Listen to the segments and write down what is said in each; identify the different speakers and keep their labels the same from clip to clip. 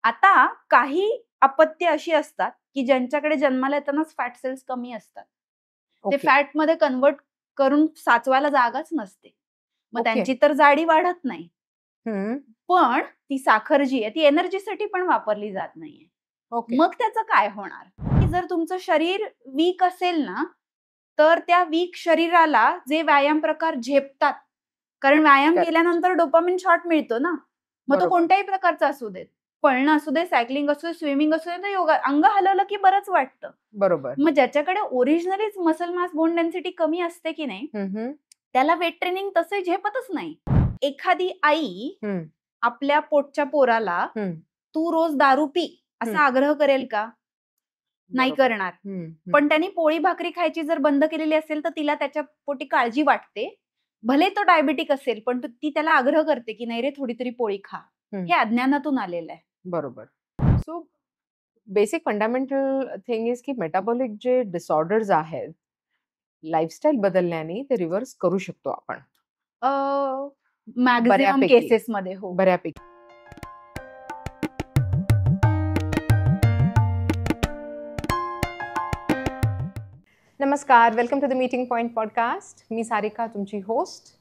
Speaker 1: आता काही अपत्य अशी असतात की ज्यांच्याकडे जन्माला येतानाच फॅट सेल्स कमी असतात. ते
Speaker 2: ओके.
Speaker 1: फॅट मध्ये कन्वर्ट करून साचवायला जागाच नसते. मग
Speaker 2: ओके.
Speaker 1: त्यांची तर जाडी वाढत नाही.
Speaker 2: हम्म.
Speaker 1: पण ती साखर जी आहे ती एनर्जीसाठी पण वापरली जात नाहीये.
Speaker 2: ओके.
Speaker 1: मग त्याचं काय होणार? की जर तुमचं शरीर वीक असेल ना, तर त्या वीक शरीराला जे व्यायाम प्रकार झेपतात, कारण व्यायाम
Speaker 2: Correct.
Speaker 1: केल्यानंतर डोपामिन शॉट मिळतो ना, मग तो
Speaker 2: बरोबर.
Speaker 1: कोणत्याही प्रकारचा असू देत. पळणं असू दे, सायकलिंग असू दे, स्विमिंग असू दे, तर योगा अंग हलवलं की बरंच वाटतं.
Speaker 2: बरोबर.
Speaker 1: मग ज्याच्याकडे ओरिजिनलीच मसल मास बोन डेन्सिटी कमी असते की नाही, त्याला वेट ट्रेनिंग तसे झेपतच नाही. एखादी आई आपल्या पोटच्या पोराला तू रोज दारू पी असा आग्रह करेल का? नाही
Speaker 2: बरोबर.
Speaker 1: करणार. पण त्यांनी पोळी भाकरी खायची जर बंद केलेली असेल तर तिला त्याच्या पोटी काळजी वाटते. भले तो डायबिटिक असेल पण ती त्याला आग्रह करते की नाही रे थोडी तरी पोळी खा. हे अज्ञानातून आलेलं आहे.
Speaker 2: बरोबर. So basic fundamental thing is की मेटाबॉलिक जे डिसऑर्डर्स आहेत, लाईफस्टाईल बदलल्याने ते रिव्हर्स करू शकतो आपण.
Speaker 1: मॅक्झिमम
Speaker 2: बऱ्यापैकी.
Speaker 1: केसेस मध्ये हो.
Speaker 2: बऱ्यापैकी. नमस्कार, welcome to the meeting point podcast. मी सारिका, तुमची होस्ट.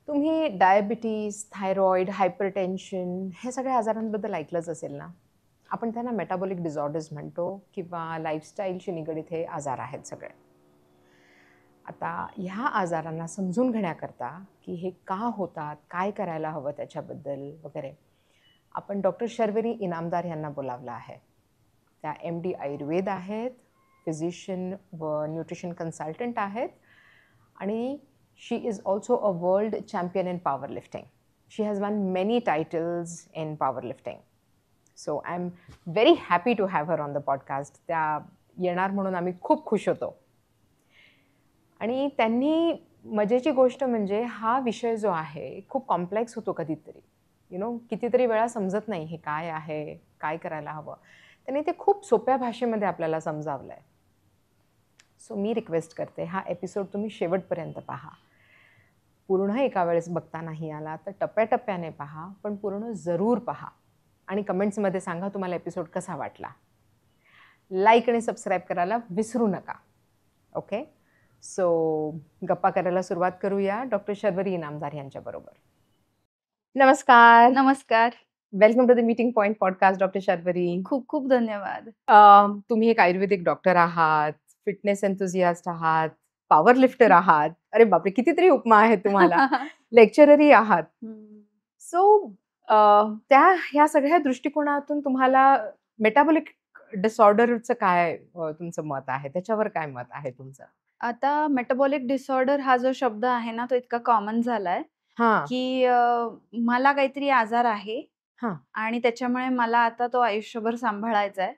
Speaker 2: तुम्ही डायबिटीज, थायरॉइड, हायपरटेन्शन हे सगळ्या आजारांबद्दल ऐकलंच असेल ना. आपण त्यांना मेटाबॉलिक डिसऑर्डर्स म्हणतो किंवा लाईफस्टाईलशी निगडीत हे आजार आहेत सगळे. आता ह्या आजारांना समजून घेण्याकरता की हे का होतात, काय करायला हवं त्याच्याबद्दल वगैरे, आपण डॉक्टर शर्वरी इनामदार यांना बोलावलं आहे. त्या MD आयुर्वेद आहेत, फिजिशियन व न्यूट्रिशन कन्सल्टंट आहेत आणि she is also a world champion in power lifting. She has won many titles in power lifting. So I am very happy to have her on the podcast. त्या येणार म्हणून आम्ही खूप खुश होतो. आणि त्यांनी मजेची गोष्ट म्हणजे हा विषय जो आहे खूप कॉम्प्लेक्स होतो कधीतरी. कितीतरी वेळा समजत नाही हे काय आहे, काय करायला हवं. त्यांनी ते खूप सोप्या भाषेमध्ये आपल्याला समजावलं आहे. सो मी रिक्वेस्ट करते, हा एपिसोड तुम्ही शेवटपर्यंत पहा. पूर्ण एका वेळेस बघता नाही आला तर टप्प्याटप्प्याने पहा, पण पूर्ण जरूर पहा. आणि कमेंट्समध्ये सांगा तुम्हाला एपिसोड कसा वाटला. लाईक आणि सबस्क्राईब करायला विसरू नका. ओके, सो गप्पा करायला सुरुवात करूया डॉक्टर शर्वरी इनामदार यांच्याबरोबर. नमस्कार.
Speaker 1: नमस्कार.
Speaker 2: Welcome to the meeting point podcast doctor Sharvari.
Speaker 1: खूप खूप धन्यवाद.
Speaker 2: तुम्ही एक आयुर्वेदिक डॉक्टर आहात, फिटनेस एन्थुझियास्ट आहात, पॉवर लिफ्टर आहात. अरे बापरे, कितीतरी उपमा आहेत तुम्हाला. लेक्चररही आहात. सो ह्या सगळ्या दृष्टिकोनातून तुम्हाला मेटाबॉलिक डिसऑर्डरचं काय तुमचं मत आहे, त्याच्यावर काय मत आहे तुमचं?
Speaker 1: आता मेटाबॉलिक डिसऑर्डर हा जो शब्द आहे ना तो इतका कॉमन झालाय की मला काहीतरी आजार आहे आणि त्याच्यामुळे मला आता तो आयुष्यभर सांभाळायचा आहे,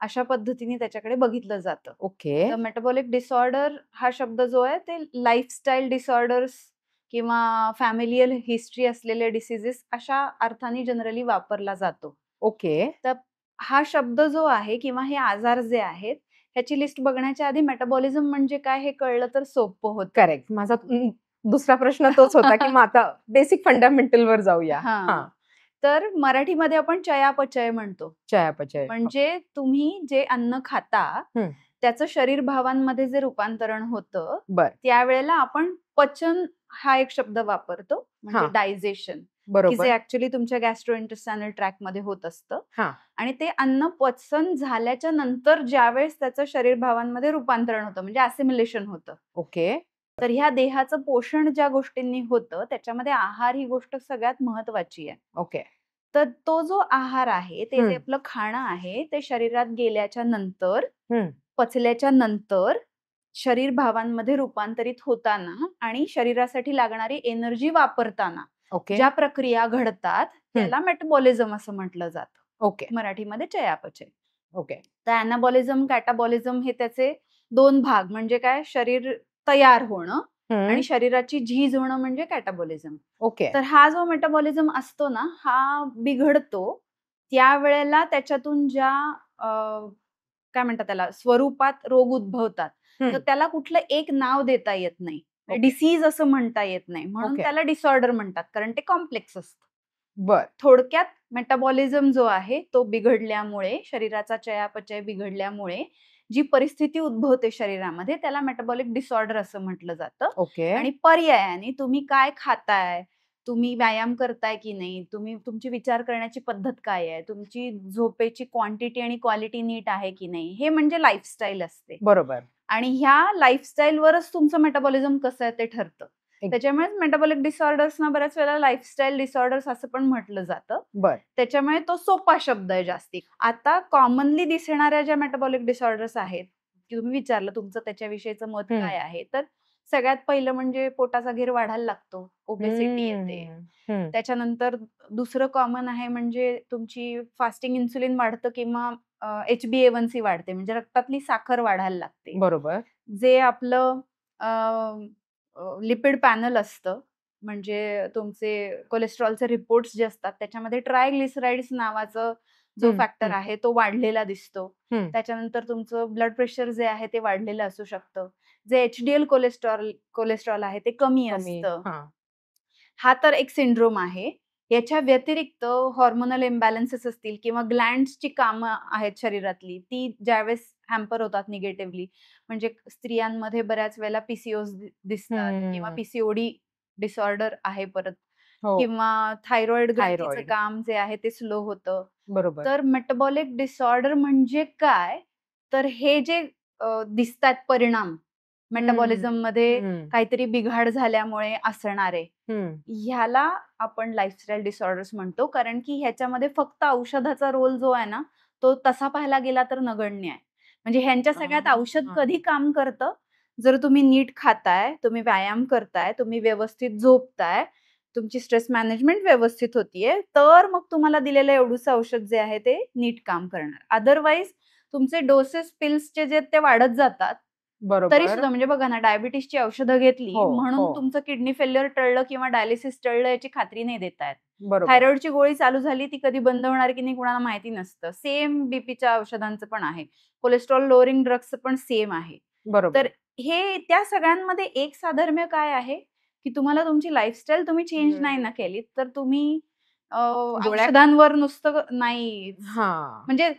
Speaker 1: अशा पद्धतीने त्याच्याकडे बघितलं जातं.
Speaker 2: ओके.
Speaker 1: तर मेटाबॉलिक डिसऑर्डर हा शब्द जो आहे ते लाईफस्टाईल डिसऑर्डर्स किंवा फॅमिलियल हिस्ट्री असलेले डिसीजेस अशा अर्थाने जनरली वापरला जातो.
Speaker 2: ओके.
Speaker 1: तर हा शब्द जो आहे किंवा हे आजार जे आहेत ह्याची लिस्ट बघण्याच्या आधी मेटाबॉलिझम म्हणजे काय हे कळलं तर सोपं होतं.
Speaker 2: करेक्ट. माझा दुसरा प्रश्न तोच होता की मग आता बेसिक फंडामेंटल वर जाऊया.
Speaker 1: तर मराठीमध्ये आपण चयापचय म्हणतो.
Speaker 2: चयापचय
Speaker 1: म्हणजे तुम्ही जे अन्न खाता त्याचं शरीर भावांमध्ये जे रूपांतरण होतं त्यावेळेला आपण पचन हा एक शब्द वापरतो, म्हणजे डायजेशन, की जे ऍक्च्युली तुमच्या गॅस्ट्रोइंटेस्टायनल ट्रॅक मध्ये होत असतं. आणि ते अन्न पचन झाल्याच्या नंतर ज्यावेळेस त्याचं शरीर भावांमध्ये रूपांतरण होतं म्हणजे असिमिलेशन होतं.
Speaker 2: ओके.
Speaker 1: तर ह्या देहाचं पोषण ज्या गोष्टींनी होतं त्याच्यामध्ये आहार ही गोष्ट सगळ्यात महत्वाची आहे.
Speaker 2: ओके.
Speaker 1: तर तो जो आहार आहे ते जे आपलं खाणं आहे ते शरीरात गेल्याच्या नंतर, पचल्याच्या नंतर शरीर भावांमध्ये रूपांतरित होताना आणि शरीरासाठी लागणारी एनर्जी वापरताना ज्या प्रक्रिया घडतात त्याला मेटाबॉलिझम असं म्हटलं जातं.
Speaker 2: ओके.
Speaker 1: मराठीमध्ये चयापचय.
Speaker 2: ओके.
Speaker 1: तर ॲनाबॉलिझम, कॅटाबॉलिझम हे त्याचे दोन भाग. म्हणजे काय, शरीर तयार होणं आणि शरीराची झीज होणं म्हणजे कॅटाबॉलिझम.
Speaker 2: ओके.
Speaker 1: तर हा जो मेटाबॉलिझम असतो ना हा बिघडतो त्यावेळेला त्याच्यातून ज्या काय म्हणतात त्याला स्वरूपात रोग उद्भवतात. तर त्याला कुठलं एक नाव देता येत नाही, डिसीज असं म्हणता येत नाही, म्हणून त्याला डिसऑर्डर म्हणतात, कारण ते कॉम्प्लेक्स असतं.
Speaker 2: बर.
Speaker 1: थोडक्यात मेटाबॉलिझम जो आहे तो बिघडल्यामुळे, शरीराचा चयापचय बिघडल्यामुळे जी परिस्थिती उद्भवते शरीरामध्ये त्याला मेटाबॉलिक डिसऑर्डर असं म्हटलं जातं.
Speaker 2: ओके.
Speaker 1: आणि पर्यायाने तुम्ही काय खाताय, तुम्ही व्यायाम करताय की नाही, तुम्ही तुमची विचार करण्याची पद्धत काय आहे, तुमची झोपेची क्वांटिटी आणि क्वालिटी नीट आहे की नाही, हे म्हणजे लाईफस्टाईल असते.
Speaker 2: बरोबर.
Speaker 1: आणि ह्या लाईफस्टाईलवरच तुमचं मेटाबॉलिझम कसं आहे ते ठरतं. त्याच्यामुळेच मेटाबॉलिक डिसऑर्डर्सना बऱ्याच वेळेला लाईफस्टाईल डिसऑर्डर्स असं पण म्हटलं जातं. त्याच्यामुळे तो सोपा शब्द आहे जास्ती. आता कॉमनली दिसणाऱ्या ज्या मेटाबॉलिक डिसऑर्डर्स आहेत, तुम्ही विचारलं तुमचं त्याच्याविषयीचं मत काय आहे, तर सगळ्यात पहिलं म्हणजे पोटाचा घेर वाढायला लागतो, ओबेसिटी येते. त्याच्यानंतर दुसरं कॉमन आहे म्हणजे तुमची फास्टिंग इन्सुलिन वाढतं किंवा HbA1c वाढते, म्हणजे रक्तातली साखर वाढायला लागते.
Speaker 2: बरोबर.
Speaker 1: जे आपलं लिपिड पॅनल असतं, म्हणजे तुमचे कोलेस्ट्रॉलचे रिपोर्ट्स जे असतात त्याच्यामध्ये ट्रायग्लिसराइड्स नावाचं जो फॅक्टर आहे तो वाढलेला दिसतो. त्याच्यानंतर तुमचं ब्लड प्रेशर जे आहे ते वाढलेलं असू शकतं. जे HDL कोलेस्ट्रॉल आहे ते कमी असतं. हा तर एक सिंड्रोम आहे. याच्या व्यतिरिक्त हॉर्मोनल इम्बॅलन्सेस असतील किंवा ग्लँड्सची कामं आहेत शरीरातली, ती ज्यावेळेस हॅम्पर होतात निगेटिव्हली, म्हणजे स्त्रियांमध्ये बऱ्याच वेळेला PCOS दिसतात किंवा PCOD डिसऑर्डर आहे परत, किंवा थायरॉइड ग्रंथीचं काम जे आहे ते स्लो होतं.
Speaker 2: बरोबर.
Speaker 1: तर मेटाबॉलिक डिसऑर्डर म्हणजे काय, तर हे जे दिसतात परिणाम मेटाबॉलिझम मध्ये काहीतरी बिघाड झाल्यामुळे असणारे, ह्याला आपण लाईफस्टाईल डिसऑर्डर्स म्हणतो. कारण की ह्याच्यामध्ये फक्त औषधाचा रोल जो आहे ना, तो तसा पाहायला गेला तर नगण्य आहे. म्हणजे ह्यांच्या सगळ्यात औषध कधी काम करतं, जर तुम्ही नीट खाताय, तुम्ही व्यायाम करताय, तुम्ही व्यवस्थित झोपताय, तुमची स्ट्रेस मॅनेजमेंट व्यवस्थित होतीये, तर मग तुम्हाला दिलेलं एवढंसं औषध जे आहे ते नीट काम करणार. अदरवाईज तुमचे डोसेस पिल्सचे जे ते वाढत जातात. तरी सुद्धा म्हणजे बघा ना, डायबिटीसची औषधं घेतली म्हणून तुमचं किडनी फेल्युअर टळलं किंवा डायलिसिस टळलं याची खात्री नाही देता येत. थायरॉइडची गोळी चालू झाली, ती कधी बंद होणार की नाही कुणाला माहिती नसतं. सेम बीपीच्या औषधांचं पण आहे, कोलेस्ट्रॉल लोअरिंग ड्रग्सचं पण सेम आहे. तर हे त्या सगळ्यांमध्ये एक साधर्म्य काय आहे की तुम्हाला तुमची लाईफस्टाईल तुम्ही चेंज नाही ना केली, तर तुम्ही औषधांवर नुसतं नाही, म्हणजे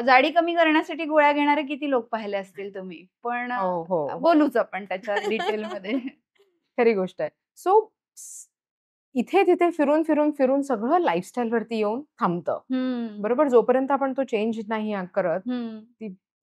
Speaker 1: जाडी कमी करण्यासाठी गोळ्या घेणारे किती लोक पाहिले असतील तुम्ही, पण बोलूच आपण त्याच्या डिटेलमध्ये.
Speaker 2: खरी गोष्ट आहे. सो इथे तिथे फिरून फिरून फिरून सगळं लाईफस्टाईल वरती येऊन थांबतं. बरोबर. जोपर्यंत आपण तो चेंज नाही करत,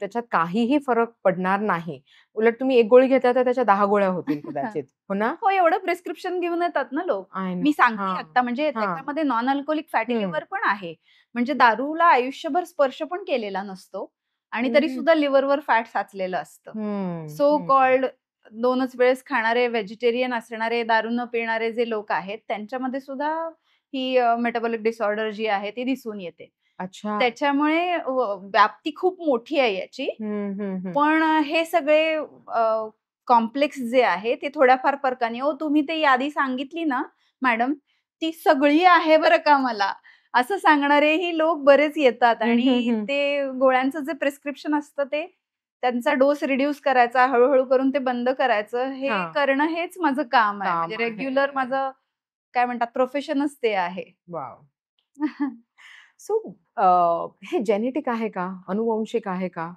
Speaker 2: त्याच्यात काहीही फरक पडणार नाही. उलट तुम्ही 1 गोळी घेता तर त्याच्या 10 गोळ्या होतील कदाचित. हो ना?
Speaker 1: हो, एवढं प्रिस्क्रिप्शन घेऊन येतात ना लोक. मी सांगते आता, म्हणजे त्याच्यामध्ये नॉन अल्कोहोलिक फॅटी लिव्हर पण आहे. म्हणजे दारूला आयुष्यभर स्पर्श पण केलेला नसतो आणि तरी सुद्धा लिव्हरवर फॅट साचलेलं असतं. सो कॉल्ड 2च वेळेस खाणारे, व्हेजिटेरियन असणारे, दारू न पिणारे जे लोक आहेत त्यांच्यामध्ये सुद्धा ही मेटाबॉलिक डिसऑर्डर जी आहे ती दिसून येते.
Speaker 2: अच्छा.
Speaker 1: त्याच्यामुळे व्याप्ती खूप मोठी आहे याची. पण हे सगळे कॉम्प्लेक्स जे आहे ते थोड्याफार फरकाने, तुम्ही ते यादी सांगितली ना मॅडम, ती सगळी आहे बरं का मला, असं सांगणारेही लोक बरेच येतात. आणि ते गोळ्यांचं जे प्रिस्क्रिप्शन असतं ते त्यांचा डोस रिड्यूस करायचा, हळूहळू करून ते बंद करायचं, हे करणं हेच माझं काम आहे. म्हणजे रेग्युलर माझं काय म्हणतात प्रोफेशनच ते आहे.
Speaker 2: वाव. सो हे जेनेटिक आहे का, अनुवंशिक आहे का?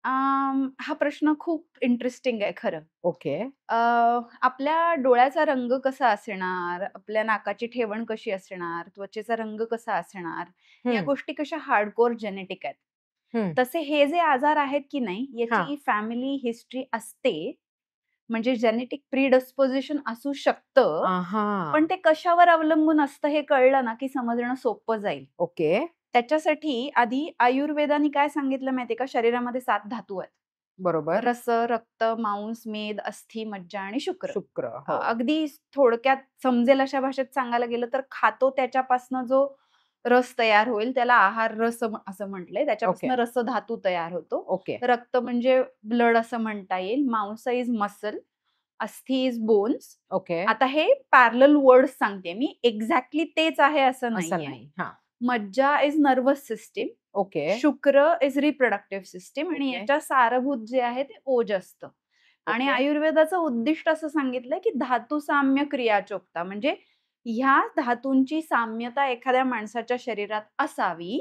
Speaker 1: हा प्रश्न खूप इंटरेस्टिंग आहे खरं.
Speaker 2: ओके.
Speaker 1: आपल्या डोळ्याचा रंग कसा असणार, आपल्या नाकाची ठेवण कशी असणार, त्वचेचा रंग कसा असणार, या गोष्टी कशा हार्डकोर जेनेटिक आहेत. तसे हे जे आजार आहेत की नाही, याची फॅमिली हिस्ट्री असते. म्हणजे जेनेटिक प्रीडिस्पोजिशन असू शकतं, पण ते कशावर अवलंबून असतं हे कळलं ना की समजणं सोपं जाईल.
Speaker 2: ओके.
Speaker 1: त्याच्यासाठी आधी आयुर्वेदाने काय सांगितलं माहितीये का, शरीरामध्ये 7 धातू आहेत.
Speaker 2: बरोबर.
Speaker 1: रस, रक्त, मांस, मेद, अस्थि, मज्जा आणि शुक्र.
Speaker 2: हो.
Speaker 1: अगदी थोडक्यात समजेल अशा भाषेत सांगायला गेलं तर खातो त्याच्यापासून जो रस तयार होईल त्याला आहार रस असं म्हटलंय. त्याच्यापासून रस धातू तयार होतो.
Speaker 2: ओके.
Speaker 1: रक्त म्हणजे ब्लड असं म्हणता येईल. मांस इज मसल, अस्थि इज बोन्स.
Speaker 2: ओके.
Speaker 1: आता हे पॅरलल वर्ड्स सांगते मी, एक्झॅक्टली तेच आहे असं नाही. मज्जा इज नर्वस सिस्टीम.
Speaker 2: ओके.
Speaker 1: शुक्र इज रिप्रोडक्टिव्ह सिस्टीम आणि याच्या सारभूत जे आहे ते ओज असतं. आणि आयुर्वेदाचं उद्दिष्ट असं सांगितलंय की धातू साम्य क्रिया चोखता, म्हणजे ह्या धातूंची साम्यता एखाद्या माणसाच्या शरीरात असावी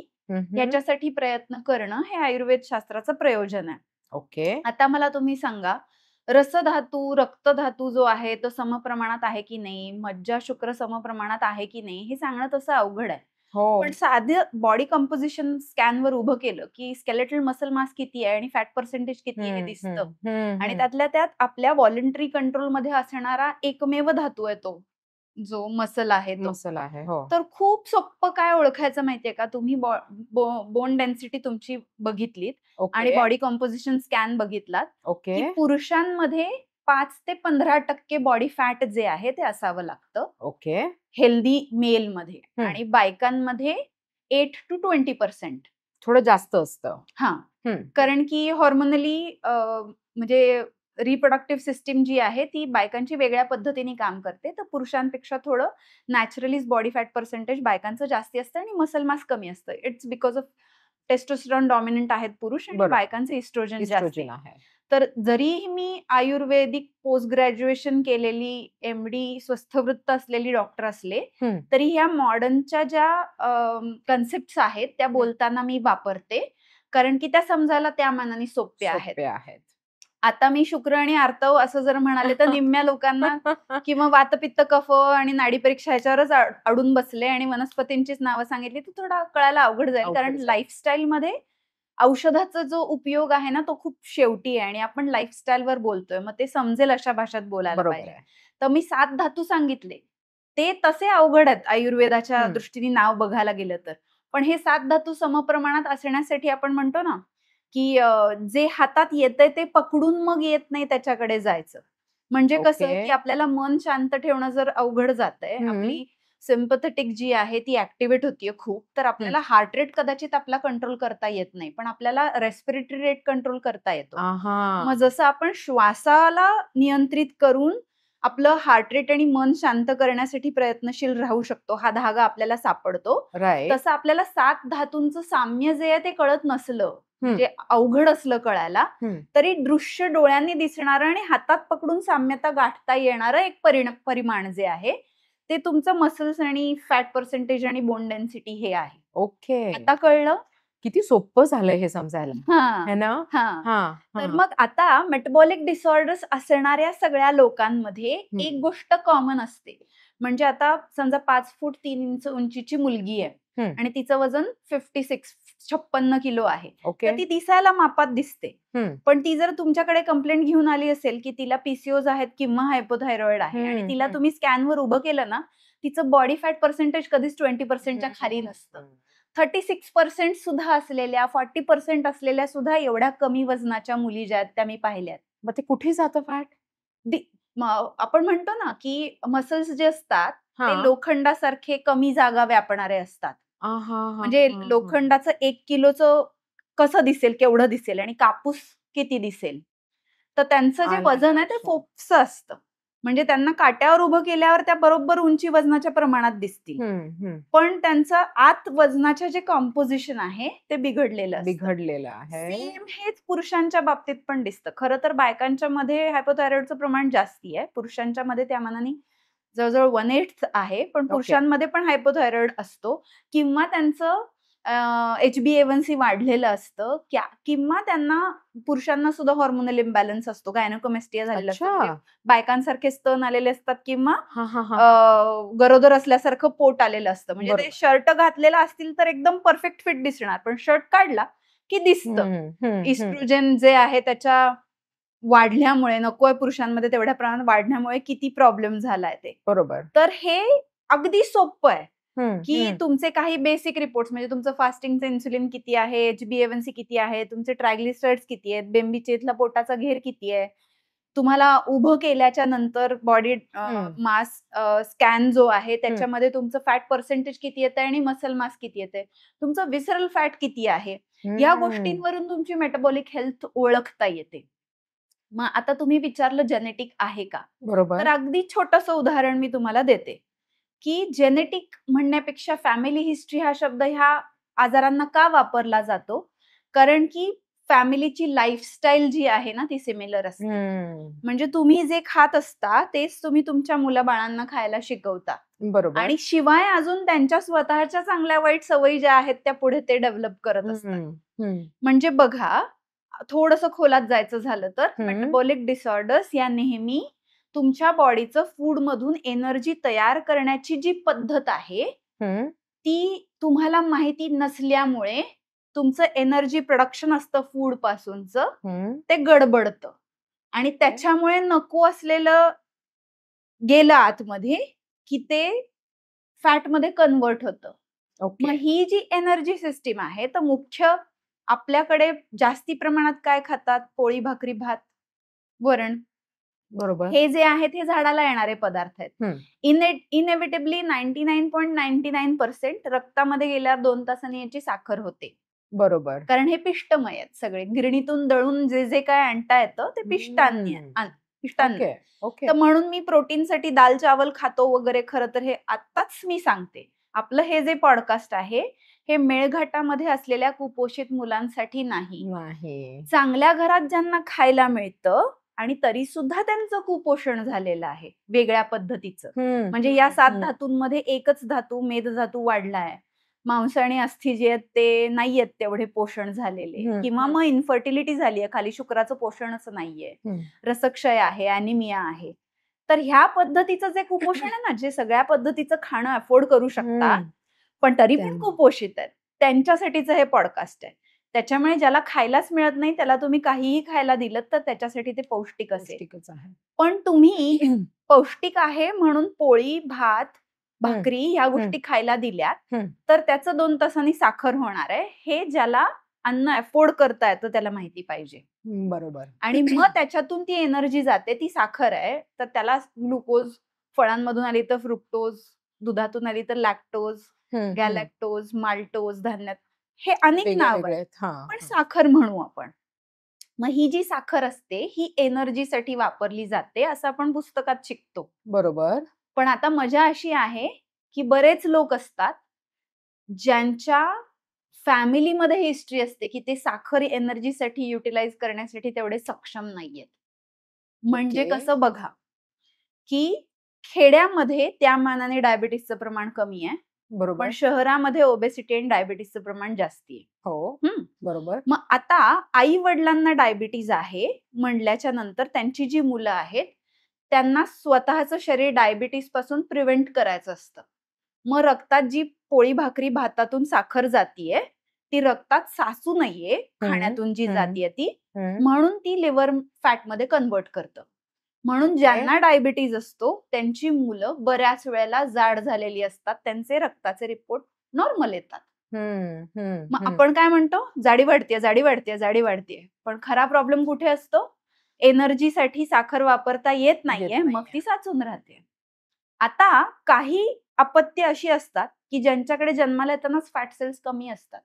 Speaker 1: याच्यासाठी प्रयत्न करणं हे आयुर्वेद शास्त्राचं प्रयोजन आहे.
Speaker 2: ओके.
Speaker 1: आता मला तुम्ही सांगा, रसधातू, रक्तधातू जो आहे तो समप्रमाणात आहे की नाही, मज्जा शुक्र समप्रमाणात आहे की नाही, हे सांगणं तसं अवघड आहे. पण साधं बॉडी कंपोजिशन स्कॅनवर उभं केलं की स्केलेटल मसल मास किती आहे आणि फॅट पर्सेंटेज किती आहे हे दिसतं. आणि त्यातल्या त्यात आपल्या व्हॉलंटरी कंट्रोलमध्ये असणारा एकमेव धातू आहे तो, जो मसल आहे तो.
Speaker 2: मसल आहे. हो.
Speaker 1: तर खूप सोपं काय ओळखायचं माहितीये का, तुम्ही बोन डेन्सिटी तुमची बघितलीत आणि बॉडी कंपोजिशन स्कॅन बघितलात की पुरुषांमध्ये 5 ते 15% बॉडी फॅट जे आहे ते असावं लागतं.
Speaker 2: ओके.
Speaker 1: हेल्दी मेल मध्ये. आणि बायकांमध्ये 8 to 20%.
Speaker 2: थोडं जास्त असतं.
Speaker 1: हा, कारण की हॉर्मोनली म्हणजे रिप्रोडक्टिव्ह सिस्टीम जी आहे ती बायकांची वेगळ्या पद्धतीने काम करते. तर पुरुषांपेक्षा थोडं नॅचरलीच बॉडी फॅट पर्सेंटेज बायकांचं जास्ती असतं आणि मसल मास कमी असतं. It's because of testosterone dominant आहेत पुरुष आणि बायकांचं इस्ट्रोजन जास्त आहे. तर जरी मी आयुर्वेदिक पोस्ट ग्रॅज्युएशन केलेली MD स्वस्थवृत्त असलेली डॉक्टर असले तरी ह्या मॉडर्नच्या ज्या कन्सेप्ट आहेत त्या बोलताना मी वापरते, कारण की त्या समजायला त्या मानाने सोप्या आहेत. आता मी शुक्र आणि आर्तव असं जर म्हणाले तर निम्म्या लोकांना किंवा वातपित्त कफ आणि नाडी परीक्षा ह्याच्यावरच अडून बसले आणि वनस्पतींचीच नावं सांगितली तर थोडा कळायला अवघड जाईल. कारण लाईफस्टाईल मध्ये औषधाचा जो उपयोग आहे ना तो खूप शेवटी आहे आणि आपण लाईफस्टाईलवर बोलतोय, मग ते समजेल अशा भाषेत बोलायला पाहिजे. तर मी 7 धातू सांगितले, ते तसे अवघड आहेत आयुर्वेदाच्या दृष्टीने नाव बघायला गेलं तर. पण हे 7 धातू समप्रमाणात असण्यासाठी आपण म्हणतो ना की जे हातात येतंय ते पकडून मग येत नाही त्याच्याकडे जायचं. म्हणजे कसं की आपल्याला मन शांत ठेवणं जर अवघड जातंय, आपली सिम्पथेटिक जी आहे ती ऍक्टिव्हेट होतीये खूप, तर आपल्याला हार्ट रेट कदाचित आपला कंट्रोल करता येत नाही, पण आपल्याला रेस्पिरेटरी रेट कंट्रोल करता येतो. मग जसं आपण श्वासाला नियंत्रित करून आपलं हार्ट रेट आणि मन शांत करण्यासाठी प्रयत्नशील राहू शकतो, हा धागा आपल्याला सापडतो. तसं आपल्याला 7 धातूंचं साम्य जे आहे ते कळत नसलं, म्हणजे अवघड असलं कळायला, तरी दृश्य डोळ्यांनी दिसणारं आणि हातात पकडून साम्यता गाठता येणारं एक परिमाण जे आहे ते तुमचं मसल्स आणि फॅट पर्सेंटेज आणि बोन डेन्सिटी हे आहे. ओके, आता कळलं?
Speaker 2: किती सोपं झालंय हे समजायला, है ना?
Speaker 1: तर मग आता मेटाबॉलिक डिसऑर्डर्स असणाऱ्या सगळ्या लोकांमध्ये एक गोष्ट कॉमन असते, म्हणजे आता समजा 5 फूट 3 इंच उंचीची मुलगी आहे आणि तिचं वजन 56 किलो आहे, तर ती दिसायला मापात दिसते. पण ती जर तुमच्याकडे कंप्लेंट घेऊन आली असेल की तिला PCOS आहेत किंवा हायपोथायरॉइड आहे आणि तिला तुम्ही स्कॅनवर उभं केलं ना, तिचं बॉडी फॅट पर्सेंटेज कधीच 20% खाली नसतं. 36% सुद्धा असलेल्या, 40% असलेल्या सुद्धा एवढ्या कमी वजनाच्या मुली ज्या आहेत त्या मी पाहिल्यात.
Speaker 2: मग ते कुठे जातं फॅट?
Speaker 1: आपण म्हणतो ना की मसल्स जे असतात ते लोखंडासारखे कमी जागा व्यापणारे असतात. म्हणजे लोखंडाचं 1 किलोचं कसं दिसेल, केवढं दिसेल आणि कापूस किती दिसेल, तर त्यांचं जे वजन आहे ते फोप्स असतं. म्हणजे त्यांना काट्यावर उभं केल्यावर त्या बरोबर उंची वजनाच्या प्रमाणात दिसतील, पण त्यांचं आत वजनाचे जे कॉम्पोजिशन आहे ते बिघडलेलं आहे. सेम हेच पुरुषांच्या बाबतीत पण दिसतं. खरं तर बायकांच्या मध्ये हायपोथायरॉइडचं प्रमाण जास्ती आहे, पुरुषांच्या मध्ये त्या मानाने जवळजवळ 1/8 आहे, पण पुरुषांमध्ये पण हायपोथायरॉइड असतो किंवा त्यांचं HbA1c वाढलेलं असतं किंवा त्यांना पुरुषांना सुद्धा हॉर्मोनल इम्बॅलन्स असतो, गायनोकोमेस्टिया झालेला असतो, बायकांसारखे स्तन आलेले असतात किंवा गरोदर असल्यासारखं पोट आलेलं असतं. म्हणजे ते शर्ट घातलेलं असतील तर एकदम परफेक्ट फिट दिसणार, पण शर्ट काढला की दिसतं. इस्ट्रोजन जे आहे त्याच्या वाढल्यामुळे, नकोय पुरुषांमध्ये तेवढ्या प्रमाणात वाढण्यामुळे किती प्रॉब्लेम झालाय ते. बरोबर. तर हे अगदी सोपं आहे की तुमचे काही बेसिक रिपोर्ट्स, म्हणजे तुमचं फास्टिंगचं इन्सुलिन किती आहे, HbA1c किती आहे, तुमचे ट्रायग्लिसराइड्स किती आहेत, बेंबीचेतला पोटाचा घेर किती आहे, तुम्हाला उभं केल्याच्या नंतर बॉडी मास स्कॅन जो आहे त्याच्यामध्ये तुमचं फॅट पर्सेंटेज किती येते आणि मसल मास किती येते, तुमचं विसरल फॅट किती आहे, या गोष्टींवरून तुमची मेटाबॉलिक हेल्थ ओळखता येते. मग आता तुम्ही विचारलं जेनेटिक आहे का, तर अगदी छोटंसं उदाहरण मी तुम्हाला देते की जेनेटिक म्हणण्यापेक्षा फॅमिली हिस्ट्री हा शब्द ह्या आजारांना का वापरला जातो, कारण की फॅमिलीची लाईफस्टाईल जी आहे ना ती सिमिलर असते. म्हणजे तुम्ही जे खात असता तेच तुम्ही तुमच्या मुलाबाळांना खायला शिकवता.
Speaker 2: बरोबर.
Speaker 1: आणि शिवाय अजून त्यांच्या स्वतःच्या चांगल्या वाईट सवयी ज्या आहेत त्या पुढे ते डेव्हलप करत असतात. म्हणजे बघा, थोडंसं खोलात जायचं झालं तर मेटाबॉलिक डिसऑर्डर्स या नेहमी तुमच्या बॉडीचं फूड मधून एनर्जी तयार करण्याची जी पद्धत आहे ती तुम्हाला माहिती नसल्यामुळे तुमचं एनर्जी प्रोडक्शन असतं फूड पासूनचं ते गडबडतं आणि त्याच्यामुळे नको असलेलं गेलं आतमध्ये की ते फॅट मध्ये कन्वर्ट होतं. मग ही जी एनर्जी सिस्टीम आहे तर मुख्य आपल्याकडे जास्ती प्रमाणात काय खातात? पोळी, भाकरी, भात, वरण.
Speaker 2: बरोबर.
Speaker 1: हे जे आहेत हे झाडाला येणारे पदार्थ आहेत. इनएव्हिटेबली 99.99% रक्तामध्ये गेल्यावर 2 तासांनी याची साखर होते.
Speaker 2: बरोबर.
Speaker 1: कारण हे पिष्टमय आहेत सगळे. गिरणीतून दळून जे जे काय आणता येतं ते पिष्टांनी. तर म्हणून मी प्रोटीनसाठी दाल चावल खातो वगैरे. खरं तर हे आत्ताच मी सांगते, आपलं हे जे पॉडकास्ट आहे हे मेळघाटामध्ये असलेल्या कुपोषित मुलांसाठी नाही. चांगल्या घरात ज्यांना खायला मिळतं आणि तरी सुद्धा त्यांचं कुपोषण झालेलं आहे वेगळ्या पद्धतीचं. म्हणजे या 7 धातूंमध्ये एकच धातू मेदधातू वाढलाय. मांस आणि अस्थि जे आहेत ते नाहीयेत तेवढे पोषण झालेले, किंवा मग इन्फर्टिलिटी झालीये, खाली शुक्राचं पोषणच नाहीये, रसक्षय आहे, ॲनिमिया आहे. तर ह्या पद्धतीचं जे कुपोषण आहे ना, जे सगळ्या पद्धतीचं खाणं अफोर्ड करू शकतात पण तरी पण कुपोषित आहेत, त्यांच्यासाठीचं हे पॉडकास्ट आहे. त्याच्यामुळे ज्याला खायलाच मिळत नाही त्याला तुम्ही काहीही खायला दिलं तर त्याच्यासाठी ते पौष्टिक असेल. पण तुम्ही पौष्टिक आहे म्हणून पोळी, भात, भाकरी ह्या गोष्टी खायला दिल्यात तर त्याचं 2 तासांनी साखर होणार आहे. हे ज्याला अन्न अफोर्ड करता येतं त्याला माहिती पाहिजे.
Speaker 2: बरोबर.
Speaker 1: आणि मग त्याच्यातून ती एनर्जी जाते, ती साखर आहे, तर त्याला ग्लुकोज, फळांमधून आली तर फ्रुक्टोज, दुधातून आली तर लॅक्टोज, गॅलॅक्टोज, माल्टोज, धान्यात, हे अनेक नाव आहेत, पण साखर म्हणू आपण. मग ही जी साखर असते ही एनर्जीसाठी वापरली जाते असं आपण पुस्तकात शिकतो.
Speaker 2: बरोबर.
Speaker 1: पण आता मजा अशी आहे की बरेच लोक असतात ज्यांच्या फॅमिलीमध्ये हिस्ट्री असते की ते साखर एनर्जीसाठी युटिलाइज करण्यासाठी तेवढे सक्षम नाहीयेत. म्हणजे कसं बघा की खेड्यामध्ये त्या मानाने डायबिटीसचं प्रमाण कमी आहे,
Speaker 2: बरोबर,
Speaker 1: पण शहरामध्ये ओबेसिटी आणि डायबिटीसचं प्रमाण जास्ती आहे.
Speaker 2: हो, बरोबर.
Speaker 1: मग आता आई वडिलांना डायबिटीज आहे म्हणल्याच्या नंतर त्यांची जी मुलं आहेत त्यांना स्वतःचं शरीर डायबिटीस पासून प्रिव्हेंट करायचं असतं. मग रक्तात जी पोळी भाकरी भातातून साखर जातीये ती रक्तात साचू नाहीये, खाण्यातून जी जातीये ती, म्हणून ती लिव्हर फॅट मध्ये कन्वर्ट करतं. म्हणून ज्यांना डायबिटीज असतो त्यांची मुलं बऱ्याच वेळेला जाड झालेली असतात, त्यांचे रक्ताचे रिपोर्ट नॉर्मल येतात. मग आपण काय म्हणतो, जाडी वाढतेय, जाडी वाढतेय, जाडी वाढतेय. पण खरा प्रॉब्लेम कुठे असतो? एनर्जीसाठी साखर वापरता येत नाहीये, मग ती साचून राहते. आता काही अपत्य अशी असतात की ज्यांच्याकडे जन्माला येतानाच फॅट सेल्स कमी असतात,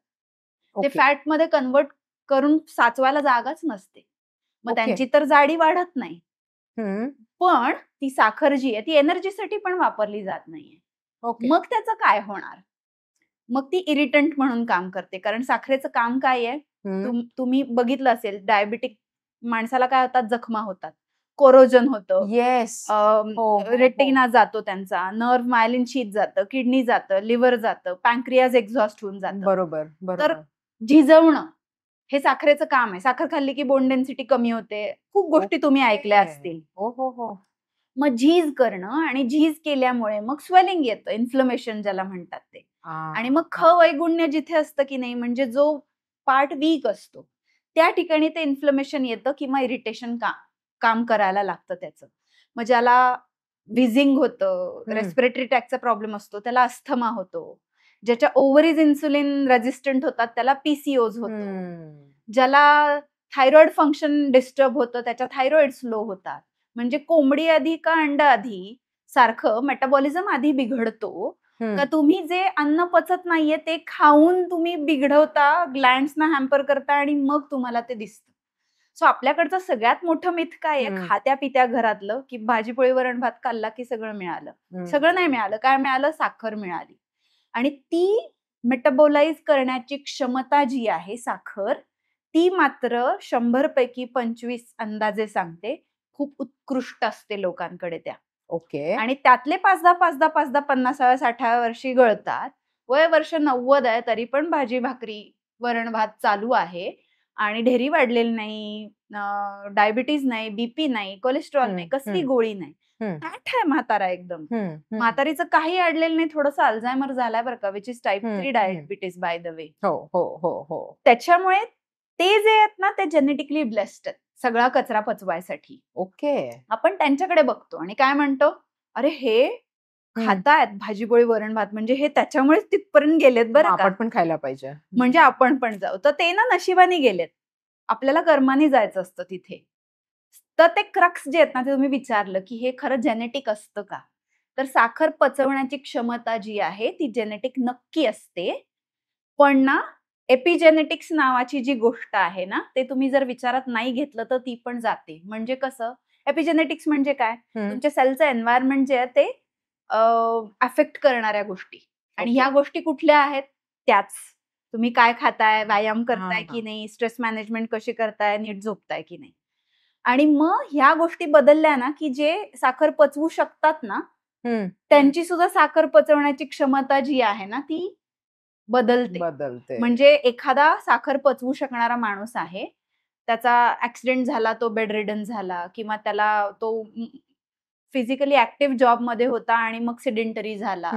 Speaker 1: ते फॅट मध्ये कन्वर्ट करून साचवायला जागाच नसते, मग त्यांची तर जाडी वाढत नाही. पण ती साखर जी आहे ती एनर्जीसाठी पण वापरली जात नाहीये. मग त्याचं काय होणार? मग ती इरिटंट म्हणून काम करते. कारण साखरेचं काम काय आहे, तुम्ही बघितलं असेल डायबिटिक माणसाला काय होतात, जखमा होतात, कोरोजन होतं, रेटिना जातो त्यांचा, नर्व मायलिन शीथ जातं, किडनी जातं, लिव्हर जातं, पॅन्क्रियाज एक्झॉस्ट होऊन जातं.
Speaker 2: बरोबर.
Speaker 1: तर झिजवणं हे साखरेचं काम आहे. साखर खाल्ली की बोन डेन्सिटी कमी होते. खूप गोष्टी तुम्ही ऐकल्या असतील. मग झीज करणं, आणि झीज केल्यामुळे मग स्वेलिंग येतं, इन्फ्लमेशन ज्याला म्हणतात ते. आणि मग खवैगुण्य जिथे असतं की नाही, म्हणजे जो पार्ट वीक असतो त्या ठिकाणी ते इन्फ्लमेशन येतं किंवा इरिटेशन काम करायला लागतं त्याचं. मग ज्याला व्हिजिंग होतं, रेस्पिरेटरी ट्रॅकचा प्रॉब्लेम असतो त्याला अस्थमा होतो, ज्याच्या ओव्हरीज इन्सुलिन रेझिस्टंट होतात त्याला पीसीओज होतो, ज्याला थायरॉइड फंक्शन डिस्टर्ब होतं त्याच्या थायरॉइड स्लो होतात. म्हणजे कोंबडी आधी का अंडा आधी सारखं मेटाबॉलिझम आधी बिघडतो का तुम्ही जे अन्न पचत नाहीये ते खाऊन तुम्ही बिघडवता, ग्लँड्सना हॅम्पर करता आणि मग तुम्हाला ते दिसतं. सो आपल्याकडचं सगळ्यात मोठं मिथ काय आहे, खात्या पित्या घरातलं, की भाजीपोळी वरण भात खाल्ला की सगळं मिळालं. सगळं नाही मिळालं. काय मिळालं? साखर मिळाली. आणि ती मेटाबोलाइज करण्याची क्षमता जी आहे साखर, ती मात्र 100 पैकी 25 अंदाजे सांगते खूप उत्कृष्ट असते लोकांकडे त्या.
Speaker 2: ओके.
Speaker 1: आणि त्यातले 5-10 50व्या-60व्या वर्षी गळतात. वय वर्ष 90 आहे तरी पण भाजी भाकरी वरण भात चालू आहे आणि ढेरी वाढलेली नाही, डायबिटीज नाही, बीपी नाही, कोलेस्ट्रॉल नाही, कसली गोळी नाही. फॅट आहे म्हातारा एकदम. म्हातारीचं काही अडलेलं नाही, थोडंसं अल्झायमर झालाय बरं का, which is type 3 diabetes by the way. त्याच्यामुळे ते जे आहेत ना ते जेनेटिकली ब्लेस्ड आहेत सगळा कचरा पचवायसाठी.
Speaker 2: ओके.
Speaker 1: आपण त्यांच्याकडे बघतो आणि काय म्हणतो, अरे हे खातायत भाजीपोळी वरण भात म्हणजे हे त्याच्यामुळेच तिथपर्यंत गेलेत बरं का,
Speaker 2: आपण पण खायला पाहिजे
Speaker 1: म्हणजे आपण पण जाऊ. तर ते ना नशिबाने गेलेत, आपल्याला कर्माने जायचं असतं तिथे. तर ते क्रक्स जे आहेत ना, ते तुम्ही विचारलं की हे खरं जेनेटिक असतं का, तर साखर पचवण्याची क्षमता जी आहे ती जेनेटिक नक्की असते. पण ना एपिजेनेटिक्स नावाची जी गोष्ट आहे ना, ते तुम्ही जर विचारात नाही घेतलं तर ती पण जाते. म्हणजे कसं, एपिजेनेटिक्स म्हणजे काय, तुमच्या सेलचं एन्व्हायरमेंट जे आहे ते अफेक्ट करणाऱ्या गोष्टी. आणि ह्या गोष्टी कुठल्या आहेत, त्याच तुम्ही काय खाताय, व्यायाम करताय की नाही, स्ट्रेस मॅनेजमेंट कशी करताय, नीट झोपताय की नाही. आणि मग ह्या गोष्टी बदलल्या ना की जे साखर पचवू शकतात ना, त्यांची सुद्धा साखर पचवण्याची क्षमता जी आहे ना ती बदलते. म्हणजे एखादा साखर पचवू शकणारा माणूस आहे, त्याचा ऍक्सिडेंट झाला, तो बेड रिडन झाला, किंवा त्याला तो फिजिकली ऍक्टिव्ह जॉब मध्ये होता आणि मग सिडेंटरी झाला.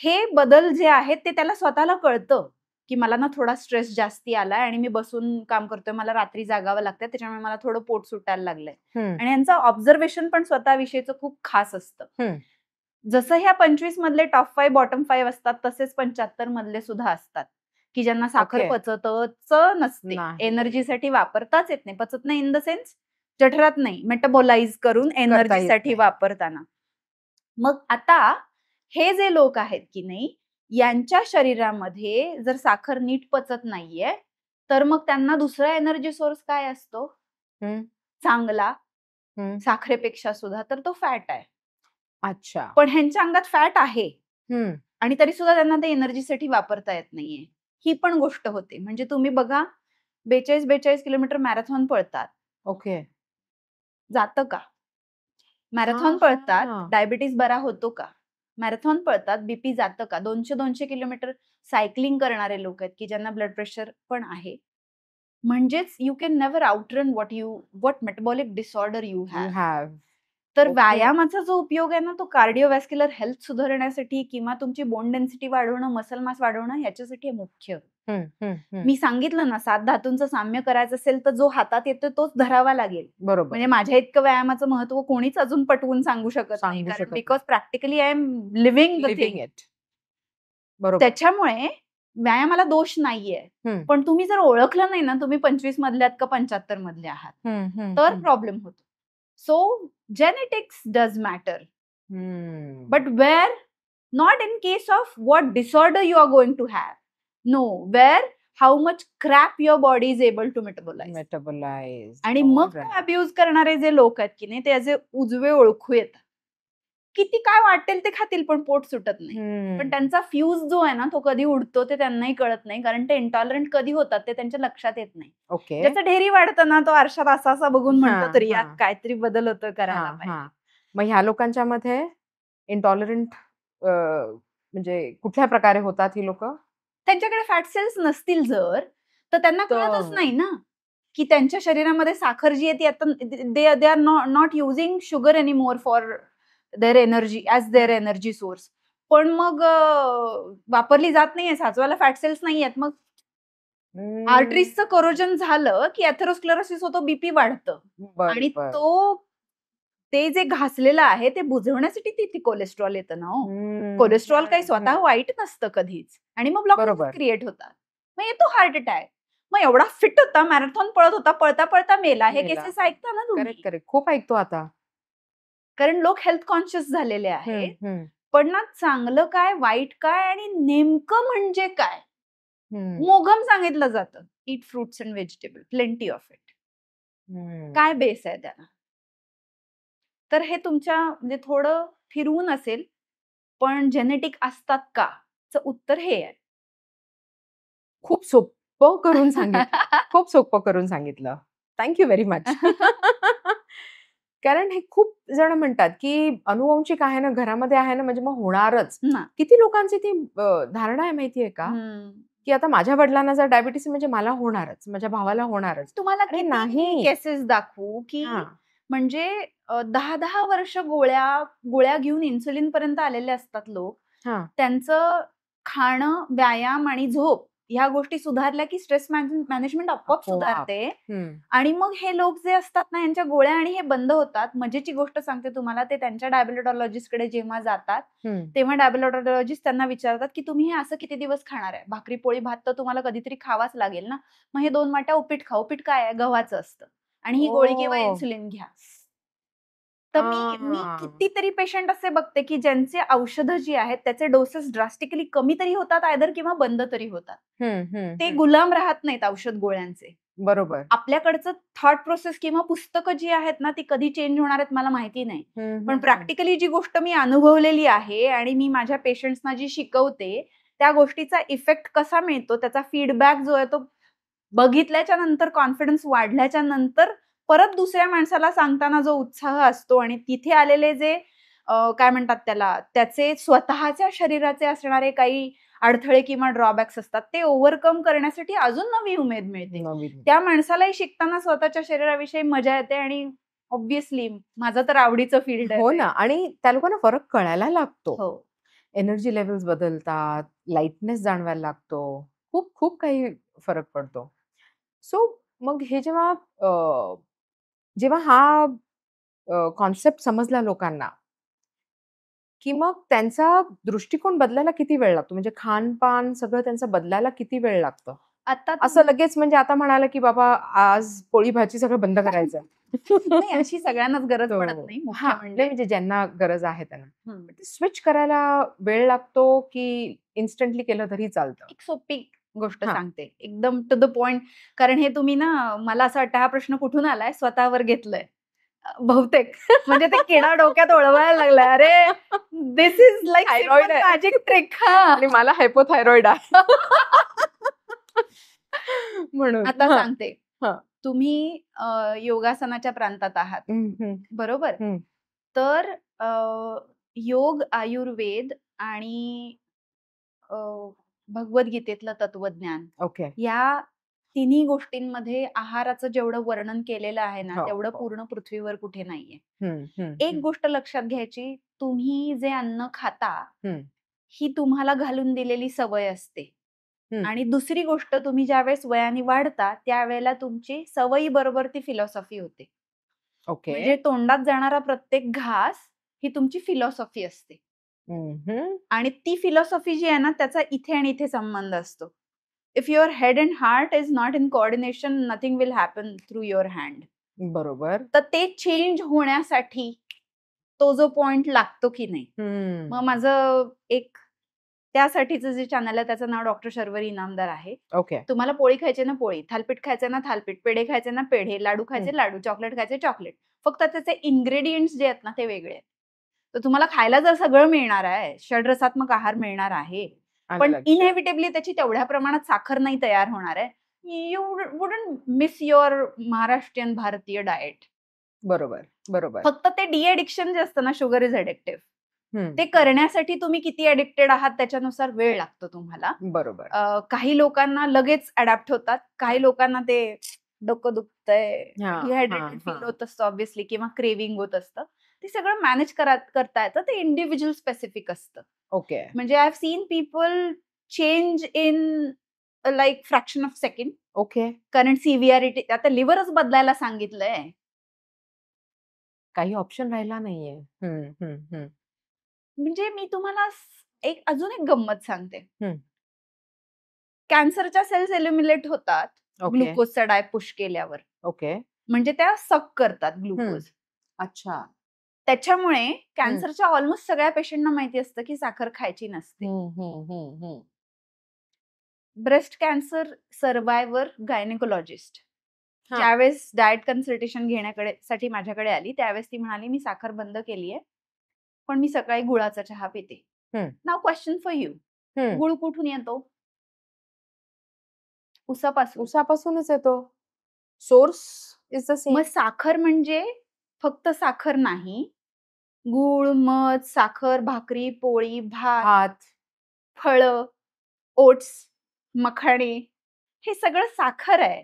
Speaker 1: हे बदल जे आहेत ते त्याला स्वतःला कळतं की मला ना थोडा स्ट्रेस जास्ती आलाय आणि मी बसून काम करतोय, मला रात्री जागावं लागतंय, त्याच्यामुळे मला थोडं पोट सुटायला लागलंय. आणि यांचं ऑब्झर्वेशन पण स्वतःविषयीचं खूप खास असतं. जसं ह्या 25 मधले टॉप 5 बॉटम 5 असतात, तसेच 75 मधले सुद्धा असतात की ज्यांना साखर पचतच नसते, एनर्जीसाठी वापरताच येत नाही. पचत नाही इन द सेन्स जठरात नाही, मेटाबोलाइज करून एनर्जीसाठी वापरताना. मग आता हे जे लोक आहेत की नाही, यांच्या शरीरामध्ये जर साखर नीट पचत नाहीये, तर मग त्यांना दुसरा एनर्जी सोर्स काय असतो चांगला साखरेपेक्षा सुद्धा, तर तो फॅट आहे.
Speaker 2: अच्छा.
Speaker 1: पण ह्यांच्या अंगात फॅट आहे आणि तरी सुद्धा त्यांना ते एनर्जीसाठी वापरता येत नाहीये. ही पण गोष्ट होते. म्हणजे तुम्ही बघा, 42 किलोमीटर मॅरेथॉन पळतात.
Speaker 2: ओके.
Speaker 1: जातं का? मॅरेथॉन पळतात, डायबिटीज बरा होतो का? मॅरेथॉन पळतात, बीपी जातं का? 200 किलोमीटर सायकलिंग करणारे लोक आहेत की ज्यांना ब्लड प्रेशर पण आहे. म्हणजेच you can never outrun what metabolic disorder you have. तर व्यायामाचा जो उपयोग आहे ना, तो कार्डिओव्हॅस्क्युलर हेल्थ सुधारण्यासाठी किंवा तुमची बोन डेन्सिटी वाढवणं, मसल मास वाढवणं ह्याच्यासाठी मुख्य. मी सांगितलं ना, 7 धातूंचं साम्य करायचं असेल तर जो हातात येतो तोच धरावा लागेल.
Speaker 2: बरोबर.
Speaker 1: म्हणजे माझ्या इतकं व्यायामाचं महत्व कोणीच अजून पटवून सांगू शकत नाही, कारण because practically I am living it. त्याच्यामुळे व्यायामाला दोष नाहीये. पण तुम्ही जर ओळखलं नाही ना, तुम्ही 25 मधल्यात का 75 मधले आहात, तर प्रॉब्लेम होतो. So genetics does matter, but where not in case of what disorder you are going to have, no, where how much crap your body is able to metabolize. आणि मग अब्यूज करणारे जे लोक आहेत की नाही, ते असे उजवे ओळखू येतात. किती काय वाटेल ते खातील पण पोट सुटत नाही. पण त्यांचा फ्यूज जो आहे ना, तो कधी उडतो ते त्यांनाही कळत नाही, कारण ते इंटॉलरंट कधी होतात ते त्यांच्या लक्षात येत नाही. ज्याचं ढेरी वाढतं ना, तो आरशात असा बघून म्हणतो तरी यात काहीतरी बदल होतोय, करायला पाहिजे.
Speaker 2: मग ह्या लोकांच्या मध्ये इंटॉलरंट म्हणजे कुठल्या प्रकारे होतात ही लोक?
Speaker 1: त्यांच्याकडे फॅट सेल्स नसतील जर, तर त्यांना कळतच नाही ना की त्यांच्या शरीरामध्ये साखर जी आहे ती आता they are not using sugar any more for their energy as their energy source. पण मग वापरली जात नाहीये, साचवायला फॅट सेल्स नाही आहेत. मग आर्टरीजचं कोरोजन झालं की एथेरोस्क्लेरोसिस होतो, बीपी वाढतं. आणि ते जे घासलेलं आहे ते बुजवण्यासाठी ती कोलेस्ट्रॉल येतं ना. कोलेस्ट्रॉल काही स्वतः वाईट नसतं कधीच. आणि मग ब्लॉकेज क्रिएट होतात, मग येतो हार्ट अटॅक. मग एवढा फिट होता, मॅरेथॉन पळत होता, पळता पळता मेला. हे केसेस ऐकता ना तुम्ही?
Speaker 2: खूप ऐकतो आता, कारण
Speaker 1: लोक हेल्थ कॉन्शियस झालेले आहेत. पण ना चांगलं काय, वाईट काय आणि नेमकं म्हणजे काय मोघम सांगितलं जातं. Eat fruits and vegetable, plenty of it. काय बेस आहे त्याला? तर हे तुमच्या म्हणजे थोडं फिरवून असेल, पण जेनेटिक असतात का? उत्तर हे आहे.
Speaker 2: खूप सोपं करून सांगितलं. खूप सोपं करून सांगितलं. Thank you very much. कारण हे खूप जण म्हणतात, की अनुवंशिक आहे ना, घरामध्ये आहे ना, म्हणजे मग होणारच. किती लोकांची ती धारणा आहे माहितीये का? की आता माझ्या वडिलांना जर डायबिटीस म्हणजे मला होणारच, माझ्या भावाला होणारच.
Speaker 1: तुम्हाला किती केसेस दाखवू की म्हणजे 10-10 वर्ष गोळ्या घेऊन इन्सुलिन पर्यंत आलेले असतात लोक. त्यांचं खाणं, व्यायाम आणि झोप ह्या गोष्टी सुधारल्या की स्ट्रेस मॅनेजमेंट आपोआप सुधारते. आणि मग हे लोक जे असतात ना, यांच्या गोळ्या आणि हे बंद होतात. मजेची गोष्ट सांगते तुम्हाला, ते त्यांच्या डायबिटॉलॉजिस्टकडे जेव्हा जातात तेव्हा डायबिटॉलॉजिस्ट त्यांना विचारतात की तुम्ही हे असं किती दिवस खाणार आहे? भाकरी पोळी भात तर तुम्हाला कधीतरी खावाच लागेल ना, मग हे 2 वाट्या उपीट खा. उपीट काय आहे? गव्हाचं असतं आणि ही गोळी किंवा इन्सुलिन घ्या. तर मी कितीतरी पेशंट असे बघते की ज्यांचे औषधं जी आहेत त्याचे डोसेस ड्रास्टिकली कमी तरी होतात आयदर किंवा बंद तरी होतात. ते गुलाम राहत नाहीत औषध गोळ्यांचे.
Speaker 2: बरोबर.
Speaker 1: आपल्याकडचं थॉट प्रोसेस किंवा पुस्तकं जी आहेत ना, ती कधी चेंज होणार आहेत मला माहिती नाही. पण प्रॅक्टिकली जी गोष्ट मी अनुभवलेली आहे आणि मी माझ्या पेशंट्सना जी शिकवते त्या गोष्टीचा इफेक्ट कसा मिळतो, त्याचा फीडबॅक जो आहे तो बघितल्याच्या नंतर, कॉन्फिडन्स वाढल्याच्या नंतर परत दुसऱ्या माणसाला सांगताना जो उत्साह असतो आणि तिथे आलेले जे काय म्हणतात त्याला, त्याचे स्वतःच्या शरीराचे असणारे काही अडथळे किंवा ड्रॉबॅक्स असतात ते ओव्हरकम करण्यासाठी अजून नवी उमेद मिळते. त्या माणसालाही शिकताना स्वतःच्या शरीराविषयी मजा येते आणि ऑब्व्हियसली माझं तर आवडीचं फील्ड आहे.
Speaker 2: हो ना, आणि त्या लोकांना फरक कळायला लागतो. एनर्जी लेवल्स बदलतात, लाईटनेस जाणवायला लागतो, खूप खूप काही फरक पडतो. सो मग हे जेव्हा हा कॉन्सेप्ट समजला लोकांना, की मग त्यांचा दृष्टिकोन बदलायला किती वेळ लागतो? म्हणजे खानपान सगळं त्यांचं बदलायला किती वेळ लागतं?
Speaker 1: आता
Speaker 2: असं लगेच म्हणजे आता म्हणाला की बाबा आज पोळी भाजी सगळं बंद करायचं.
Speaker 1: नाही, अशी सगळ्यांनाच गरज पडत नाही.
Speaker 2: म्हणजे ज्यांना गरज आहे त्यांना स्विच करायला वेळ लागतो की इन्स्टंटली केलं तरी चालतं?
Speaker 1: एक सोपी गोष्ट सांगते, एकदम टू द पॉइंट. कारण हे तुम्ही ना, मला असं वाटतं हा प्रश्न कुठून आलाय, स्वतःवर घेतलंय बहुतेक. म्हणजे ते किडा डोक्यात ओळवायला लागलाय. अरे this is like
Speaker 2: thyroid
Speaker 1: magic trick.
Speaker 2: आणि मला हायपोथायरॉइड आहे. म्हणून
Speaker 1: आता सांगते, तुम्ही योगासनाच्या प्रांतात आहात, बरोबर? तर योग, आयुर्वेद आणि भगवद्गीतेतलं तत्वज्ञान, या तिन्ही गोष्टींमध्ये आहाराचं जेवढं वर्णन केलेलं आहे ना, तेवढं पूर्ण पृथ्वीवर कुठे नाहीये. एक गोष्ट लक्षात घ्यायची, तुम्ही जे अन्न खाता ही तुम्हाला घालून दिलेली सवय असते. आणि दुसरी गोष्ट, तुम्ही ज्यावेळेस वयाने वाढता त्यावेळेला तुमची सवयी बरोबर ती फिलॉसॉफी होते. म्हणजे तोंडात जाणारा प्रत्येक घास ही तुमची फिलॉसॉफी असते. आणि ती फिलॉसॉफी जी आहे ना, त्याचा इथे आणि इथे संबंध असतो. If your head and heart is not in coordination, nothing will happen through your hand.
Speaker 2: बरोबर.
Speaker 1: तर ते चेंज होण्यासाठी तो जो पॉइंट लागतो की नाही. मग माझं एक त्यासाठीचं जे चॅनल आहे त्याचं नाव डॉक्टर शर्वरी इनामदार आहे. तुम्हाला पोळी खायची ना पोळी, थालपीठ खायचं ना थालपीठ, पेढे खायचे ना पेढे, लाडू खायचे लाडू, चॉकलेट खायचे चॉकलेट. फक्त त्याचे इन्ग्रेडियंट्स जे आहेत ना ते वेगळे आहेत. तर तुम्हाला खायला जर सगळं मिळणार आहे, षड्रसात्मक आहार मिळणार आहे, पण इनएव्हिटेबली त्याची तेवढ्या प्रमाणात साखर नाही तयार होणार आहे. You wouldn't miss your Maharashtrian भारतीय डाएट.
Speaker 2: बरोबर, बरोबर.
Speaker 1: फक्त ते डी एडिक्शन जे असतं ना, शुगर इज एडिक्टिव्ह. ते करण्यासाठी तुम्ही किती ऍडिक्टेड आहात त्याच्यानुसार वेळ लागतो तुम्हाला.
Speaker 2: बरोबर.
Speaker 1: काही लोकांना लगेच अडॅप्ट होतात, काही लोकांना ते डोकं दुखतंय, डिहायड्रेटेड फील होत असतं ऑब्व्हियसली, किंवा क्रेविंग होत असतं. ते सगळं मॅनेज करता येतं. ते इंडिव्हिज्युअल स्पेसिफिक असतं. म्हणजे I have seen people change in like fraction of second. कारण सिव्हिअरिटी, आता लिव्हरच बदलायला सांगितलंय,
Speaker 2: काही ऑप्शन राहिला नाहीये.
Speaker 1: म्हणजे मी तुम्हाला अजून एक गंमत सांगते. कॅन्सरच्या सेल्स एल्युमिनेट होतात ग्लुकोजचा डाय पुश केल्यावर. म्हणजे त्या सक करतात ग्लुकोज.
Speaker 2: अच्छा.
Speaker 1: त्याच्यामुळे कॅन्सरच्या ऑलमोस्ट सगळ्या पेशंटना माहिती असतं की साखर खायची नसते. ब्रेस्ट कॅन्सर सर्वायव्हर गायनेकोलॉजिस्ट ज्यावेळेस डाएट कन्सल्टेशन घेण्यासाठी माझ्याकडे आली, त्यावेळेस ती म्हणाली मी साखर बंद केलीये, पण मी सकाळी गुळाचा चहा पिते. नाव क्वेश्चन फॉर यू, गुळ कुठून येतो?
Speaker 2: उसापासूनच येतो. Source is the same.
Speaker 1: मग साखर म्हणजे फक्त साखर नाही, गूळ, मध, साखर, भाकरी, पोळी, भात, फळं, ओट्स, मखाणे, हे सगळं साखर आहे.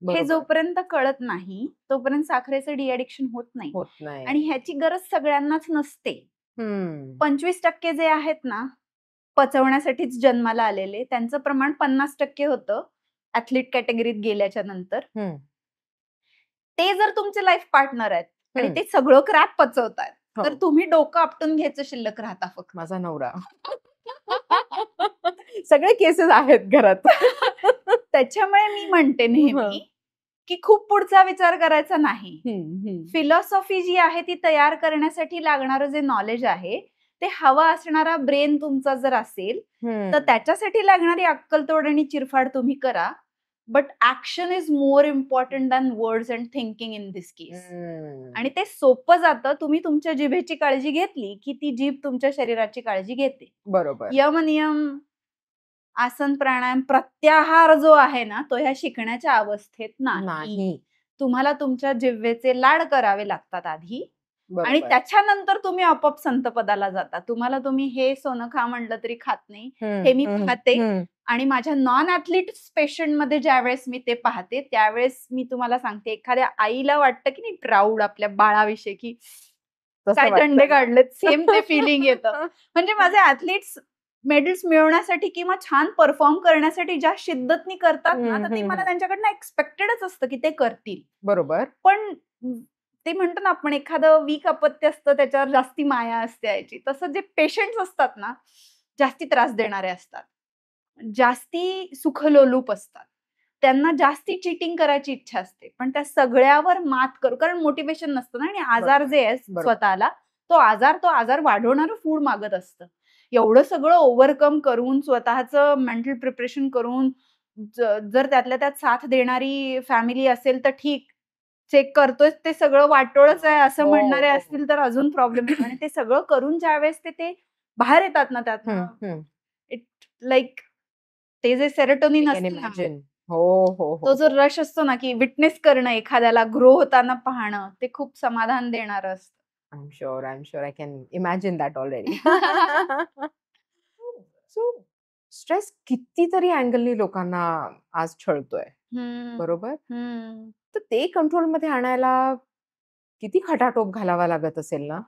Speaker 1: हे जोपर्यंत कळत नाही तोपर्यंत साखरेचं डिएडिक्शन होत नाही. आणि ह्याची गरज सगळ्यांनाच नसते. 25% जे आहेत ना पचवण्यासाठीच जन्माला आलेले, त्यांचं प्रमाण 50% होतं ऍथलीट कॅटेगरीत गेल्याच्या नंतर. ते जर तुमचे लाईफ पार्टनर आहेत आणि ते सगळं क्रॅप पचवतात, तर तुम्ही डोकं आपटून घ्यायचं शिल्लक राहता फक्त.
Speaker 2: माझा नवरा. सगळे केसेस आहेत घरात.
Speaker 1: त्याच्यामुळे मी म्हणते नेहमी की खूप पुढचा विचार करायचा नाही. फिलॉसॉफी जी आहे ती तयार करण्यासाठी लागणारं जे नॉलेज आहे ते हवा असणारा ब्रेन तुमचा जर असेल तर त्याच्यासाठी लागणारी अक्कलतोड आणि चिरफाड तुम्ही करा. But action is more important than words and thinking in this case. आणि ते सोपं जातं. तुम्ही तुमच्या जिभेची काळजी घेतली की ती जीभ तुमच्या शरीराची काळजी घेते.
Speaker 2: बरोबर.
Speaker 1: यमनियम, आसन, प्राणायाम, प्रत्याहार जो आहे ना तो ह्या शिकण्याच्या अवस्थेत नाही. तुम्हाला तुमच्या जिव्हेचे लाड करावे लागतात आधी आणि त्याच्यानंतर तुम्ही आपोआप संत पदाला जाता. तुम्ही हे सोनं खा म्हणलं तरी खात नाही, हे मी पाहते. आणि माझ्या नॉन ऍथलीट पेशंट मध्ये ज्यावेळेस मी ते पाहते त्यावेळेस मी तुम्हाला सांगते, एखाद्या आईला वाटतं की नाही प्राऊड आपल्या बाळाविषयी की काय दंडे काढलेत, सेम ते फिलिंग येतं. म्हणजे माझे ऍथलीट्स मेडल्स मिळवण्यासाठी किंवा छान परफॉर्म करण्यासाठी ज्या शिद्दतनी करतात ना, तर ते मला त्यांच्याकडनं एक्सपेक्टेडच असतं की ते करतील.
Speaker 2: बरोबर.
Speaker 1: पण ते म्हणतो ना आपण एखादं वीक अपत्य असतं त्याच्यावर जास्ती माया असते याची. तसं जे पेशंट्स असतात ना जास्ती त्रास देणारे असतात, जास्ती सुखलोलूप असतात, त्यांना जास्ती चिटिंग करायची इच्छा असते. पण त्या सगळ्यावर मात करू, कारण मोटिवेशन नसतं ना. आणि आजार जे आहे स्वतःला तो आजार वाढवणारं फूड मागत असतं. एवढं सगळं ओव्हरकम करून स्वतःचं मेंटल प्रिपरेशन करून जर त्यातल्या त्यात साथ देणारी फॅमिली असेल तर ठीक, चेक करतोय ते सगळं वाटोळच आहे असं म्हणणारे असतील तर अजून प्रॉब्लेम आहे. आणि ते सगळं करून ज्यावेळेस ते बाहेर येतात ना त्यातनं, इट लाईक ते जे सेरोटोनिन असतं ना, तो जो रश असतो ना की विटनेस करणं, एखाद्याला ग्रो होताना पाहणं, ते खूप समाधान देणारं असतं.
Speaker 2: I'm sure I can imagine that already. So stress कितीतरी अँगलनी लोकांना आज छळतोय, बरोबर. तर ते कंट्रोल मध्ये आणायला किती खटाटोप घालावा लागत असेल ना.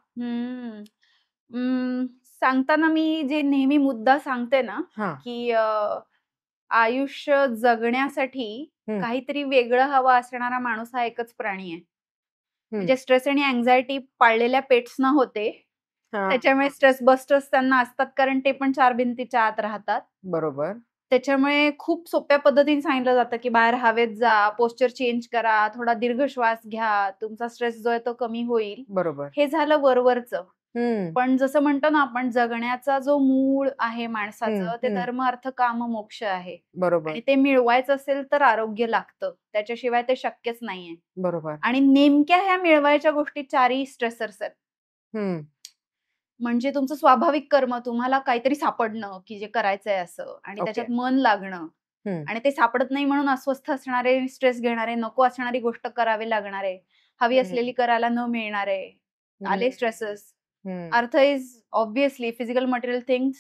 Speaker 1: सांगताना मी जे नेहमी मुद्दा सांगते ना की आयुष्य जगण्यासाठी काहीतरी वेगळं हवा असणारा माणूस हा एकच प्राणी आहे. म्हणजे स्ट्रेस आणि अँझायटी पाळलेल्या पेट्सना होते, त्याच्यामुळे स्ट्रेस बस्टर्स त्यांना असतात, कारण ते पण 4 भिंतीच्या आत राहतात.
Speaker 2: बरोबर.
Speaker 1: त्याच्यामुळे खूप सोप्या पद्धतीने सांगितलं जातं की बाहेर हवेत जा, पोस्चर चेंज करा, थोडा दीर्घ श्वास घ्या, तुमचा स्ट्रेस जो आहे तो कमी होईल.
Speaker 2: बरोबर.
Speaker 1: हे झालं वरवरचं. पण जसं म्हणतो ना आपण, जगण्याचा जो मूळ आहे माणसाचं ते धर्म, अर्थ, काम, मोक्ष आहे.
Speaker 2: बरोबर.
Speaker 1: आणि ते मिळवायचं असेल तर आरोग्य लागतं, त्याच्याशिवाय ते शक्यच नाहीये.
Speaker 2: बरोबर.
Speaker 1: आणि नेमक्या ह्या मिळवायच्या गोष्टी 4ही स्ट्रेसर्स आहेत. म्हणजे तुमचं स्वाभाविक कर्म, तुम्हाला काहीतरी सापडणं की जे करायचंय असं, आणि त्याच्यात मन लागणं, आणि ते सापडत नाही म्हणून अस्वस्थ असणारे, स्ट्रेस घेणारे, नको असणारी गोष्ट करावे लागणारे, हवी असलेली करायला न मिळणारे, आले stresses. Earth is obviously physical material things.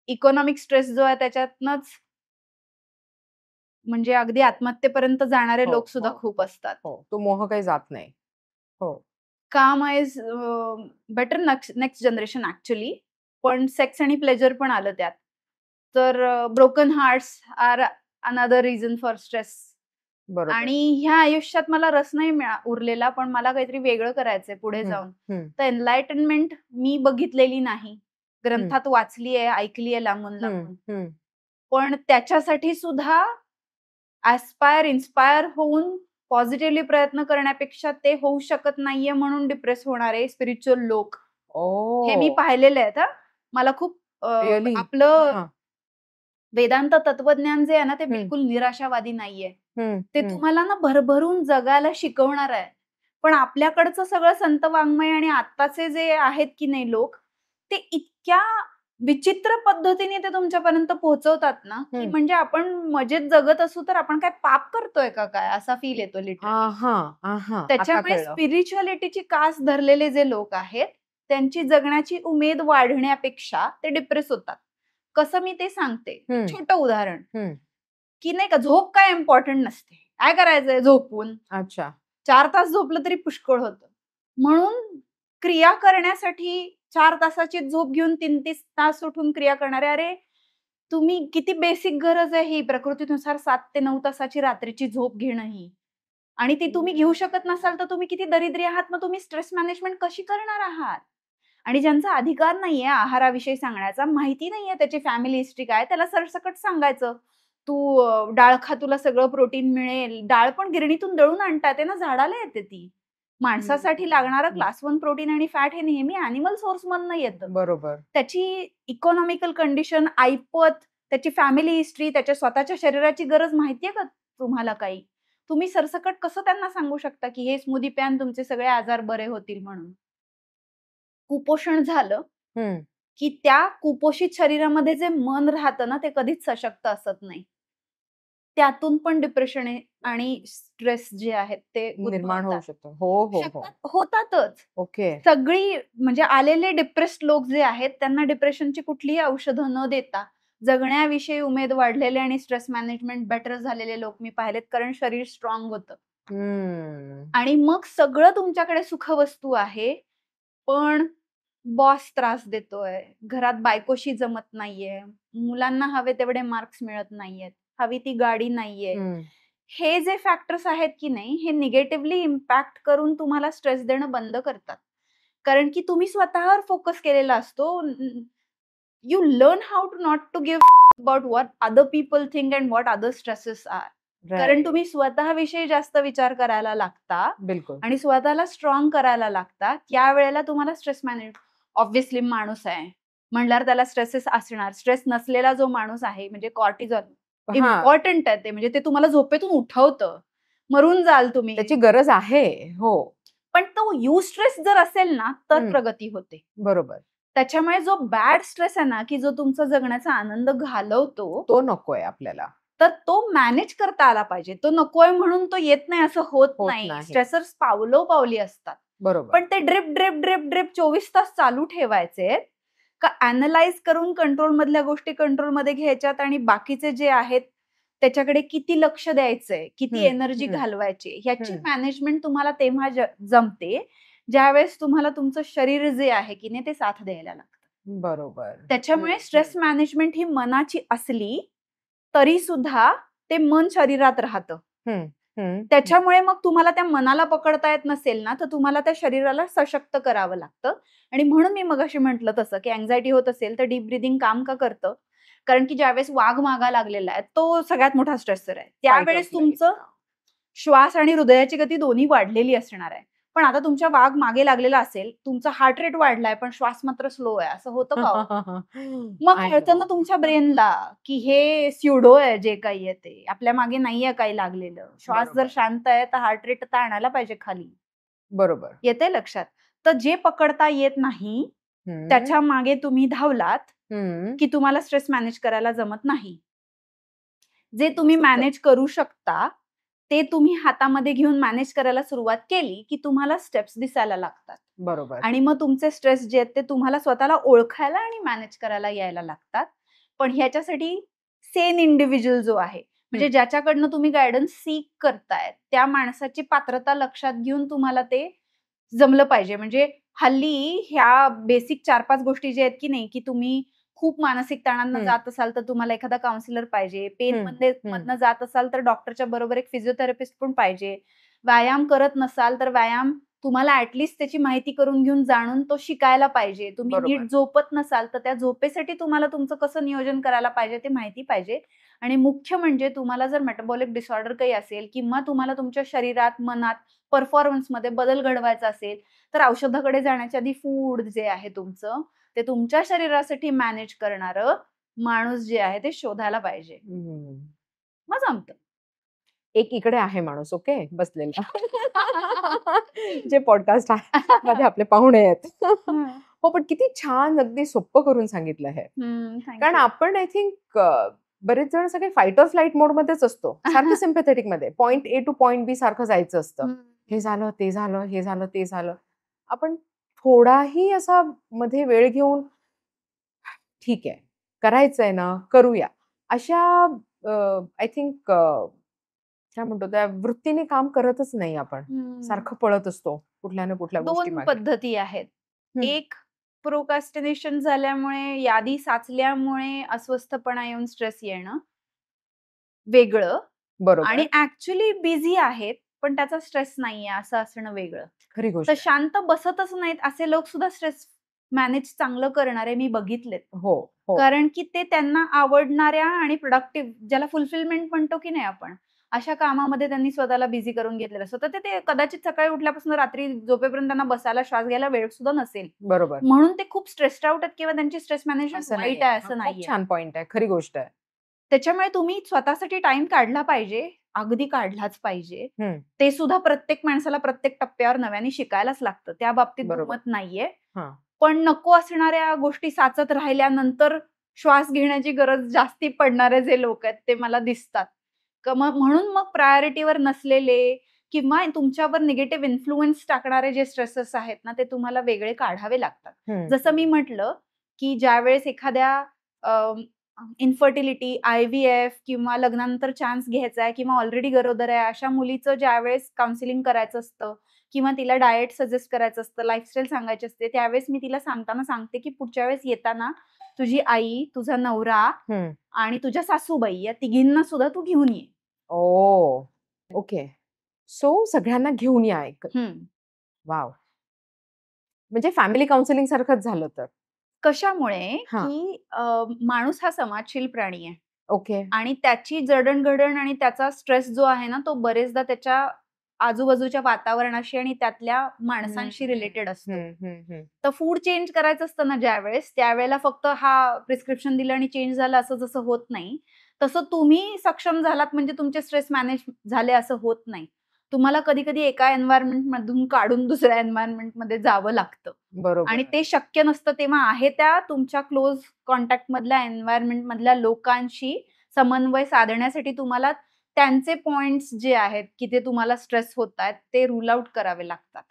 Speaker 1: Economic stress जो आहे त्याच्यातनच म्हणजे अगदी आत्महत्येपर्यंत जाणारे लोक सुद्धा खूप असतात.
Speaker 2: तो मोह काही जात नाही.
Speaker 1: काम is better next generation actually. पण सेक्स आणि प्लेजर पण आलं त्यात. तर broken hearts are another reason for stress. आणि ह्या आयुष्यात मला रस नाही उरलेला, पण मला काहीतरी वेगळं करायचंय पुढे जाऊन. तर एनलायटनमेंट मी बघितलेली नाही, ग्रंथात वाचली आहे, ऐकली आहे लांबून लांबून. पण त्याच्यासाठी सुद्धा इन्स्पायर होऊन पॉझिटिव्हली प्रयत्न करण्यापेक्षा ते होऊ शकत नाहीये म्हणून डिप्रेस होणारे स्पिरिच्युअल लोक हे मी पाहिलेले आहेत. मला खूप आपलं वेदांत तत्वज्ञान जे आहे ना ते बिलकुल निराशावादी नाहीये. ते तुम्हाला ना भरभरून जगायला शिकवणार आहे. पण आपल्याकडचं सगळं संत वाङ्मय आणि आत्ताचे जे आहेत की नाही लोक, ते इतक्या विचित्र पद्धतीने ते तुमच्यापर्यंत पोहोचवतात ना, की म्हणजे आपण मजेत जगत असू तर आपण काय पाप करतोय का काय, असा फील येतो लिटरली. त्याच्यामुळे स्पिरिच्युअलिटीची कास धरलेले जे लोक आहेत त्यांची जगण्याची उमेद वाढण्यापेक्षा ते डिप्रेस होतात. कसं मी ते सांगते, छोटं उदाहरण, की नाही का, झोप काय इम्पॉर्टंट नसते, काय करायचंय झोपून, अच्छा 4 तास झोपलं तरी पुष्कळ होतं. म्हणून क्रिया करण्यासाठी 4 तासाची झोप घेऊन 3-3 तास उठून क्रिया करणारे, अरे तुम्ही किती बेसिक गरज आहे ही प्रकृतीनुसार 7 ते 9 तासाची रात्रीची झोप घेणं ही, आणि ती तुम्ही घेऊ शकत नसाल तर तुम्ही किती दरिद्री आहात, मग तुम्ही स्ट्रेस मॅनेजमेंट कशी करणार आहात? आणि ज्यांचा अधिकार नाहीये आहाराविषयी सांगण्याचा, माहिती नाहीये त्याची फॅमिली हिस्ट्री काय, त्याला सरसकट सांगायचं, तू डाळ खा, तुला सगळं प्रोटीन मिळेल. डाळ पण गिरणीतून दळून आणतात आहे ना, झाडाला येते ती. माणसासाठी लागणारं क्लास 1 प्रोटीन आणि फॅट हे नेहमी ॲनिमल सोर्स मधनं येतं. बरोबर. त्याची इकॉनॉमिकल कंडिशन, ऐपत, त्याची फॅमिली हिस्ट्री, त्याच्या स्वतःच्या शरीराची गरज माहितीये का तुम्हाला काही? तुम्ही सरसकट कसं त्यांना सांगू शकता की हे स्मूदी प्यान तुमचे सगळे आजार बरे होतील म्हणून? कुपोषण झालं की त्या कुपोषित शरीरामध्ये जे मन राहतं ना, ते कधीच सशक्त असत नाही. त्यातून पण डिप्रेशन आणि स्ट्रेस जे आहेत ते निर्माण होऊ शकतो. हो होतातच. ओके. सगळी म्हणजे आलेले डिप्रेस्ड लोक जे आहेत त्यांना डिप्रेशनची कुठलीही औषधं न देता जगण्याविषयी उमेद वाढलेले आणि स्ट्रेस मॅनेजमेंट बेटर झालेले लोक मी पाहिलेत, कारण शरीर स्ट्रॉंग होतं. आणि मग सगळं तुमच्याकडे सुखवस्तू आहे, पण बॉस त्रास देतोय, घरात बायकोशी जमत नाहीये, मुलांना हवे तेवढे मार्क्स मिळत नाहीयेत, हवी ती गाडी नाहीये. हे जे फॅक्टर्स आहेत की नाही, हे निगेटिव्हली इम्पॅक्ट करून तुम्हाला स्ट्रेस देणं बंद करतात. कारण की तुम्ही स्वतःवर फोकस केलेला असतो. You learn how to not to give about what other people think and what other stresses are. कारण तुम्ही स्वतःविषयी जास्त विचार करायला लागता, बिलकुल, आणि स्वतःला स्ट्रॉंग करायला लागता. त्यावेळेला तुम्हाला स्ट्रेस मॅनेज, ऑब्व्हियसली माणूस आहे म्हणल्यावर त्याला स्ट्रेसेस असणार. स्ट्रेस नसलेला जो माणूस आहे म्हणजे कॉर्टिझॉल इम्पॉर्टंट आहे ते, म्हणजे ते तुम्हाला झोपेतून उठवतं, मरून जाल तुम्ही, त्याची गरज आहे. हो, पण तो यू स्ट्रेस जर असेल ना तर प्रगती होते. बरोबर. त्याच्यामुळे जो बॅड स्ट्रेस आहे ना, की जो तुमचा जगण्याचा आनंद घालवतो, तो नकोय आपल्याला. तर तो मॅनेज करता आला पाहिजे. तो नकोय म्हणून तो येत नाही असं होत नाही. स्ट्रेसर्स पावलोपावली असतात. बरोबर. पण ते ड्रिप ड्रिप ड्रिप ड्रिप 24 तास चालू ठेवायचे का अॅनलाइज करून कंट्रोल मधल्या गोष्टी कंट्रोलमध्ये घ्यायच्यात आणि बाकीचे जे आहेत त्याच्याकडे किती लक्ष द्यायचंय, किती एनर्जी घालवायची, ह्याची मॅनेजमेंट तुम्हाला तेव्हा जमते ज्यावेळेस तुम्हाला तुमचं शरीर जे आहे की नाही ते साथ द्यायला लागतं. बरोबर. त्याच्यामुळे स्ट्रेस मॅनेजमेंट ही मनाची असली तरी सुद्धा ते मन शरीरात राहतं. त्याच्यामुळे मग तुम्हाला त्या मनाला पकडता येत नसेल ना, तर तुम्हाला त्या शरीराला सशक्त करावं लागतं. आणि म्हणून मी मगाशी म्हटलं तसं की अँझायटी होत असेल तर डीप ब्रीदिंग काम का करतं? कारण की ज्यावेळेस वाघ मागा लागलेला आहे तो सगळ्यात मोठा स्ट्रेसर आहे. त्यावेळेस तुमचं श्वास आणि हृदयाची गती दोन्ही वाढलेली असणार आहे. पण आता तुमच्या वाघ मागे लागलेला असेल, तुमचा हार्ट रेट वाढलाय पण श्वास मात्र स्लो आहे, असं होतं का? मग कळतं ना तुमच्या ब्रेनला की हे स्युडो आहे, जे काही आहे ते आपल्या मागे नाहीये काही लागलेलं. श्वास जर शांत आहे तर हार्ट रेट तर आणायला पाहिजे खाली. बरोबर. येते लक्षात? तर जे पकडता येत नाही त्याच्या मागे तुम्ही धावलात की तुम्हाला स्ट्रेस मॅनेज करायला जमत नाही. जे तुम्ही मॅनेज करू शकता ते तुम्ही हातामध्ये घेऊन मॅनेज करायला सुरुवात केली की तुम्हाला स्टेप्स दिसायला लागतात. बरोबर. आणि मग तुमचे स्ट्रेस जे आहेत ते तुम्हाला स्वतःला ओळखायला आणि मॅनेज करायला यायला लागतात. पण ह्याच्यासाठी सेन इंडिव्हिज्युअल जो आहे, म्हणजे ज्याच्याकडनं तुम्ही गायडन्स सीक करताय त्या माणसाची पात्रता लक्षात घेऊन तुम्हाला ते जमलं पाहिजे. म्हणजे हल्ली ह्या बेसिक 4-5 गोष्टी जे आहेत की नाही, की तुम्ही खूप मानसिक ताणांना जात असाल तर तुम्हाला एखादा काउन्सिलर पाहिजे, पेन मधनं जात असाल तर डॉक्टरच्या बरोबर एक फिजिओथेरपिस्ट पण पाहिजे, व्यायाम करत नसाल तर व्यायाम तुम्हाला ऍटलिस्ट त्याची माहिती करून घेऊन जाणून तो शिकायला पाहिजे, तुम्ही नीट झोपत नसाल तर त्या झोपेसाठी तुम्हाला तुमचं कसं नियोजन करायला पाहिजे ते माहिती पाहिजे. आणि मुख्य म्हणजे तुम्हाला जर मेटाबॉलिक डिसऑर्डर काही असेल किंवा तुम्हाला तुमच्या शरीरात, मनात, परफॉर्मन्स मध्ये बदल घडवायचा असेल तर औषधाकडे जाण्याच्या आधी फूड जे आहे तुमचं ते तुमच्या शरीरासाठी मॅनेज करणारं माणूस जे आहे ते शोधायला पाहिजे. मग जमतं. एक इकडे आहे माणूस, ओके, बसलेला जे पॉडकास्ट मध्ये आपले पाहुणे आहेत.
Speaker 2: हो, पण किती छान अगदी सोपं करून सांगितलं हे. कारण आपण आय थिंक बरेच जण सगळे फाईट ऑर फ्लाईट मोड मध्येच असतो. सारखे सिम्पॅथेटिक मध्ये पॉइंट ए टू पॉइंट बी सारखं जायचं असतं. हे झालं, ते झालं, हे झालं, ते झालं. आपण थोडाही असा मध्ये वेळ घेऊन ठीक आहे, करायचंय ना, करूया. अशा आय थिंक काय म्हणतो त्या वृत्तीने काम करतच नाही आपण. सारखं पळत असतो कुठल्या ना कुठल्या गोष्टी
Speaker 1: 2
Speaker 2: मागे.
Speaker 1: पद्धती आहेत. एक प्रोक्रॅस्टिनेशन झाल्यामुळे, यादी साचल्यामुळे अस्वस्थपणा येऊन स्ट्रेस येणं वेगळं.
Speaker 2: बरोबर.
Speaker 1: आणि ऍक्च्युअली बिझी आहेत, पण त्याचा स्ट्रेस नाहीये असं असणं वेगळं.
Speaker 2: खरी
Speaker 1: तर
Speaker 2: गोष्ट.
Speaker 1: शांत बसतच नाहीत असे लोक सुद्धा स्ट्रेस मॅनेज चांगलं करणारे मी बघितलेत.
Speaker 2: हो.
Speaker 1: कारण की ते त्यांना आवडणाऱ्या आणि प्रोडक्टिव्ह, ज्याला फुलफिलमेंट म्हणतो की नाही आपण, अशा कामामध्ये त्यांनी स्वतःला बिझी करून घेतलेलं असतं. तर ते कदाचित सकाळी उठल्यापासून रात्री झोपेपर्यंत त्यांना बसायला, श्वास घ्यायला वेळ सुद्धा नसेल.
Speaker 2: बरोबर.
Speaker 1: म्हणून ते खूप स्ट्रेस्ड आउट आहेत किंवा त्यांची स्ट्रेस मॅनेजमेंट वाईट आहे असं नाहीये.
Speaker 2: छान पॉइंट आहे. खरी गोष्ट आहे.
Speaker 1: त्याच्यामुळे तुम्ही स्वतःसाठी टाइम काढला पाहिजे, अगदी काढलाच पाहिजे. ते सुद्धा प्रत्येक माणसाला प्रत्येक टप्प्यावर नव्याने शिकायलाच लागतं. त्या बाबतीत दुमत नाहीये. पण नको असणाऱ्या गोष्टी साचत राहिल्यानंतर श्वास घेण्याची गरज जास्ती पडणारे जे लोक आहेत ते मला दिसतात. म्हणून मग प्रायोरिटीवर नसलेले किंवा तुमच्यावर निगेटिव्ह इन्फ्लुएन्स टाकणारे जे स्ट्रेसेस आहेत ना, ते तुम्हाला वेगळे काढावे लागतात. जसं मी म्हटलं की ज्यावेळेस एखाद्या इन्फर्टिलिटी, IVF किंवा लग्नानंतर चान्स घ्यायचा आहे किंवा ऑलरेडी गरोदर आहे अशा मुलीचं ज्यावेळेस काउन्सिलिंग करायचं असतं किंवा तिला डाएट सजेस्ट करायचं असतं, लाईफस्टाईल सांगायची असते, त्यावेळेस मी तिला सांगताना सांगते की पुढच्या वेळेस येताना तुझी आई, तुझा नवरा आणि तुझ्या सासूबाई या तिघींना सुद्धा तू घेऊन ये.
Speaker 2: ओके. सो सगळ्यांना घेऊन या. वाव. म्हणजे फॅमिली काउन्सिलिंग सारखंच झालं तर.
Speaker 1: कशामुळे की माणूस हा समाजशील प्राणी आहे.
Speaker 2: ओके.
Speaker 1: आणि त्याची जडणघडण आणि त्याचा स्ट्रेस जो आहे ना, तो बरेचदा त्याच्या आजूबाजूच्या वातावरणाशी आणि त्यातल्या माणसांशी रिलेटेड असतो. तर फूड चेंज करायचं असतं ना ज्यावेळेस, त्यावेळेला फक्त हा प्रिस्क्रिप्शन दिलं आणि चेंज झालं असं जसं होत नाही, तसं तुम्ही सक्षम झालात म्हणजे तुमचे स्ट्रेस मॅनेज झाले असं होत नाही. तुम्हाला कधी कधी एका एन्व्हायरमेंट मधून काढून दुसऱ्या एन्व्हायरमेंट मध्ये जावं लागतं.
Speaker 2: बरोबर.
Speaker 1: आणि ते शक्य नसतं तेव्हा आहे त्या तुमच्या क्लोज कॉन्टॅक्ट मधल्या एन्व्हायरमेंट मधल्या लोकांशी समन्वय साधण्यासाठी तुम्हाला त्यांचे पॉइंट्स जे आहेत की ते तुम्हाला स्ट्रेस होत आहेत ते रूल आउट करावे लागतात.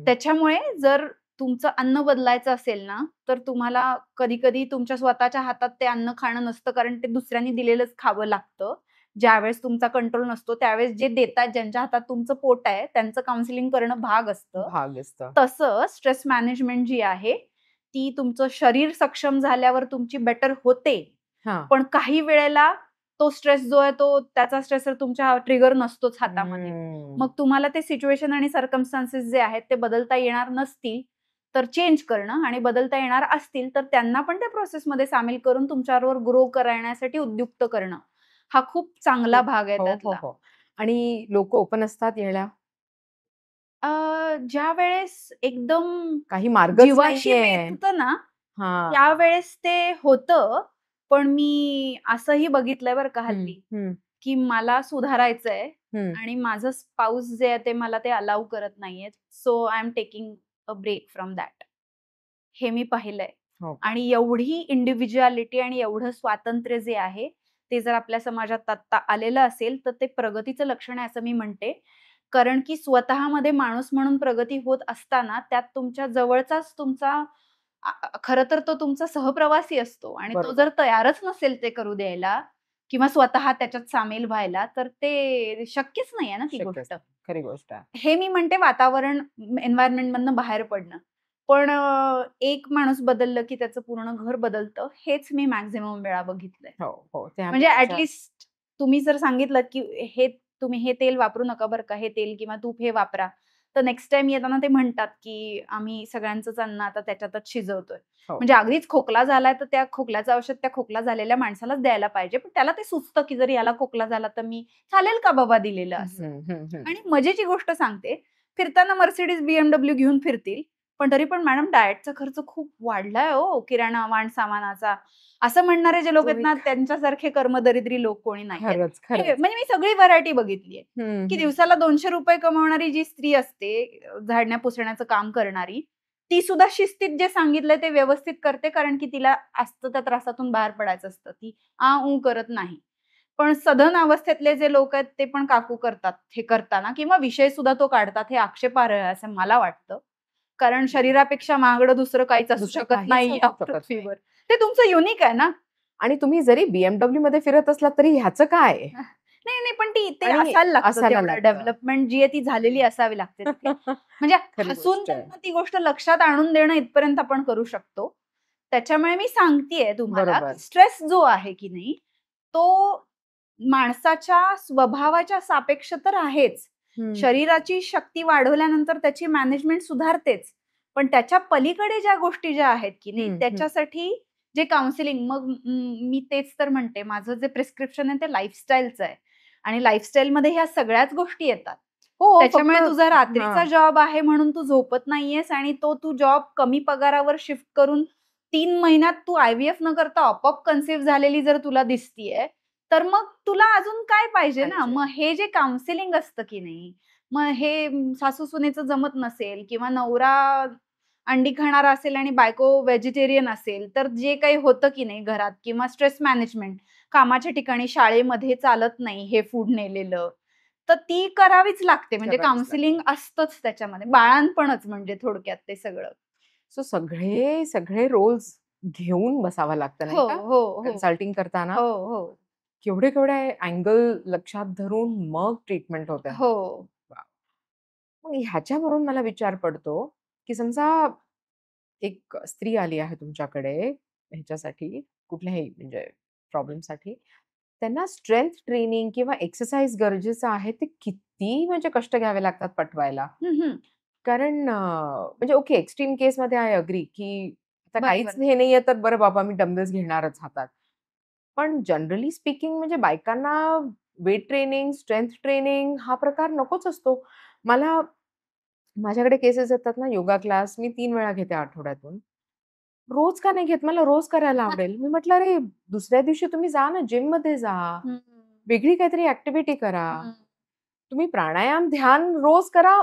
Speaker 1: त्याच्यामुळे जर तुमचं अन्न बदलायचं असेल ना, तर तुम्हाला कधी कधी तुमच्या स्वतःच्या हातात ते अन्न खाणं नसतं, कारण ते दुसऱ्यांनी दिलेलंच खावं लागतं. ज्यावेळेस तुमचा कंट्रोल नसतो त्यावेळेस जे देतात, ज्यांच्या हातात तुमचं पोट आहे, त्यांचं काउन्सिलिंग करणं भाग असतं. तसं स्ट्रेस मॅनेजमेंट जी आहे ती तुमचं शरीर सक्षम झाल्यावर तुमची बेटर होते. पण काही वेळेला तो स्ट्रेस जो आहे तो त्याचा स्ट्रेसर तुमच्या ट्रिगर नसतोच हातामध्ये. मग तुम्हाला ते सिच्युएशन आणि सर्कमस्टान्सेस जे आहेत ते बदलता येणार नसतील तर चेंज करणं, आणि बदलता येणार असतील तर त्यांना पण त्या प्रोसेसमध्ये सामील करून तुमच्याबरोबर ग्रो करण्यासाठी उद्युक्त करणं हा खूप चांगला भाग आहे त्यातला.
Speaker 2: आणि लोक ओपन असतात यायला
Speaker 1: ज्या वेळेस एकदम
Speaker 2: काही मार्ग
Speaker 1: जीवाशी होतं ना, त्यावेळेस ते होतं. पण मी असंही बघितलंय बरं का हल्ली की मला सुधारायचंय आणि माझं स्पाऊस जे आहे ते मला ते अलाउ करत नाहीये. So I am taking a break from that. हे मी पाहिलंय. आणि एवढी इंडिव्हिज्युअलिटी आणि एवढं स्वातंत्र्य जे आहे ते जर आपल्या समाजात आता आलेलं असेल तर ते प्रगतीचं लक्षण आहे असं मी म्हणते. कारण की स्वतःमध्ये माणूस म्हणून प्रगती होत असताना त्यात तुमच्या जवळचाच तुमचा खरं तर तो तुमचा सहप्रवासी असतो आणि तो जर तयारच नसेल ते करू द्यायला किंवा स्वतः त्याच्यात सामील व्हायला तर ते शक्यच नाही आहे ना ती गोष्ट.
Speaker 2: खरी गोष्ट. हे
Speaker 1: मी म्हणते वातावरण एन्व्हायरमेंट मधनं बाहेर पडणं. पण एक माणूस बदललं की त्याचं पूर्ण घर बदलतं, हेच मी मॅक्झिमम वेळा बघितलंय. म्हणजे ऍटलिस्ट तुम्ही जर सांगितलं की हे तुम्ही हे तेल वापरू नका बरं का, हे तेल किंवा तूप हे वापरा, तर नेक्स्ट टाइम येताना ते म्हणतात की आम्ही सगळ्यांचंच अन्न आता त्याच्यातच शिजवतोय. म्हणजे अगदीच खोकला झालाय तर त्या खोकल्याचं औषध त्या खोकला झालेल्या माणसालाच द्यायला पाहिजे, पण त्याला ते सुचतं की जर याला खोकला झाला तर मी चालेल का बाबा दिलेलं असं. आणि मजेची गोष्ट सांगते, फिरताना मर्सिडीज BMW घेऊन फिरतील, पण तरी पण मॅडम डाएटचा खर्च खूप वाढलाय हो, किराणा वाण सामानाचा, असं म्हणणारे जे लोक आहेत ना त्यांच्यासारखे कर्मदरिद्री लोक कोणी नाही. म्हणजे मी सगळी व्हरायटी बघितलीये की दिवसाला 200 रुपये कमवणारी जी स्त्री असते, झाडण्या पुसण्याचं काम करणारी, ती सुद्धा शिस्तीत जे सांगितलंय ते व्यवस्थित करते, कारण की तिला असतं त्या त्रासातून बाहेर पडायचं असतं. ती करत नाही. पण सधन अवस्थेतले जे लोक आहेत ते पण काकू करतात हे करताना, किंवा विषय सुद्धा तो काढतात, हे आक्षेपार्ह आहे असं मला वाटतं. कारण शरीरापेक्षा महागडं दुसरं काहीच असू शकत नाही या पृथ्वीवर. ते तुमचं युनिक आहे ना.
Speaker 2: आणि तुम्ही जरी BMW मध्ये फिरत असलात तरी ह्याचं काय?
Speaker 1: नाही नाही, पण ती ते असायला लागतं, डेव्हलपमेंट जी आहे ती झालेली असावी लागते. म्हणजे हसून त्यांना ती गोष्ट लक्षात आणून देणं इथपर्यंत आपण करू शकतो. त्याच्यामुळे मी सांगतेय तुम्हाला, स्ट्रेस जो आहे की नाही तो माणसाच्या स्वभावाच्या सापेक्ष तर आहेच. शरीराची शक्ती वाढवल्यानंतर त्याची मॅनेजमेंट सुधारतेच, पण त्याच्या पलीकडे ज्या गोष्टी ज्या आहेत की नाही त्याच्यासाठी जे काउन्सिलिंग, मग मी तेच तर म्हणते, माझं जे प्रिस्क्रिप्शन आहे ते लाईफस्टाईलचं आहे, आणि लाईफस्टाईल मध्ये ह्या सगळ्याच गोष्टी येतात. त्याच्यामुळे तुझा रात्रीचा जॉब आहे म्हणून तू झोपत नाहीयेस, आणि तो तू जॉब कमी पगारावर शिफ्ट करून 3 महिन्यात तू IVF न करता आपोआप कन्सिव्ह झालेली जर तुला दिसतीये, तर मग तुला अजून काय पाहिजे ना. मग हे जे काउन्सिलिंग असतं की नाही, मग हे सासू सुनेचं जमत नसेल, किंवा नवरा अंडी खाणारा असेल आणि बायको व्हेजिटेरियन असेल, तर जे काही होतं की नाही घरात, किंवा स्ट्रेस मॅनेजमेंट कामाच्या ठिकाणी, शाळेमध्ये चालत नाही हे फूड नेलेलं, तर ती करावीच लागते. म्हणजे काउन्सिलिंग असतंच त्याच्यामध्ये, बाळांपणच म्हणजे थोडक्यात ते सगळं.
Speaker 2: सो सगळे रोल्स घेऊन बसावं लागतं नाही का कन्सल्टिंग करताना. केवढे अँगल लक्षात धरून मग ट्रीटमेंट होते. मग ह्याच्यावरून मला विचार पडतो की समजा एक स्त्री आली आहे तुमच्याकडे ह्याच्यासाठी, कुठल्याही म्हणजे प्रॉब्लेमसाठी, त्यांना स्ट्रेंथ ट्रेनिंग किंवा एक्सरसाइज गरजेचं आहे, ते किती म्हणजे कष्ट घ्यावे लागतात पटवायला. कारण म्हणजे ओके, एक्स्ट्रीम केसमध्ये आय अग्री की आता काहीच हे नाहीये तर बरं बाबा मी डंबेल्स घेणारच हातात. पण जनरली स्पीकिंग म्हणजे बायकांना वेट ट्रेनिंग, स्ट्रेंथ ट्रेनिंग हा प्रकार नकोच असतो. माझ्याकडे केसेस येतात ना, योगा क्लास मी 3 वेळा घेते आठवड्यातून. रोज का नाही घेत? मला रोज करायला आवडेल. मी म्हटलं, "अरे, दुसऱ्या दिवशी तुम्ही जा ना, जिममध्ये जा. वेगळी काहीतरी ऍक्टिव्हिटी करा. तुम्ही प्राणायाम, ध्यान रोज करा,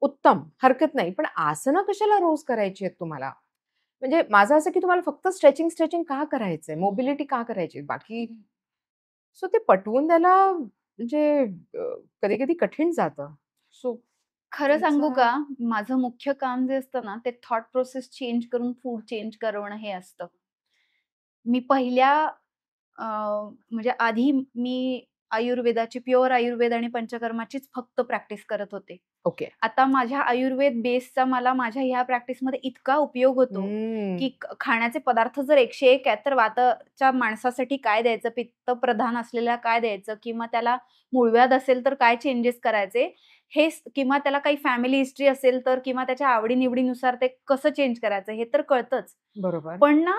Speaker 2: उत्तम, हरकत नाही. पण आसनं कशाला रोज करायची आहेत तुम्हाला?" म्हणजे माझं असं की तुम्हाला फक्त स्ट्रेचिंग का करायचंय? मोबिलिटी का करायची? बाकी सो ते पटवून द्यायला म्हणजे कधी-कधी कठीण जातं. सो
Speaker 1: खरं सांगू का, माझं मुख्य काम जे असतं ना, ते थॉट प्रोसेस चेंज करून फूड चेंज करणं हे असतं. मी पहिल्या म्हणजे आधी मी आयुर्वेदाची, प्युअर आयुर्वेद आणि पंचकर्माचीच फक्त प्रॅक्टिस करत होते.
Speaker 2: ओके.
Speaker 1: आता माझ्या आयुर्वेद बेसचा मला माझ्या ह्या प्रॅक्टिसमध्ये इतका उपयोग होतो की खाण्याचे पदार्थ जर 101 आहेत, तर वाताच्या माणसासाठी काय द्यायचं, पित्त प्रधान असलेल्या काय द्यायचं, किंवा त्याला मूळव्याध असेल तर काय चेंजेस करायचे हे, किंवा त्याला काही फॅमिली हिस्ट्री असेल तर, किंवा त्याच्या आवडीनिवडीनुसार ते कसं चेंज करायचं हे तर कळतंच.
Speaker 2: बरोबर.
Speaker 1: पण ना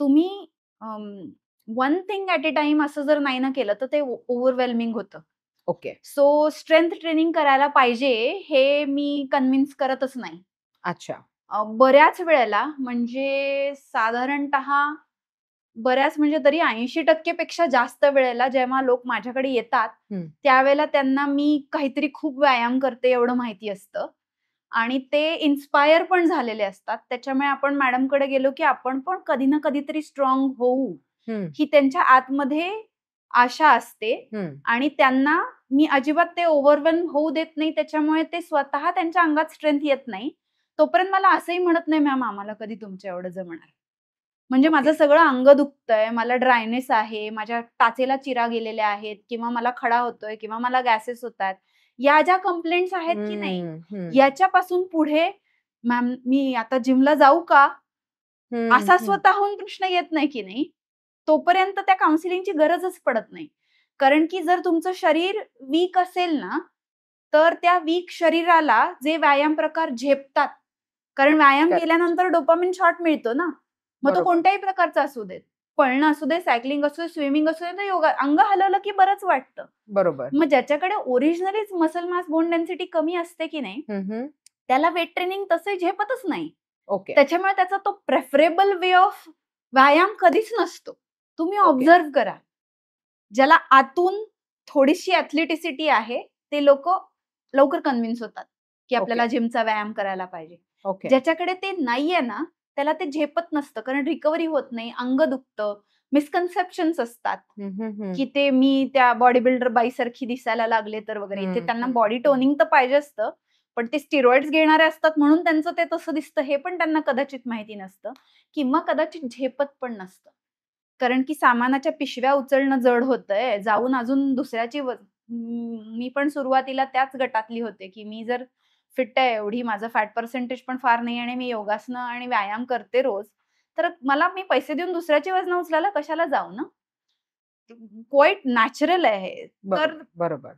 Speaker 1: तुम्ही one thing at a time असं जर नाही ना केलं तर ते ओव्हरवेल्मिंग होतं.
Speaker 2: ओके.
Speaker 1: सो स्ट्रेंथ ट्रेनिंग करायला पाहिजे हे मी कन्व्हिन्स करतच नाही.
Speaker 2: अच्छा.
Speaker 1: बऱ्याच वेळेला म्हणजे साधारणतः बऱ्याच म्हणजे तरी 80% पेक्षा जास्त वेळेला जेव्हा लोक माझ्याकडे येतात त्यावेळेला त्यांना मी काहीतरी खूप व्यायाम करते एवढं माहिती असतं, आणि ते इन्स्पायर पण झालेले असतात. त्याच्यामुळे आपण मॅडमकडे गेलो की आपण पण कधी ना कधीतरी स्ट्रॉंग होऊ ही त्यांच्या आतमध्ये आशा असते, आणि त्यांना मी अजिबात ते ओव्हरवेल्म होऊ देत नाही. त्याच्यामुळे ते स्वतः त्यांच्या अंगात स्ट्रेंथ येत नाही तोपर्यंत मला असंही म्हणत नाही, मॅम आम्हाला कधी तुमच्या एवढं जमणार. म्हणजे माझं सगळं अंग दुखतंय, मला ड्रायनेस आहे, माझ्या टाचेला चिरा गेलेल्या आहेत, किंवा मला खडा होतोय, किंवा मला गॅसेस होतात, या ज्या कंप्लेंट्स आहेत की नाही, याच्यापासून पुढे मॅम मी आता जिमला जाऊ का, असा स्वतःहून प्रश्न येत नाही की नाही, तोपर्यंत त्या काउन्सिलिंगची गरजच पडत नाही. कारण की जर तुमचं शरीर वीक असेल ना, तर त्या वीक शरीराला जे व्यायाम प्रकार झेपतात, कारण व्यायाम केल्यानंतर डोपामिन शॉट मिळतो ना, मग तो कोणत्याही प्रकारचा असू देत, पळणं असू दे, सायकलिंग असू दे, स्विमिंग असू दे, तर योगा, अंग हलवलं की बरंच वाटतं.
Speaker 2: बरोबर.
Speaker 1: मग ज्याच्याकडे ओरिजिनलीच मसल मास बोन डेन्सिटी कमी असते की नाही, त्याला वेट ट्रेनिंग तसे झेपतच नाही. त्याच्यामुळे त्याचा तो प्रेफरेबल वे ऑफ व्यायाम कधीच नसतो. तुम्ही ऑब्झर्व करा, ज्याला आतून थोडीशी ऍथलेटिसिटी आहे ते लोक लवकर कन्व्हिन्स होतात की आपल्याला जिमचा व्यायाम करायला पाहिजे.
Speaker 2: ओके.
Speaker 1: ज्याच्याकडे ते नाहीये ना त्याला ते झेपत नसतं, कारण रिकव्हरी होत नाही, अंग दुखतं, मिसकन्सेप्शन्स असतात की ते मी त्या बॉडी बिल्डर बाईसारखी दिसायला लागले तर वगैरे. इथे त्यांना बॉडी टोनिंग तर पाहिजे असतं, पण ते स्टिरॉइड्स घेणारे असतात म्हणून त्यांचं ते तसं दिसतं हे पण त्यांना कदाचित माहिती नसतं, किंवा कदाचित झेपत पण नसतं. कारण की सामानाच्या पिशव्या उचलणं जड होतंय, जाऊन अजून दुसऱ्याची मी पण सुरुवातीला त्याच गटातली होते की मी जर फिट आहे एवढी, माझं फॅट पर्सेंटेज पण फार नाही आणि मी योगासनं आणि व्यायाम करते रोज, तर मला मी पैसे देऊन दुसऱ्याची वजन उचलायला कशाला जाऊ ना. क्वाईट नॅचरल आहे.
Speaker 2: बरोबर.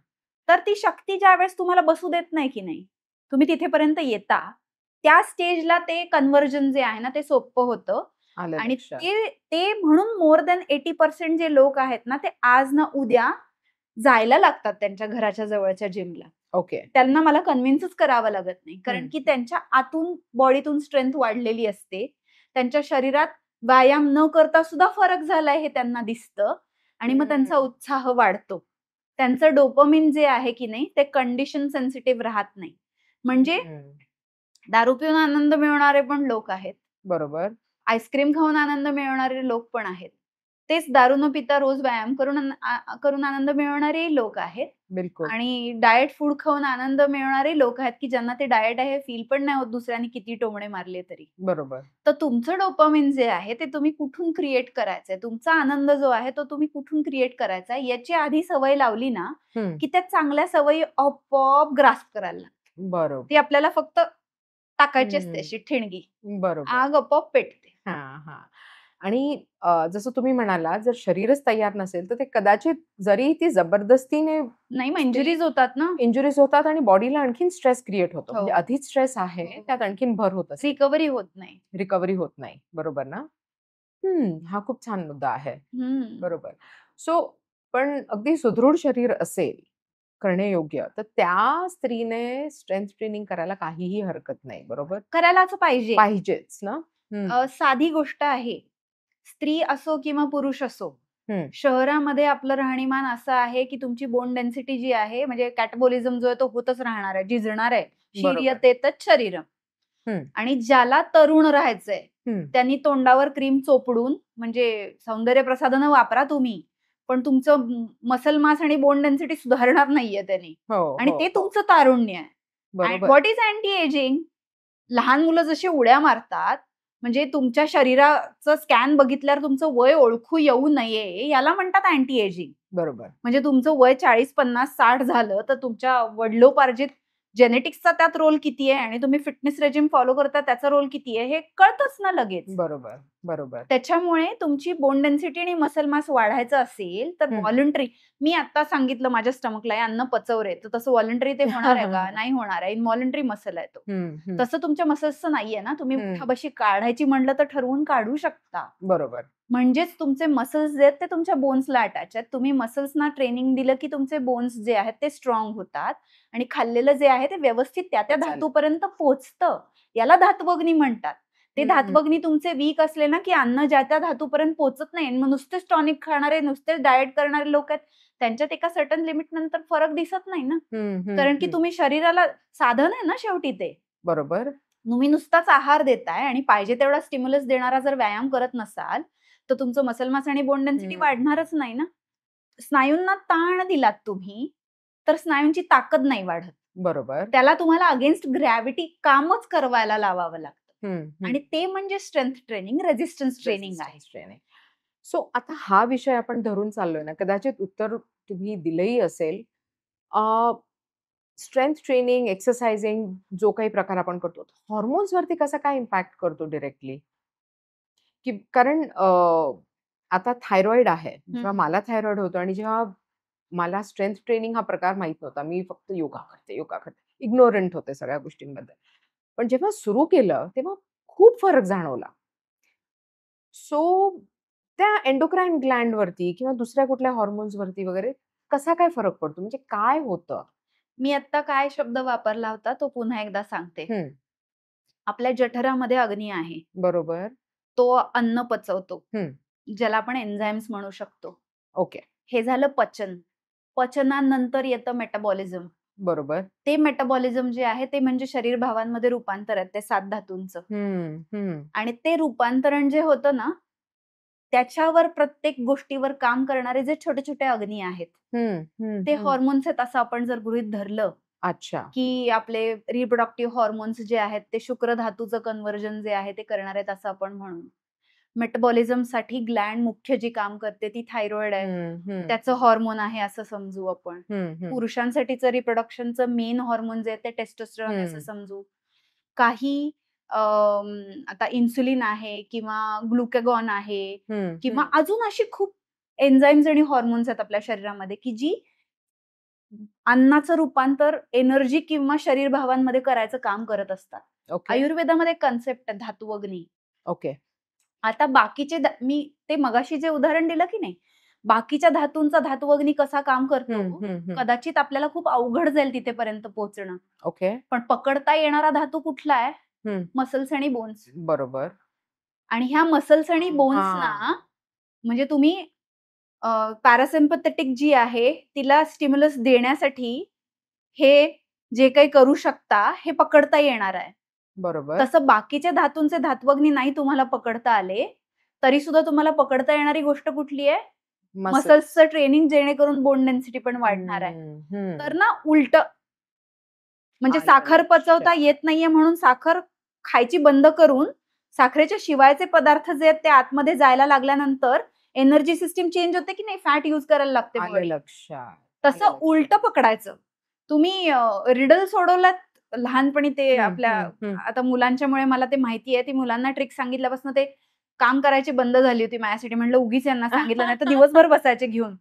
Speaker 1: तर ती शक्ती ज्यावेळेस तुम्हाला बसू देत नाही की नाही, तुम्ही तिथेपर्यंत येता, त्या स्टेजला ते कन्व्हर्जन जे आहे ना ते सोपं होतं. आणि ते म्हणून मोर दॅन 80% जे लोक आहेत ना ते आज ना उद्या जायला लागतात त्यांच्या घराच्या जवळच्या जिमला.
Speaker 2: ओके.
Speaker 1: त्यांना मला कन्व्हिन्सच करावं लागत नाही, कारण की त्यांच्या आतून बॉडीतून स्ट्रेंथ वाढलेली असते. त्यांच्या शरीरात व्यायाम न करता सुद्धा फरक झालाय हे त्यांना दिसतं आणि मग त्यांचा उत्साह वाढतो. त्यांचं डोपामिन जे आहे की नाही ते कंडिशन सेन्सिटिव्ह राहत नाही. म्हणजे दारू पिऊन आनंद मिळवणारे पण लोक आहेत,
Speaker 2: बरोबर.
Speaker 1: आईस्क्रीम खाऊन आनंद मिळवणारे लोक पण आहेत, तेच दारू न पिता रोज व्यायाम करून आनंद मिळवणारे लोक आहेत,
Speaker 2: बिलकुल.
Speaker 1: आणि डाएट फूड खाऊन आनंद मिळवणारे लोक आहेत की ज्यांना ते डाएट आहे फील पण नाही होत दुसऱ्यांनी किती टोमणे मारले तरी.
Speaker 2: बरोबर.
Speaker 1: तर तुमचं डोपामिन जे आहे ते तुम्ही कुठून क्रिएट करायचंय, तुमचा आनंद जो आहे तो तुम्ही कुठून क्रिएट करायचा याची आधी सवय लावली ना की त्या चांगल्या सवयी आपोआप ग्रास्प करायला लागतात.
Speaker 2: बरोबर.
Speaker 1: ती आपल्याला फक्त टाकायची असते अशी ठिणगी,
Speaker 2: बरोबर.
Speaker 1: आग आपोआप पेटते.
Speaker 2: आणि जसं तुम्ही म्हणाला, जर शरीरच तयार नसेल तर ते कदाचित जरी ती जबरदस्तीने
Speaker 1: नाही, मग इंजुरीज होतात ना.
Speaker 2: इंजुरीज होतात आणि बॉडीला आणखीन स्ट्रेस क्रिएट होतो. म्हणजे आधीच स्ट्रेस आहे, त्यात आणखीन भर होत असते.
Speaker 1: रिकव्हरी होत नाही.
Speaker 2: रिकव्हरी होत नाही. बरोबर ना? हा खूप छान मुद्दा आहे. बरोबर. सो पण अगदी सुदृढ शरीर असेल करणे योग्य, तर त्या स्त्रीने स्ट्रेंथ ट्रेनिंग करायला काहीही हरकत नाही. बरोबर?
Speaker 1: करायलाच पाहिजे.
Speaker 2: पाहिजेच ना?
Speaker 1: साधी गोष्ट आहे. स्त्री असो किंवा पुरुष असो, शहरामध्ये आपलं राहणीमान असं आहे की तुमची बोन डेन्सिटी जी आहे, म्हणजे कॅटाबॉलिझम जो आहे तो होतच राहणार आहे, झिजणार आहे. शीर्यतेतच शरीरम. आणि ज्याला तरुण राहायचंय त्यांनी तोंडावर क्रीम चोपडून, म्हणजे सौंदर्य प्रसाधनं वापरा तुम्ही, पण तुमचं मसल मास आणि बोन डेन्सिटी सुधारणार नाहीये त्यांनी. आणि ते तुमचं तारुण्य आहे. What is anti ageing? लहान मुलं जशी उड्या मारतात, म्हणजे तुमच्या शरीराचं स्कॅन बघितल्यावर तुमचं वय ओळखू येऊ नये याला म्हणतात अँटी एजिंग.
Speaker 2: बरोबर.
Speaker 1: म्हणजे तुमचं वय 40, 50, 60 झालं तर तुमच्या वडिलोपार्जित जेनेटिक्सचा त्यात रोल किती आहे आणि तुम्ही फिटनेस रेजिम फॉलो करता त्याचा रोल किती आहे हे कळतच ना लगेच.
Speaker 2: बरोबर. बरोबर.
Speaker 1: त्याच्यामुळे तुमची बोन डेन्सिटी आणि मसल मास वाढायचं असेल तर व्हॉलंटरी, मी आता सांगितलं माझ्या स्टमकला अन्न पचवरे, तर तसं व्हॉलंटरी ते होणार आहे का? नाही होणार आहे. इनव्हॉलंटरी मसल आहे तो. तसं तुमच्या मसल्सचं नाहीये ना. तुम्ही उठाबशी काढायची म्हणलं तर ठरवून काढू शकता.
Speaker 2: बरोबर.
Speaker 1: म्हणजेच तुमचे मसल्स जे आहेत ते तुमच्या बोन्सला अटॅच आहेत. तुम्ही मसल्सना ट्रेनिंग दिलं की तुमचे बोन्स जे आहेत ते स्ट्रॉंग होतात आणि खाल्लेलं जे आहे ते व्यवस्थित त्या धातूपर्यंत पोहोचतं. याला धातवग्नी म्हणतात. ते धातवग्नी तुमचे वीक असले ना की अन्न ज्या त्या धातूपर्यंत पोहोचत नाही. मग नुसतेच टॉनिक खाणारे, नुसतेच डाएट करणारे लोक आहेत, त्यांच्यात एका सर्टन लिमिट नंतर फरक दिसत नाही ना. कारण की तुम्ही शरीराला साधन आहे ना शेवटी ते.
Speaker 2: बरोबर.
Speaker 1: तुम्ही नुसताच आहार देताय आणि पाहिजे तेवढा स्टिम्युलस देणारा जर व्यायाम करत नसाल तर तुमचं मसल मास आणि बोन डेन्सिटी वाढणारच नाही ना. स्नायूंना ताण दिलात तुम्ही तर स्नायूंची ताकद नाही वाढत.
Speaker 2: बरोबर.
Speaker 1: त्याला तुम्हाला अगेन्स्ट ग्रॅव्हिटी कामच करवायला लावावं लागतं. आणि ते म्हणजे स्ट्रेंथ ट्रेनिंग, रेझिस्टन्स ट्रेनिंग आहे.
Speaker 2: सो आता हा विषय आपण धरून चाललोय ना, कदाचित उत्तर तुम्ही दिलंही असेल. स्ट्रेंथ ट्रेनिंग, एक्सरसाइजिंग जो काही प्रकार आपण करतो, हॉर्मोन्स वरती कसा काय इम्पॅक्ट करतो डायरेक्टली? की कारण आता थायरॉइड आहे. जेव्हा मला थायरॉइड होतं आणि जेव्हा मला स्ट्रेंथ ट्रेनिंग हा प्रकार माहित नव्हता. मी फक्त योगा करते. इग्नोरंट होते सगळ्या गोष्टींमध्ये. पण जेव्हा सुरू केलं तेव्हा खूप फरक जाणवला. सो त्या एंडोक्राइन ग्लँड वरती किंवा दुसऱ्या कुठल्या हॉर्मोन्स वरती वगैरे कसा काय फरक पडतो? म्हणजे काय होतं?
Speaker 1: मी आता काय शब्द वापरला होता तो पुन्हा एकदा सांगते. आपल्या जठरामध्ये अग्नी आहे.
Speaker 2: बरोबर.
Speaker 1: तो अन्न पचवतो. ज्याला आपण एन्झाइम्स म्हणू शकतो.
Speaker 2: ओके.
Speaker 1: हे झालं पचन. पचनानंतर येतं मेटाबॉलिझम.
Speaker 2: बरोबर.
Speaker 1: ते मेटाबॉलिझम जे आहे ते म्हणजे शरीर भावांमध्ये रूपांतर आहे ते 7 धातूंचं. आणि ते रूपांतरण जे होतं ना, त्याच्यावर प्रत्येक गोष्टीवर काम करणारे जे छोटे छोटे अग्नी आहेत, ते हॉर्मोन्स आहेत असं आपण जर गृहीत धरलं,
Speaker 2: अच्छा,
Speaker 1: की आपले रिप्रोडक्टिव्ह हॉर्मोन्स जे आहेत ते शुक्र धातूचं कन्व्हर्जन जे आहे ते करणार आहेत असं आपण म्हणू. मेटाबॉलिझम साठी ग्लँड मुख्य जी काम करते ती थायरॉइड आहे, त्याचं हॉर्मोन आहे असं समजू आपण. पुरुषांसाठीचं रिप्रोडक्शनचं मेन हॉर्मोन जे आहे ते टेस्टोस्टेरॉन आहे असं समजू. काही आता इन्सुलिन आहे किंवा ग्लुकेगॉन आहे किंवा अजून अशी खूप एन्झाईम्स आणि हॉर्मोन्स आहेत आपल्या शरीरामध्ये की जी अन्नाचं रूपांतर एनर्जी किंवा शरीर भावांमध्ये करायचं काम करत असतात. आयुर्वेदामध्ये कन्सेप्ट आहे धातू अग्नी.
Speaker 2: ओके.
Speaker 1: आता बाकीचे मी ते मगाशी जे उदाहरण दिलं की नाही, बाकीच्या धातूंचा धातू अग्नी कसा काम करतो कदाचित आपल्याला खूप अवघड जाईल तिथेपर्यंत पोहोचणं.
Speaker 2: ओके.
Speaker 1: पण पकडता येणारा धातू कुठला आहे? मसल्स आणि बोन्स.
Speaker 2: बरोबर.
Speaker 1: आणि ह्या मसल्स आणि बोन्सना म्हणजे तुम्ही पॅरासिम्पथेटिक जी आहे तिला स्टिम्युलस देण्यासाठी हे जे काही करू शकता हे पकडता येणार आहे.
Speaker 2: बरोबर.
Speaker 1: तसं बाकीच्या धातूंचे धात्वग्नी नाही तुम्हाला पकडता आले तरी सुद्धा तुम्हाला पकडता येणारी गोष्ट कुठली आहे? मसल्सचं ट्रेनिंग, जेणेकरून बोन डेन्सिटी पण वाढणार आहे. तर ना उलट म्हणजे साखर पचवता येत नाहीये म्हणून साखर खायची बंद करून साखरेच्या शिवायचे पदार्थ जे आहेत ते आतमध्ये जायला लागल्यानंतर एनर्जी सिस्टीम चेंज होते की नाही, फॅट युज करायला लागते. तसं उलट पकडायचं. तुम्ही रिडल सोडवलात लहानपणी ते आपल्या आता मुलांच्यामुळे मला ते माहिती आहे, ती मुलांना ट्रिक सांगितल्यापासून ते काम करायची बंद झाली होती माझ्यासाठी. म्हणलं उगीच यांना सांगितलं नाही तर दिवसभर बसायचे घेऊन.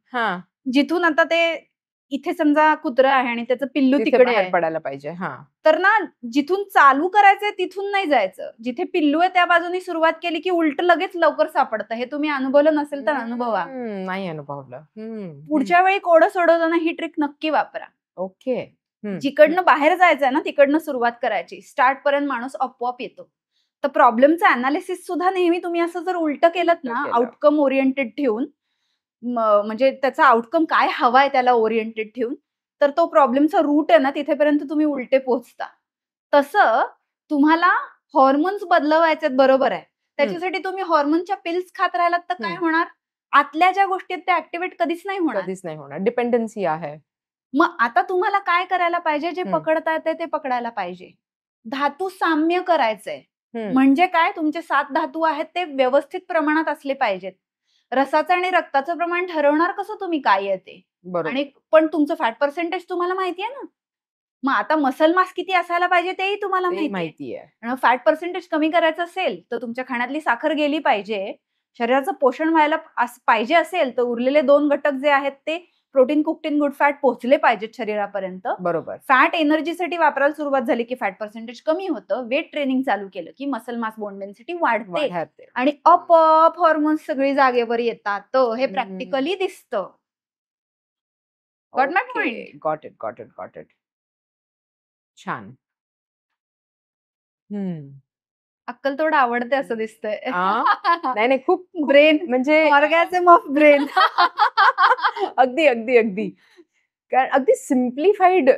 Speaker 1: जिथून आता ते इथे समजा कुत्रं आहे आणि त्याचं पिल्लू तिकडे आहे,
Speaker 2: पडायला पाहिजे.
Speaker 1: तर ना जिथून चालू करायचंय तिथून नाही जायचं, जिथे पिल्लू आहे त्या बाजूनी सुरुवात केली की उलट लगेच लवकर सापडतं. हे तुम्ही अनुभवलं नसेल तर अनुभवा.
Speaker 2: नाही अनुभवलं.
Speaker 1: पुढच्या वेळी कोडं सोडवताना ही ट्रिक नक्की वापरा.
Speaker 2: ओके.
Speaker 1: जिकडनं बाहेर जायचंय ना तिकडनं सुरुवात करायची. स्टार्ट पर्यंत माणूस आपोआप येतो. तर प्रॉब्लेमचं अनालिसिस सुद्धा नेहमी तुम्ही असं जर उलट केलं ना, आउटकम ओरिएंटेड ठेवून, म्हणजे त्याचा आउटकम काय हवाय त्याला ओरिएंटेड ठेवून, तर तो प्रॉब्लेमचा रूट आहे ना तिथेपर्यंत तुम्ही उलटे पोहोचता. तसं तुम्हाला हॉर्मोन्स बदलवायचे बरोबर आहे, त्याच्यासाठी तुम्ही हॉर्मोनच्या पिल्स खात राहिलात तर काय होणार? आतल्या ज्या गोष्टी आहेत त्या ऍक्टिव्हेट कधीच नाही होणार.
Speaker 2: डिपेंडन्सी आहे.
Speaker 1: मग आता तुम्हाला काय करायला पाहिजे? जे पकडता येते ते पकडायला पाहिजे. धातू साम्य करायचंय. म्हणजे काय? तुमचे 7 धातू आहेत ते व्यवस्थित प्रमाणात असले पाहिजेत. रसाचं आणि रक्ताचं प्रमाण ठरवणार कसं तुम्ही काय आहे ते? आणि पण तुमचं फॅट पर्सेंटेज तुम्हाला माहिती आहे ना. मग आता मसल मास किती असायला पाहिजे तेही तुम्हाला माहिती आहे. फॅट पर्सेंटेज कमी करायचं असेल तर तुमच्या खाण्यातली साखर गेली पाहिजे. शरीराचं पोषण व्हायला पाहिजे असेल तर उरलेले 2 घटक जे आहेत ते प्रोटीन, कुक्टिन, गुड फॅट पोहोचले पाहिजेत शरीरापर्यंत.
Speaker 2: बरोबर.
Speaker 1: फॅट एनर्जीसाठी वापरायला सुरुवात झाली की फॅट पर्सेंटेज कमी होतं. वेट ट्रेनिंग चालू केलं की मसल मास बोन डेन्सिटी वाढते आणि आपोआप हॉर्मोन्स सगळी जागेवर येतात. तर हे प्रॅक्टिकली दिसतं. Got my point?
Speaker 2: Got it. छान.
Speaker 1: अक्कल थोडं आवडते असं दिसतंय.
Speaker 2: नाही खूप
Speaker 1: ब्रेन
Speaker 2: म्हणजे
Speaker 1: ऑर्गॅझम ऑफ ब्रेन.
Speaker 2: अगदी कारण अगदी सिम्प्लिफाईड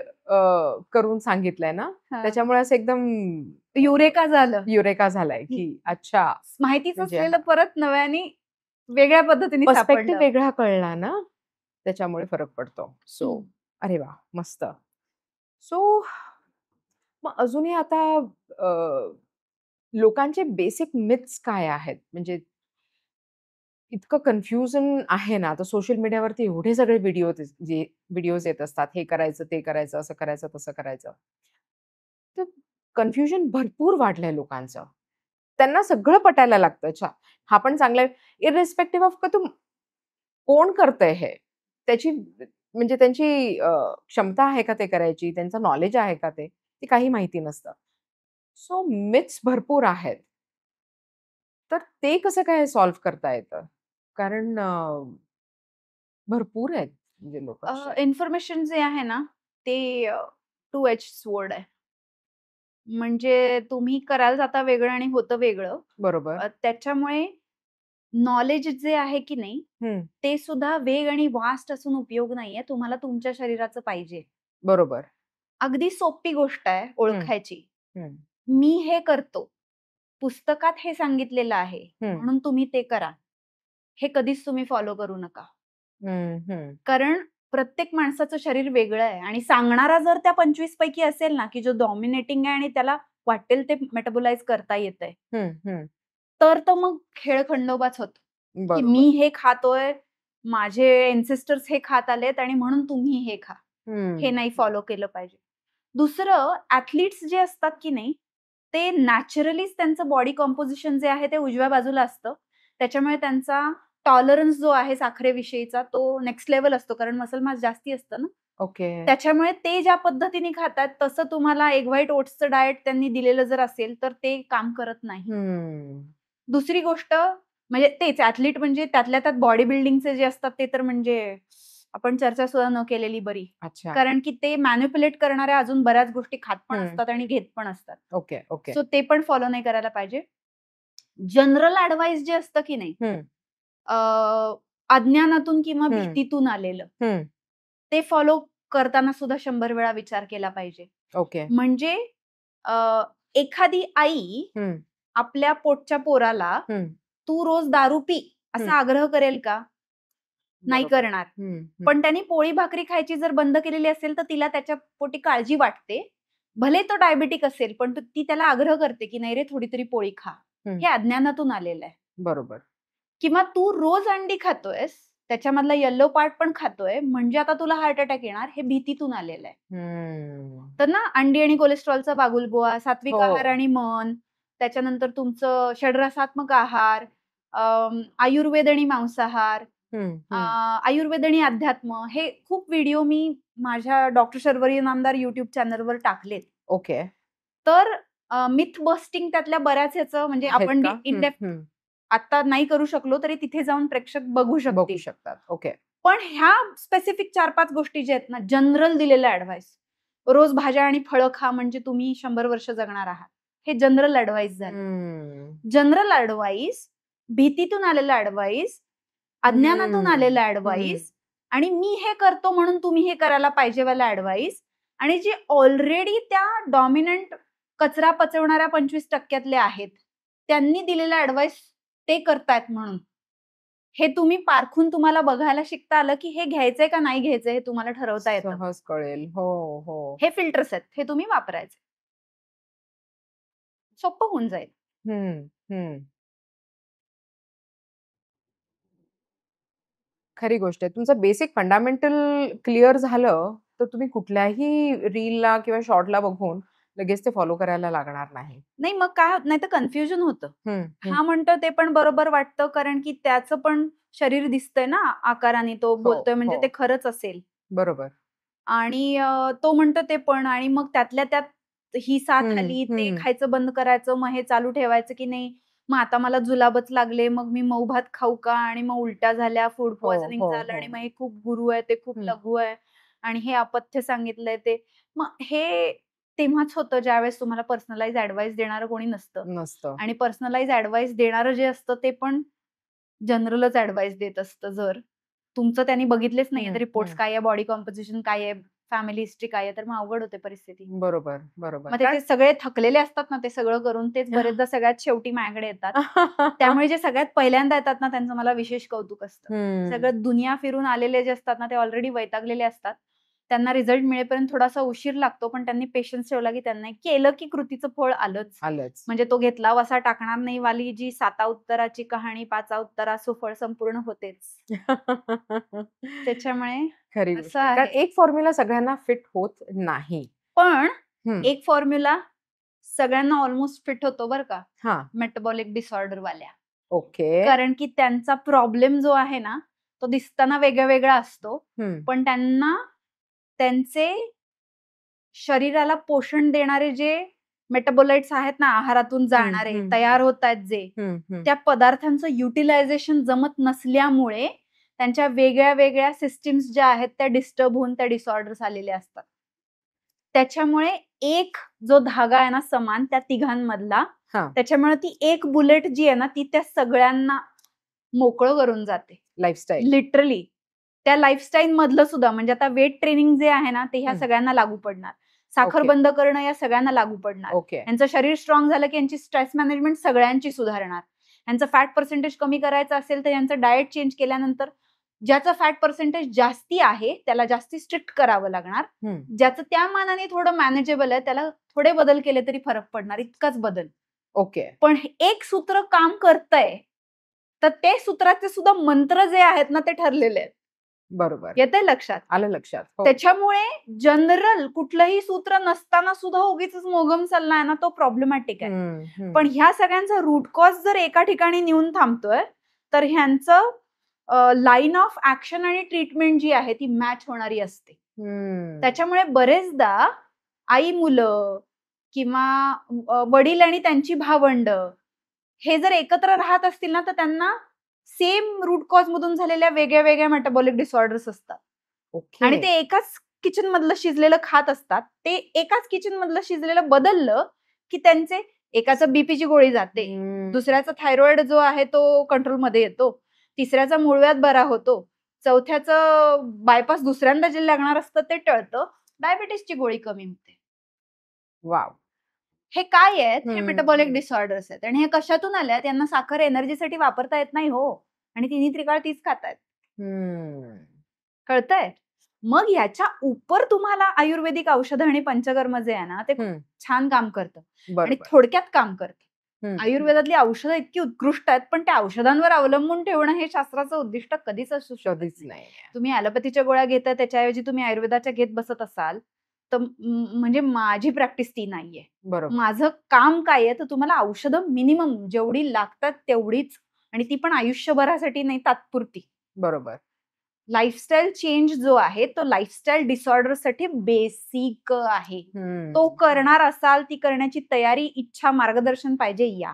Speaker 2: करून सांगितलंय ना, त्याच्यामुळे असं एकदम युरेका झालाय की अच्छा,
Speaker 1: माहितीच असलेलं परत नव्याने वेगळ्या पद्धतीने
Speaker 2: पर्स्पेक्टिव्ह वेगळा कळला ना, त्याच्यामुळे फरक पडतो. सो अरे वा, मस्त. सो मग अजूनही आता लोकांचे बेसिक मिथ्स काय आहेत? म्हणजे इतकं कन्फ्युजन आहे ना, आता सोशल मीडियावरती एवढे सगळे व्हिडिओज येत असतात, हे करायचं, ते करायचं, असं करायचं, तसं करायचं. तर कन्फ्युजन भरपूर वाढलंय लोकांचं. त्यांना सगळं पटायला लागतं. अच्छा, हा पण चांगला आहे. इररिस्पेक्टिव्ह ऑफ का कोण करतंय हे? त्याची म्हणजे त्यांची क्षमता आहे का ते करायची? त्यांचं नॉलेज आहे का ते काही माहिती नसतं. सो मिथ्स भरपूर आहेत. तर ते कसं काय सॉल्व्ह करता येतं? कारण भरपूर आहेत म्हणजे लोक.
Speaker 1: इन्फॉर्मेशन जे आहे ना ते 2 एज स्वॉर्ड आहे. म्हणजे तुम्ही करायला जाता वेगळं आणि होतं वेगळं.
Speaker 2: बरोबर.
Speaker 1: त्याच्यामुळे नॉलेज जे आहे की नाही ते सुद्धा वेग आणि वास्ट असून उपयोग नाहीये. तुम्हाला तुमच्या शरीराचं पाहिजे.
Speaker 2: बरोबर.
Speaker 1: अगदी सोपी गोष्ट आहे ओळखायची. मी हे करतो, पुस्तकात हे सांगितलेलं आहे म्हणून तुम्ही ते करा, हे कधीच तुम्ही फॉलो करू नका. कारण प्रत्येक माणसाचं शरीर वेगळं आहे आणि सांगणारा जर त्या 25 पैकी असेल ना, की जो डॉमिनेटिंग आहे आणि त्याला वाटेल ते मेटाबोलाइज करता येतंय, तर मग खेळ खंडोबाच होतो. की मी हे खातोय, माझे एन्सेस्टर्स हे खात आलेत आणि म्हणून तुम्ही हे खा, हे नाही फॉलो केलं पाहिजे. दुसरं, ऍथलीट्स जे असतात की नाही, ते नॅचरलीच त्यांचं बॉडी कॉम्पोजिशन जे आहे ते उजव्या बाजूला असतं. त्याच्यामुळे त्यांचा टॉलरन्स जो आहे साखरेविषयीचा तो नेक्स्ट लेवल असतो, कारण मसल मास जास्ती असतं ना.
Speaker 2: ओके.
Speaker 1: त्याच्यामुळे ते ज्या पद्धतीने खातात तसं तुम्हाला एग व्हाईट ओट्सचं डाएट त्यांनी दिलेलं जर असेल तर ते काम करत नाही. दुसरी गोष्ट म्हणजे तेच ऍथलीट म्हणजे त्यातल्या त्यात बॉडी बिल्डिंगचे जे असतात ते तर म्हणजे आपण चर्चा सुद्धा न केलेली बरी. कारण की ते मॅनिप्युलेट करणाऱ्या अजून बऱ्याच गोष्टी खात पण असतात आणि घेत पण असतात.
Speaker 2: ओके.
Speaker 1: सो ते पण फॉलो नाही करायला पाहिजे. जनरल ऍडवाइस जे असतं की नाही, अज्ञानातून किंवा भीतीतून आलेलं, ते फॉलो करताना सुद्धा 100 वेळा विचार केला पाहिजे. म्हणजे एखादी आई आपल्या पोटच्या पोराला तू रोज दारू पी असा आग्रह करेल का? नाही करणार. पण त्यांनी पोळी भाकरी खायची जर बंद केलेली असेल तर तिला त्याच्या पोटी काळजी वाटते. भले तो डायबेटिक असेल पण ती त्याला आग्रह करते की नाही रे थोडी तरी पोळी खा. हे अज्ञानातून आलेलं आहे.
Speaker 2: बरोबर.
Speaker 1: किंवा तू रोज अंडी खातोयस, त्याच्यामधला येल्लो पार्ट पण खातोय, म्हणजे आता तुला हार्ट अटॅक येणार, हे भीतीतून आलेलं आहे. तर ना अंडी आणि कोलेस्ट्रॉलचा बागुलबुवा, सात्विक आहार आणि मन, त्याच्यानंतर तुमचं षड्रसात्मक आहार, आयुर्वेद आणि मांसाहार, आयुर्वेद आणि अध्यात्म, हे खूप व्हिडिओ मी माझ्या डॉक्टर शर्वरी नामदार युट्यूब चॅनलवर टाकलेत.
Speaker 2: ओके.
Speaker 1: तर मिथ बस्टिंग त्यातल्या बऱ्याच ह्याचं म्हणजे आपण इन डेप्थ आता नाही करू शकलो तरी तिथे जाऊन प्रेक्षक बघू
Speaker 2: शकतात. ओके.
Speaker 1: पण ह्या स्पेसिफिक 4-5 गोष्टी ज्या आहेत ना, जनरल दिलेला ऍडवाइस, रोज भाज्या आणि फळं खा म्हणजे तुम्ही 100 वर्ष जगणार आहात, हे जनरल ऍडवाइस झालं. जनरल ऍडवाइस, भीतीतून आलेला ऍडवाइस, अज्ञानातून आलेला ऍडवाइस आणि मी हे करतो म्हणून तुम्ही हे करायला पाहिजे वाला ऍडवाइस, आणि जे ऑलरेडी त्या डॉमिनंट कचरा पचवणाऱ्या 25% आहेत त्यांनी दिलेला ऍडवाइस ते करतायत म्हणून हे तुम्ही पारखून तुम्हाला बघायला शिकता आलं की हे घ्यायचंय का नाही घ्यायचंय हे तुम्हाला ठरवता येतं.
Speaker 2: सहज कळेल. हो.
Speaker 1: हे फिल्टर्स आहेत, हे तुम्ही वापरायचे. सोपं होऊन जाईल.
Speaker 2: खरी गोष्ट आहे. तुमचं बेसिक फंडामेंटल क्लिअर झालं तर तुम्ही कुठल्याही रीलला किंवा शॉर्टला बघून लगेच ते फॉलो करायला लागणार नाही.
Speaker 1: नाही मग काय होत नाही तर कन्फ्युजन होतं. हा म्हणतो ते पण बरोबर वाटतं कारण की त्याचं पण शरीर दिसतंय ना आकाराने, तो बोलतोय म्हणजे ते खरंच असेल.
Speaker 2: बरोबर.
Speaker 1: आणि तो म्हणतो ते पण, आणि मग त्यातल्या त्यात ही साथ आली, ते खायचं बंद करायचं, मग हे चालू ठेवायचं की नाही, मग आता मला जुलाबच लागले, मग मी मऊ भात खाऊ का, आणि मग उलट्या झाल्या, फूड पॉइझनिंग झालं, आणि मग हे खूप गुरु आहे, ते खूप लघु आहे, आणि हे अपथ्य सांगितलंय ते. मग हे तेव्हाच होतं ज्यावेळेस तुम्हाला पर्सनलाइज ऍडवाइस देणारं कोणी नसतं. आणि पर्सनलाइज ऍडवाइस देणारं जे असतं ते पण जनरलच ऍडवाइस देत असतं. जर तुमचं त्यांनी बघितलेच नाहीये रिपोर्ट्स काय आहे, बॉडी कॉम्पोजिशन काय आहे, फॅमिली हिस्ट्री काय आहे, तर मग अवघड होते परिस्थिती.
Speaker 2: बरोबर.
Speaker 1: मग ते सगळे थकलेले असतात ना, ते सगळं करून तेच बरेचदा सगळ्यात शेवटी माझ्याकडे येतात. त्यामुळे जे सगळ्यात पहिल्यांदा येतात ना त्यांचं मला विशेष कौतुक असतं. सगळं दुनिया फिरून आलेले जे असतात ना ते ऑलरेडी वैतागलेले असतात. त्यांना रिझल्ट मिळेपर्यंत थोडासा उशीर लागतो, पण त्यांनी पेशन्स ठेवला की त्यांना केलं की कृतीचं फळ आलंच. म्हणजे तो घेतला वसा टाकणार नाही वाली जी 7 उत्तराची कहाणी 5 उत्तरा सुफळ संपूर्ण होतेच. त्याच्यामुळे
Speaker 2: खरी गोष्ट आहे. एक फॉर्म्युला सगळ्यांना फिट होत नाही,
Speaker 1: पण एक फॉर्म्युला सगळ्यांना ऑलमोस्ट फिट होतो बरं का, मेटाबॉलिक डिसऑर्डर वाल्या.
Speaker 2: ओके.
Speaker 1: कारण की त्यांचा प्रॉब्लेम जो आहे ना तो दिसताना वेगळा वेगळा असतो, पण त्यांना त्यांचे शरीराला पोषण देणारे जे मेटाबोलाइट्स आहेत ना, आहारातून जाणारे तयार होत आहेत जे, त्या पदार्थांचं युटिलायझेशन जमत नसल्यामुळे त्यांच्या वेगळ्या वेगळ्या सिस्टीम्स ज्या आहेत त्या डिस्टर्ब होऊन त्या डिसऑर्डर्स आलेले असतात. त्याच्यामुळे एक जो धागा आहे ना समान त्या तिघांमधला, त्याच्यामुळे ती एक बुलेट जी आहे ना ती त्या सगळ्यांना मोकळं करून जाते.
Speaker 2: लाईफस्टाईल
Speaker 1: लिटरली त्या लाईफस्टाईल मधलं सुद्धा, म्हणजे आता वेट ट्रेनिंग जे आहे ना ते ह्या सगळ्यांना लागू पडणार. साखर
Speaker 2: Okay.
Speaker 1: बंद करणं या सगळ्यांना लागू पडणार.
Speaker 2: ओके.
Speaker 1: यांचं शरीर स्ट्रॉंग झालं की यांची स्ट्रेस मॅनेजमेंट सगळ्यांची सुधारणार. यांचं फॅट पर्सेंटेज कमी करायचं असेल तर यांचं डाएट चेंज केल्यानंतर ज्याचं फॅट पर्सेंटेज जास्ती आहे त्याला जास्ती स्ट्रिक्ट करावं लागणार. ज्याचं त्या मानाने थोडं मॅनेजेबल आहे त्याला थोडे बदल केले तरी फरक पडणार, इतकाच बदल.
Speaker 2: ओके.
Speaker 1: पण एक सूत्र काम करतंय तर ते सूत्राचे सुद्धा मंत्र जे आहेत ना ते ठरलेले आहेत.
Speaker 2: बरोबर.
Speaker 1: येतंय लक्षात?
Speaker 2: आलं लक्षात. हो.
Speaker 1: त्याच्यामुळे जनरल कुठलंही सूत्र नसताना सुद्धा उगीच मोगम चालला आहे ना तो प्रॉब्लेमॅटिक आहे. पण ह्या सगळ्यांचा रूट कॉज जर एका ठिकाणी नेऊन थांबतोय तर ह्यांचं लाईन ऑफ ऍक्शन आणि ट्रीटमेंट जी आहे ती मॅच होणारी असते. त्याच्यामुळे बरेचदा आई मुलं किंवा वडील आणि त्यांची भावंड हे जर एकत्र राहत असतील ना तर त्यांना सेम रूट कॉज मधून झालेल्या वेगळ्या वेगळ्या मेटाबॉलिक डिसऑर्डर्स असतात. आणि ते एकाच किचन मधलं शिजलेलं खात असतात. ते एकाच किचन मधलं शिजलेलं बदललं की त्यांचे एकाचं बीपीची गोळी जाते, दुसऱ्याचा थायरॉइड जो आहे तो कंट्रोलमध्ये येतो, तिसऱ्याचा मूळव्याध बरा होतो, चौथ्याचं बायपास दुसऱ्यांदा जे लागणार असतं ते टळतं, डायबिटीसची गोळी कमी होते.
Speaker 2: वाव.
Speaker 1: हे काय आहेत? हे मेटाबॉलिक डिसऑर्डर्स आहेत. आणि हे कशातून आल्यात? यांना साखर एनर्जीसाठी वापरता येत नाही हो, आणि तिन्ही त्रिकाळ तीच खातायत. कळतंय? मग याच्या उपर तुम्हाला आयुर्वेदिक औषधं आणि पंचकर्म जे आहे ना ते छान काम करतं आणि थोडक्यात काम करतं. आयुर्वेदातली औषधं इतकी उत्कृष्ट आहेत पण त्या औषधांवर अवलंबून ठेवणं हे शास्त्राचं उद्दिष्ट कधीच असू शकत नाही. तुम्ही ॲलोपॅथीच्या गोळ्या घेताय त्याच्याऐवजी तुम्ही आयुर्वेदाच्या घेत बसत असाल तर म्हणजे माझी प्रॅक्टिस ती नाहीये. माझं काम काय आहे तर तुम्हाला औषधं मिनिमम जेवढी लागतात तेवढीच, आणि ती पण आयुष्यभरासाठी नाही, तात्पुरती.
Speaker 2: बरोबर.
Speaker 1: लाईफस्टाईल चेंज जो आहे तो लाईफस्टाईल डिसऑर्डर साठी बेसिक आहे. तो करणार असाल, ती करण्याची तयारी, इच्छा, मार्गदर्शन पाहिजे. या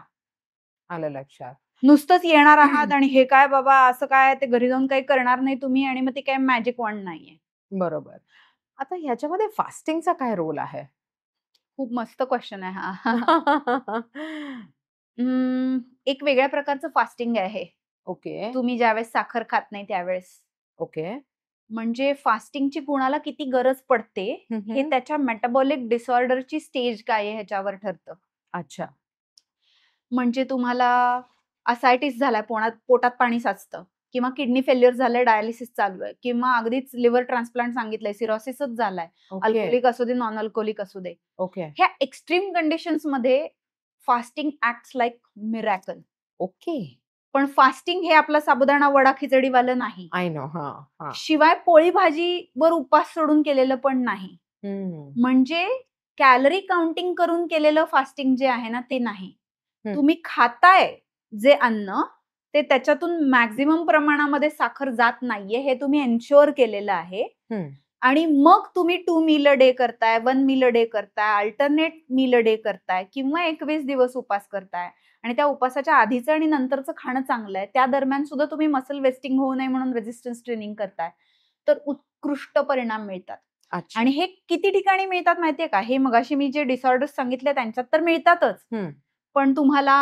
Speaker 2: आलं लक्षात.
Speaker 1: नुसतंच येणार आहात आणि हे काय बाबा असं काय ते घरी जाऊन काही करणार नाही तुम्ही आणि मग ते काय मॅजिक वॉन्ड नाहीये.
Speaker 2: बरोबर. आता ह्याच्यामध्ये फास्टिंगचा काय रोल आहे?
Speaker 1: खूप मस्त क्वेश्चन आहे हा. एक वेगळ्या प्रकारचं फास्टिंग आहे.
Speaker 2: ओके.
Speaker 1: तुम्ही ज्यावेळेस साखर खात नाही त्यावेळेस.
Speaker 2: ओके.
Speaker 1: म्हणजे फास्टिंगची कुणाला किती गरज पडते हे त्याच्या मेटाबॉलिक डिसऑर्डरची स्टेज काय आहे ह्याच्यावर ठरतं.
Speaker 2: अच्छा.
Speaker 1: म्हणजे तुम्हाला असायटिस झालाय, पोटात पाणी साचतं, किंवा किडनी फेल्युअर झालंय, डायलिसिस चालू आहे, किंवा अगदीच लिव्हर ट्रान्सप्लांट सांगितलंय, सिरोसिसच झालाय, अल्कोहोलिक असू दे नॉन अल्कोहोलिक असू दे.
Speaker 2: ओके.
Speaker 1: ह्या एक्स्ट्रीम कंडिशन्स मध्ये fasting acts like miracle.
Speaker 2: Okay.
Speaker 1: पण फास्टिंग हे आपला साबुदाणा वडा खिचडीवालं नाही.
Speaker 2: I know.
Speaker 1: शिवाय पोळी भाजी वर उपास सोडून केलेलं पण नाही. म्हणजे कॅलरी काउंटिंग करून केलेलं फास्टिंग जे आहे ना ते नाही. तुम्ही खाताय जे अन्न ते त्याच्यातून मॅक्झिमम प्रमाणामध्ये साखर जात नाहीये हे तुम्ही एन्श्योर केलेलं आहे. आणि मग तुम्ही 2 मील अ डे करताय, 1 मील अ डे करताय, अल्टरनेट मील अ डे करताय, किंवा 21 दिवस उपास करताय, आणि त्या उपासाच्या आधीचं आणि नंतरचं खाणं चांगलं आहे, त्या दरम्यान सुद्धा तुम्ही मसल वेस्टिंग होऊ नये म्हणून रेझिस्टन्स ट्रेनिंग करताय, तर उत्कृष्ट परिणाम मिळतात. आणि हे किती ठिकाणी मिळतात माहितीये का? हे मगाशी मी जे डिसऑर्डर्स सांगितले त्यांच्यात तर मिळतातच, पण तुम्हाला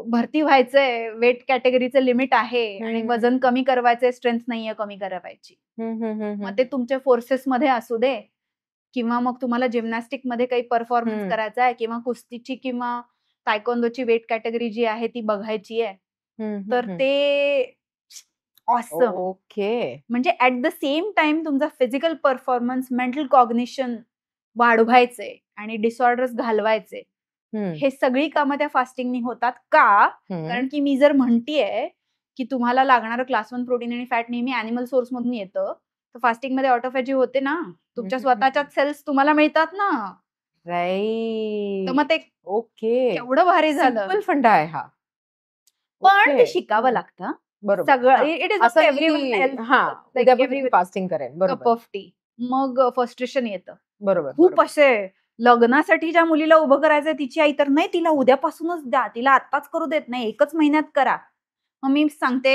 Speaker 1: भरती व्हायचंय, वेट कॅटेगरीचं लिमिट आहे आणि वजन कमी करवायचंय, स्ट्रेंथ नाहीये कमी करायची, मग ते तुमच्या फोर्सेस मध्ये असू दे, किंवा मग तुम्हाला जिम्नॅस्टिक मध्ये काही परफॉर्मन्स करायचा आहे, किंवा कुस्तीची किंवा तायक्वॉन्डोची वेट कॅटेगरी जी आहे ती बघायची आहे, तर ते ऑसम.
Speaker 2: ओके.
Speaker 1: म्हणजे ऍट द सेम टाइम तुमचा फिजिकल परफॉर्मन्स, मेंटल कॉग्निशन वाढवायचे आणि डिसऑर्डर्स घालवायचे, हे सगळी कामं त्या फास्टिंगनी होतात. का? कारण की मी जर म्हणतीये की तुम्हाला लागणारं क्लास 1 प्रोटीन आणि फॅट नेहमी अॅनिमल सोर्स मधून येतं, तर फास्टिंग मध्ये ऑटोफॅजी होते ना, तुमच्या स्वतःच्याच सेल्स तुम्हाला मिळतात ना.
Speaker 2: राईट.
Speaker 1: तर मग ते ओके एवढं भारी झालं.
Speaker 2: सिंपल फंडा आहे हा,
Speaker 1: पण ते शिकावं लागतं.
Speaker 2: बरोबर.
Speaker 1: सगळं इट इज
Speaker 2: असं एव्हरीवन फास्टिंग करेन.
Speaker 1: कप ऑफ टी, मग फ्रस्ट्रेशन येतं.
Speaker 2: बरोबर.
Speaker 1: खूप असे लग्नासाठी ज्या मुलीला उभं करायचंय तिची आई तर नाही, तिला उद्यापासूनच द्या, तिला आत्ताच करू देत नाही, 1च महिन्यात करा. मग मी सांगते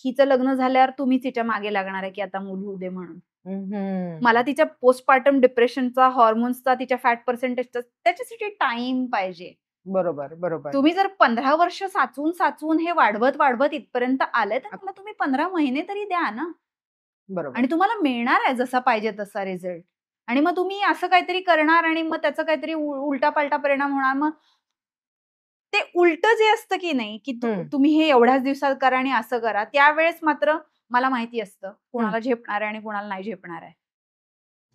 Speaker 1: हिचं लग्न झाल्यावर तुम्हीच तिच्या मागे लागणार आहे की आता मूल होऊ दे म्हणून. मला तिच्या पोस्टपार्टम डिप्रेशनचा, हॉर्मोन्सचा, तिच्या फॅट पर्सेंटेजचा, त्याच्यासाठी टाइम पाहिजे.
Speaker 2: बरोबर. बरोबर.
Speaker 1: तुम्ही जर 15 वर्ष साचवून हे वाढवत इथपर्यंत आले तर मला तुम्ही 15 महिने तरी द्या ना. बरोबर. आणि तुम्हाला मिळणार आहे जसा पाहिजे तसा रिझल्ट. आणि मग तुम्ही असं काहीतरी करणार आणि मग त्याचा काहीतरी उलटा पालटा परिणाम होणार. मग ते उलट जे असतं की नाही, की तुम्ही हे एवढ्याच दिवसात करा आणि असं करा, त्यावेळेस मात्र मला माहिती असतं कोणाला झेपणार आहे आणि कोणाला नाही झेपणार आहे.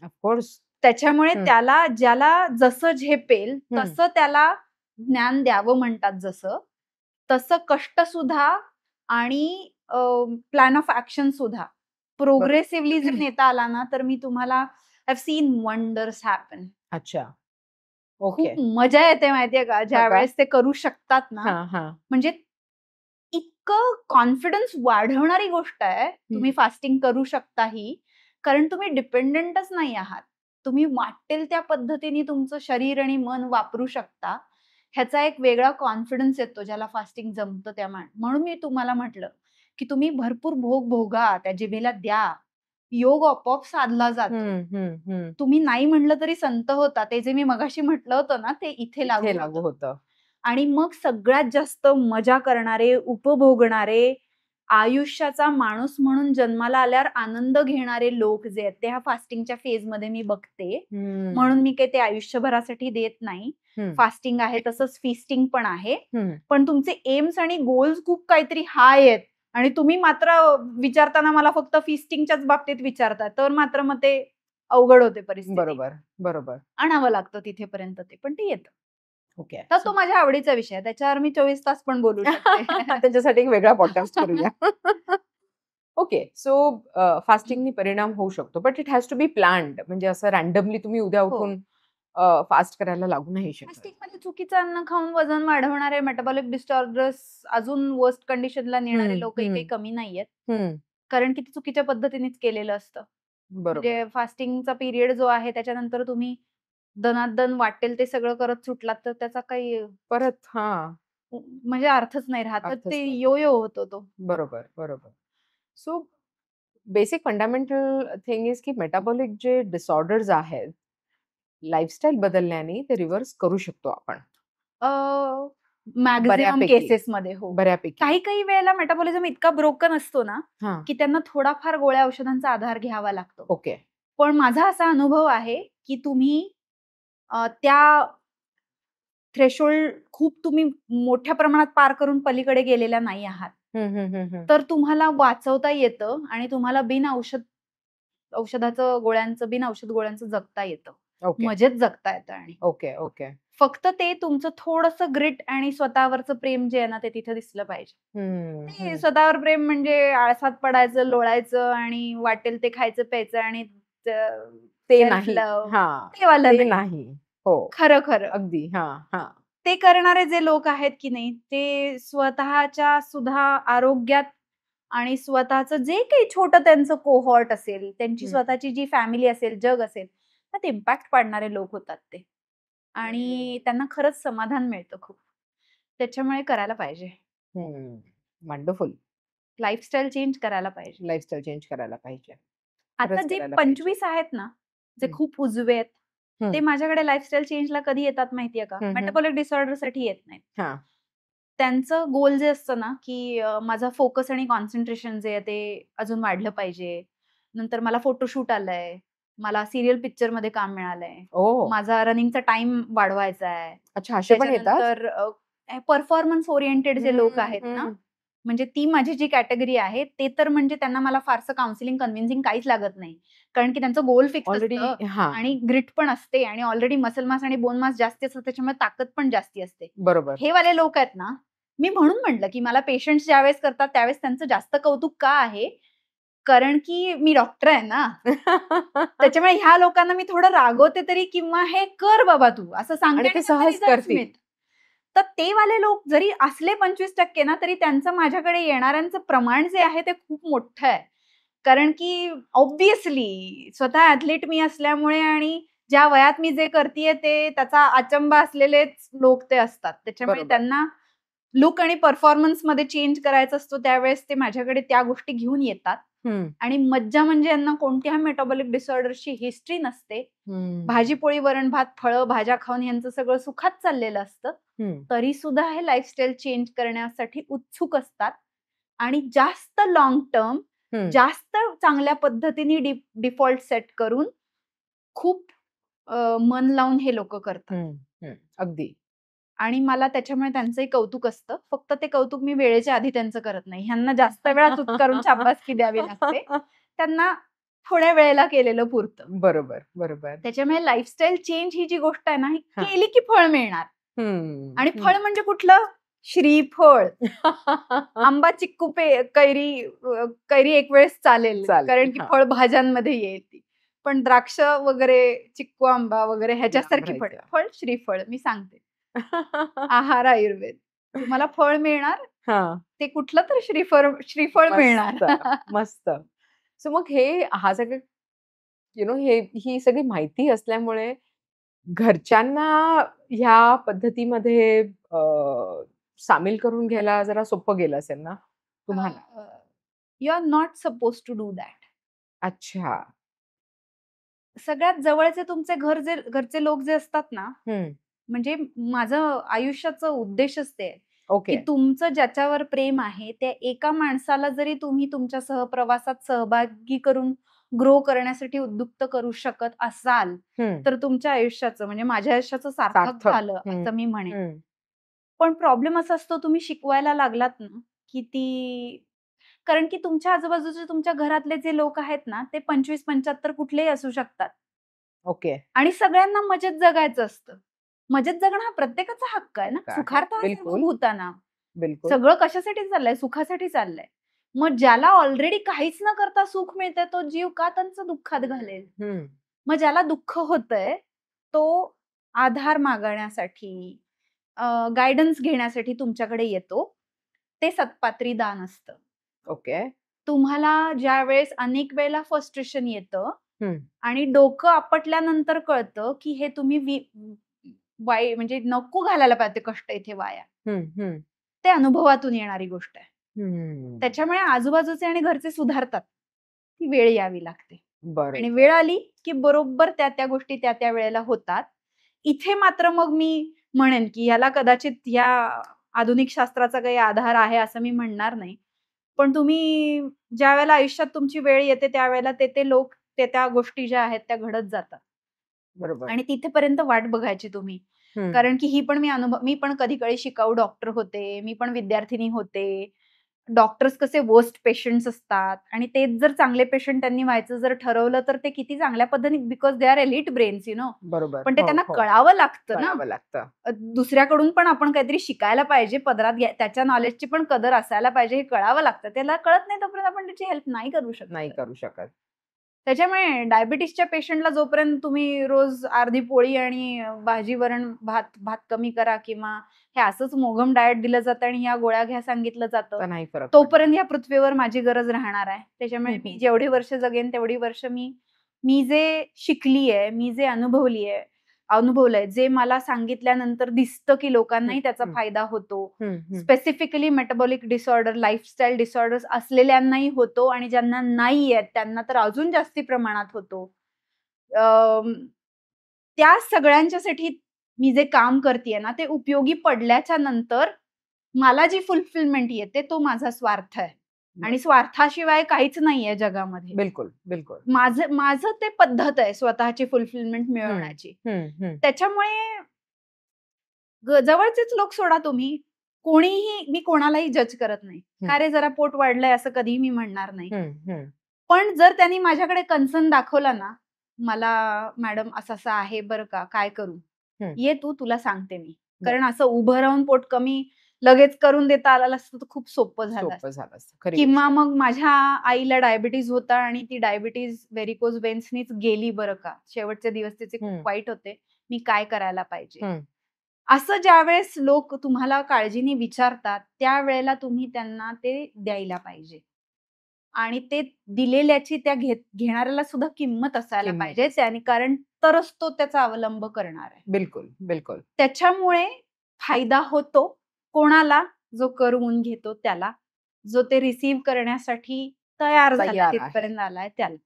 Speaker 2: ऑफकोर्स.
Speaker 1: त्याच्यामुळे त्याला ज्याला जसं झेपेल तसं त्याला ज्ञान द्यावं म्हणतात. तसं कष्ट सुद्धा आणि प्लॅन ऑफ ऍक्शन सुद्धा प्रोग्रेसिव्हली जर नेता आला ना, तर मी तुम्हाला I have seen wonders happen.
Speaker 2: अच्छा.
Speaker 1: खूप मजा येते माहितीये का ज्या वेळेस ते करू शकतात ना. म्हणजे इतकं कॉन्फिडन्स वाढवणारी गोष्ट आहे. तुम्ही फास्टिंग करू शकता ही, कारण तुम्ही डिपेंडंटच नाही आहात. तुम्ही वाटेल त्या पद्धतीने तुमचं शरीर आणि मन वापरू शकता. ह्याचा एक वेगळा कॉन्फिडन्स येतो ज्याला फास्टिंग जमतं त्या. म्हणून मी तुम्हाला म्हटलं की तुम्ही भरपूर भोग भोगा, त्या जिभेला द्या, योग आपोआप साधला जातो. तुम्ही नाही म्हणलं तरी संत होता. ते जे मी मगाशी म्हटलं होतं ना, ते इथे लागू होतं. आणि मग सगळ्यात जास्त मजा करणारे, उपभोगणारे, आयुष्याचा माणूस म्हणून जन्माला आल्यावर आनंद घेणारे लोक जे आहेत ते ह्या फास्टिंगच्या फेजमध्ये मी बघते. म्हणून मी काही ते आयुष्यभरासाठी देत नाही. फास्टिंग आहे तसंच फिस्टिंग पण आहे. पण तुमचे एम्स आणि गोल्स खूप काहीतरी हाय आहेत आणि तुम्ही मात्र विचारताना मला फक्त फिस्टिंगच्याच बाबतीत विचारता, तर मात्र मग ते अवघड होते परिस्थिती.
Speaker 2: बरोबर.
Speaker 1: आणावं लागतं तिथेपर्यंत ते, पण ते येतं.
Speaker 2: ओके.
Speaker 1: तर तो माझ्या आवडीचा विषय आहे. त्याच्यावर मी 24 तास पण बोलू शकते.
Speaker 2: त्याच्यासाठी एक वेगळा पॉडकास्ट करूया. ओके. सो फास्टिंगनी परिणाम होऊ शकतो, but it has to be planned. म्हणजे असं रॅन्डमली तुम्ही उद्या उठून फास्ट करायला लागू नाही शकत.
Speaker 1: फास्टिंगमध्ये चुकीचं अन्न खाऊन वजन वाढवणारे, मेटाबॉलिक डिसऑर्डर्स, अजून वर्स्ट कंडिशनला नेणारे लोक काही कमी नाहीयेत. कारण की ते चुकीच्या पद्धतीनेच केलेलं असतं. म्हणजे फास्टिंगचा पिरियड जो आहे त्याच्यानंतर तुम्ही दनादन वाटेल ते सगळं करत सुटलात तर त्याचा काही
Speaker 2: परत
Speaker 1: म्हणजे अर्थच नाही राहत. ते यो होतो तो.
Speaker 2: बरोबर. So basic fundamental thing is की मेटाबॉलिक जे डिसऑर्डर्स आहेत, लाईफस्टाईल बदलल्याने ते रिव्हर्स करू शकतो आपण.
Speaker 1: मॅक्झिमम केसेसमध्ये हो.
Speaker 2: बऱ्यापैकी.
Speaker 1: काही वेळेला मेटाबॉलिझम इतका ब्रोकन असतो ना, की त्यांना थोडाफार गोळ्या औषधांचा आधार घ्यावा लागतो.
Speaker 2: ओके.
Speaker 1: पण माझा असा अनुभव आहे की तुम्ही त्या थ्रेशोल्ड खूप तुम्ही मोठ्या प्रमाणात पार करून पलीकडे गेलेल्या नाही आहात. तर तुम्हाला वाचवता येतं आणि तुम्हाला बिन औषध गोळ्यांचं जगता येतं. मजेत जगता येतं. आणि
Speaker 2: ओके.
Speaker 1: फक्त ते तुमचं थोडंसं ग्रिट आणि स्वतःवरचं प्रेम जे आहे ना ते तिथे दिसलं पाहिजे. स्वतःवर प्रेम म्हणजे आळसात पडायचं, लोळायचं आणि वाटेल ते खायचं प्यायचं आणि
Speaker 2: ते नाही. हो,
Speaker 1: खरं
Speaker 2: अगदी.
Speaker 1: ते करणारे जे लोक आहेत की नाही, ते स्वतःच्या सुद्धा आरोग्यात आणि स्वतःचं जे काही छोटं त्यांचं कोहॉर्ट असेल, त्यांची स्वतःची जी फॅमिली असेल, जग असेल, त्यात इम्पॅक्ट पाडणारे लोक होतात ते. आणि त्यांना खरंच समाधान मिळतं खूप. त्याच्यामुळे करायला पाहिजे.
Speaker 2: वंडरफुल.
Speaker 1: लाईफस्टाईल चेंज करायला पाहिजे. आता जे 25 आहेत ना, जे खूप उजवे आहेत, ते माझ्याकडे लाईफस्टाईल चेंजला कधी येतात माहितीये का? मेटाबॉलिक डिसऑर्डर साठी येत नाहीत. त्यांचं गोल जे असतं ना, की माझा फोकस आणि कॉन्सन्ट्रेशन जे आहे ते अजून वाढलं पाहिजे. नंतर मला फोटोशूट आलंय, मला सिरियल पिक्चर मध्ये काम मिळालंय, माझा रनिंगचा टाइम वाढवायचा आहे.
Speaker 2: अच्छा, असे पण येतात.
Speaker 1: तर परफॉर्मन्स ओरिएंटेड जे लोक आहेत ना, म्हणजे ती माझी जी कॅटेगरी आहे, ते तर म्हणजे त्यांना मला फारसं काउन्सिलिंग, कन्व्हिन्सिंग काहीच लागत नाही. कारण की त्यांचं गोल फिक्स असतं आणि ग्रिट पण असते आणि ऑलरेडी मसल मास आणि बोन मास जास्ती असतं, त्याच्यामुळे ताकद पण जास्ती असते.
Speaker 2: बरोबर.
Speaker 1: हे वाले लोक आहेत ना, मी म्हणून म्हटलं की मला पेशंट्स ज्यावेळेस करतात त्यावेळेस त्यांचं जास्त कौतुक का आहे, कारण की मी डॉक्टर आहे ना. त्याच्यामुळे ह्या लोकांना मी थोडं रागवते तरी, किंवा हे कर बाबा तू असं सांगते
Speaker 2: ते सहज करतील.
Speaker 1: तर ते वाले लोक जरी असले 25% ना, तरी त्यांचं माझ्याकडे येणाऱ्यांचं प्रमाण जे आहे ते खूप मोठं आहे. कारण की ऑब्व्हियसली स्वतः ऍथलीट मी असल्यामुळे आणि ज्या वयात मी जे करतेय ते त्याचा अचंबा असलेलेच लोक ते असतात. त्याच्यामुळे त्यांना लुक आणि परफॉर्मन्स मध्ये चेंज करायचा असतो, त्यावेळेस ते माझ्याकडे त्या गोष्टी घेऊन येतात. आणि मज्जा म्हणजे यांना कोणत्याही मेटाबॉलिक डिसऑर्डरची हिस्ट्री नसते. भाजी पोळी वरण भात फळं भाज्या खाऊन यांचं सगळं सुखात चाललेलं असतं. तरी सुद्धा हे लाईफस्टाईल चेंज करण्यासाठी उत्सुक असतात आणि जास्त लॉंग टर्म, जास्त चांगल्या पद्धतीने डिफॉल्ट सेट करून खूप मन लावून हे लोक करतात.
Speaker 2: अगदी.
Speaker 1: आणि मला त्याच्यामुळे त्यांचंही कौतुक असतं. फक्त ते कौतुक मी वेळेच्या आधी त्यांचं करत नाही. ह्यांना जास्त वेळा करून शाबासकी द्यावी लागते. त्यांना थोड्या वेळेला केलेलं पुरतं.
Speaker 2: बरोबर, बरोबर.
Speaker 1: त्याच्यामुळे लाईफस्टाईल चेंज ही जी गोष्ट आहे ना, ही केली की फळ मिळणार. आणि फळ म्हणजे कुठलं? श्रीफळ. आंबा, चिक्कू, कैरी एक वेळेस चालेल, कारण की फळ भाज्यांमध्ये येते. पण द्राक्ष वगैरे, चिक्कू, आंबा वगैरे ह्याच्यासारखी फळ श्रीफळ मी सांगते. आहार आयुर्वेद. तुम्हाला फळ मिळणार, ते कुठलं तर श्रीफळ मिळणार.
Speaker 2: मस्त. सो मग हा सगळं ही सगळी माहिती असल्यामुळे घरच्यांना ह्या पद्धतीमध्ये सामील करून घ्यायला जरा सोपं गेलं असेल ना तुम्हाला?
Speaker 1: You are not suppose to do that.
Speaker 2: अच्छा.
Speaker 1: सगळ्यात जवळचे तुमचे घरचे लोक जे असतात ना, म्हणजे माझं आयुष्याचं उद्देशच ते आहे की तुमचं ज्याच्यावर प्रेम आहे त्या एका माणसाला जरी तुम्ही तुमच्या सहप्रवासात सहभागी करून ग्रो करण्यासाठी उद्युक्त करू शकत असाल तर तुमच्या आयुष्याचं म्हणजे माझ्या आयुष्याचं सार्थक झालं असं मी म्हणेन. पण प्रॉब्लेम असा असतो तुम्ही शिकवायला लागलात ना की कारण की तुमच्या आजूबाजूचे तुमच्या घरातले जे लोक आहेत ना ते 25-75 कुठलेही असू शकतात.
Speaker 2: ओके.
Speaker 1: आणि सगळ्यांना मजेत जगायचं असतं. मजेत जगणं हा प्रत्येकाचा हक्क आहे ना. सुखार्थ भूताना. सगळं कशासाठी चाललंय? सुखासाठी चाललंय. मग ज्याला ऑलरेडी काहीच न करता सुख मिळतंय तो जीव का त्यांचं दुःखात घालेल? मग ज्याला दुःख होतंय तो आधार मागण्यासाठी, गायडन्स घेण्यासाठी तुमच्याकडे येतो. ते सत्पात्री दान असतं.
Speaker 2: ओके.
Speaker 1: तुम्हाला ज्या वेळेस अनेक वेळेला फ्रस्ट्रेशन येतं आणि डोकं आपटल्यानंतर कळतं की हे तुम्ही म्हणजे नको घालायला पाहिजे कष्ट इथे वाया. ते अनुभवातून येणारी गोष्ट आहे. त्याच्यामुळे आजूबाजूचे आणि घरचे सुधारतात. ती वेळ यावी लागते. आणि वेळ आली की बरोबर त्या गोष्टी त्या वेळेला होतात. इथे मात्र मग मी म्हणेन की ह्याला कदाचित या आधुनिक शास्त्राचा काही आधार आहे असं मी म्हणणार नाही. पण तुम्ही ज्या वेळेला आयुष्यात तुमची वेळ येते त्यावेळेला ते लोक त्या गोष्टी ज्या आहेत त्या घडत जातात.
Speaker 2: बरोबर.
Speaker 1: आणि तिथेपर्यंत वाट बघायची तुम्ही. कारण की मी पण कधी काळी शिकाऊ डॉक्टर होते. मी पण विद्यार्थिनी होते. डॉक्टर्स कसे वर्स्ट पेशंट्स असतात आणि तेच जर चांगले पेशंट त्यांनी व्हायचं जर ठरवलं तर ते किती चांगल्या पद्धतीने because they are elite brains
Speaker 2: बरोबर.
Speaker 1: पण ते त्यांना कळावं लागतं ना. दुसऱ्याकडून पण आपण काहीतरी शिकायला पाहिजे पदरात त्याच्या नॉलेजची पण कदर असायला पाहिजे हे कळावं लागतं. त्याला कळत नाही तोपर्यंत आपण त्याची हेल्प नाही करू शकत. त्याच्यामुळे डायबिटीसच्या पेशंटला जोपर्यंत तुम्ही रोज अर्धी पोळी आणि भाजी वरण भात कमी करा किंवा हे असंच मोघम डाएट दिलं जातं आणि या गोळ्या घ्या सांगितलं जातं तोपर्यंत या पृथ्वीवर माझी गरज राहणार आहे. त्याच्यामुळे मी जेवढी वर्ष जगेन तेवढी वर्ष मी जे शिकलीये, मी जे अनुभवलंय, जे मला सांगितल्यानंतर दिसतं की लोकांनाही त्याचा फायदा होतो. Specifically metabolic disorder, lifestyle disorders असलेल्यांनाही होतो आणि ज्यांना नाही आहेत त्यांना तर अजून जास्ती प्रमाणात होतो. त्या सगळ्यांच्यासाठी मी जे काम करतेय ना ते उपयोगी पडल्याच्या नंतर मला जी फुलफिलमेंट येते तो माझा स्वार्थ आहे. आणि स्वार्थाशिवाय काहीच नाहीये जगामध्ये.
Speaker 2: बिलकुल बिलकुल.
Speaker 1: माझं ते पद्धत आहे स्वतःची फुलफिलमेंट मिळवण्याची. त्याच्यामुळे जवळचेच लोक सोडा तुम्ही, मी कोणालाही जज करत नाही. का रे जरा पोट वाढलंय असं कधीही मी म्हणणार नाही. पण जर त्यांनी माझ्याकडे कन्सर्न दाखवला ना, मला मॅडम असं आहे बरं का, काय करू? ये तुला सांगते मी. कारण असं उभं राहून पोट कमी लगेच करून देता आलं असतं तर खूप सोपं झालं असतं. किंवा मग माझ्या आईला डायबिटीज होता आणि ती डायबिटीज व्हेरिकोज वेन्सनीच गेली बरं का. शेवटचे दिवस तिचे खूप वाईट होते. मी काय करायला पाहिजे? असं ज्यावेळेस लोक तुम्हाला काळजीने विचारतात त्यावेळेला तुम्ही त्यांना ते द्यायला पाहिजे. आणि ते दिलेल्याची त्या घेणाऱ्याला सुद्धा किंमत असायला पाहिजे त्याने, कारण तरच तो त्याचा अवलंब करणार आहे.
Speaker 2: बिलकुल बिलकुल.
Speaker 1: त्याच्यामुळे फायदा होतो कोणाला? जो करून घेतो त्याला, जो ते रिसीव्ह करण्यासाठी तयार झाला तिथपर्यंत आलाय त्याला.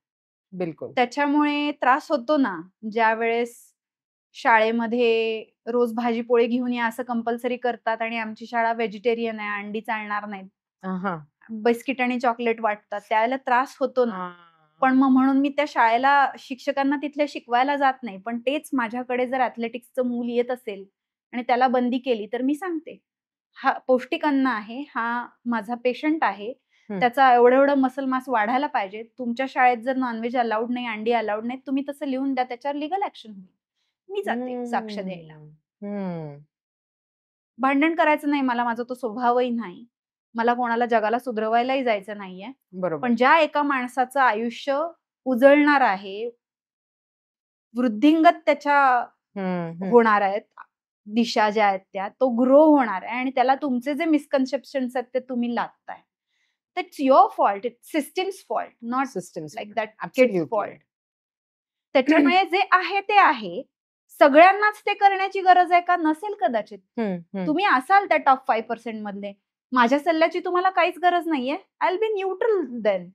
Speaker 2: बिलकुल.
Speaker 1: त्याच्यामुळे त्रास होतो ना ज्या वेळेस शाळेमध्ये रोज भाजी पोळी घेऊन या असं कंपल्सरी करतात आणि आमची शाळा व्हेजिटेरियन आहे, अंडी चालणार नाहीत, बिस्किट आणि चॉकलेट वाटतात, त्यावेळेला त्रास होतो ना. पण मग म्हणून मी त्या शाळेला शिक्षकांना तिथल्या शिकवायला जात नाही. पण तेच माझ्याकडे जर ॲथलेटिक्सचं मूल येत असेल आणि त्याला बंदी केली तर मी सांगते, हा पौष्टिक अन्न आहे, हा माझा पेशंट आहे, त्याचा एवढं मसल मास वाढायला पाहिजे. तुमच्या शाळेत जर नॉनव्हेज अलाउड नाही, अंडी अलाउड नाही, तुम्ही तसं लिहून द्या, त्याच्यावर लीगल ऍक्शन होईल. मी जाते साक्ष द्यायला. भांडण करायचं नाही, मला माझा तो स्वभावही नाही. मला कोणाला जगाला सुधरवायलाही जायचं नाहीये. पण ज्या एका माणसाचं आयुष्य उजळणार आहे, वृद्धिंगत त्याच्या होणार आहेत, दिशा ज्या आहेत त्या, तो ग्रो होणार आहे आणि त्याला तुमचे जे मिसकन्सेप्शन्स आहेत ते तुम्ही लादताय. That's your fault, it's system's fault, not
Speaker 2: system's
Speaker 1: like that kids fault. त्याच्यामुळे जे आहे ते आहे. सगळ्यांनाच ते करण्याची गरज आहे का? नसेल कदाचित. तुम्ही असाल त्या टॉप 5% मधले. माझ्या सल्ल्याची तुम्हाला काहीच गरज नाहीये. I will be neutral then.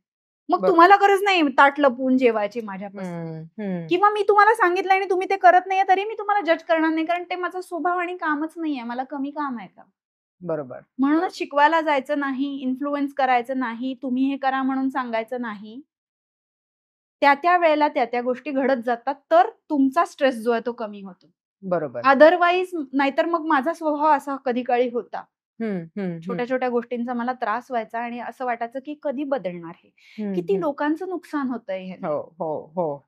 Speaker 1: मग तुम्हाला गरज नाही ताट लपवून जेवायची माझ्यापासून, किंवा मी तुम्हाला सांगितलं आणि तुम्ही ते करत नाहीये तरी मी तुम्हाला जज करणार नाही, कारण ते माझा स्वभाव आणि कामच नाहीये. मला कमी काम आहे का?
Speaker 2: बरोबर.
Speaker 1: म्हणूनच शिकवायला जायचं नाही, इन्फ्लुएन्स करायचं नाही, तुम्ही हे करा म्हणून सांगायचं नाही. त्या वेळेला त्या गोष्टी घडत जातात, तर तुमचा स्ट्रेस जो आहे तो कमी होतो.
Speaker 2: बरोबर.
Speaker 1: अदरवाईज नाहीतर मग माझा स्वभाव असा कधी काळी होता. छोट्या छोट्या गोष्टींचा मला त्रास व्हायचा आणि असं वाटायचं की कधी बदलणार हे, किती लोकांचं नुकसान होतंय हे.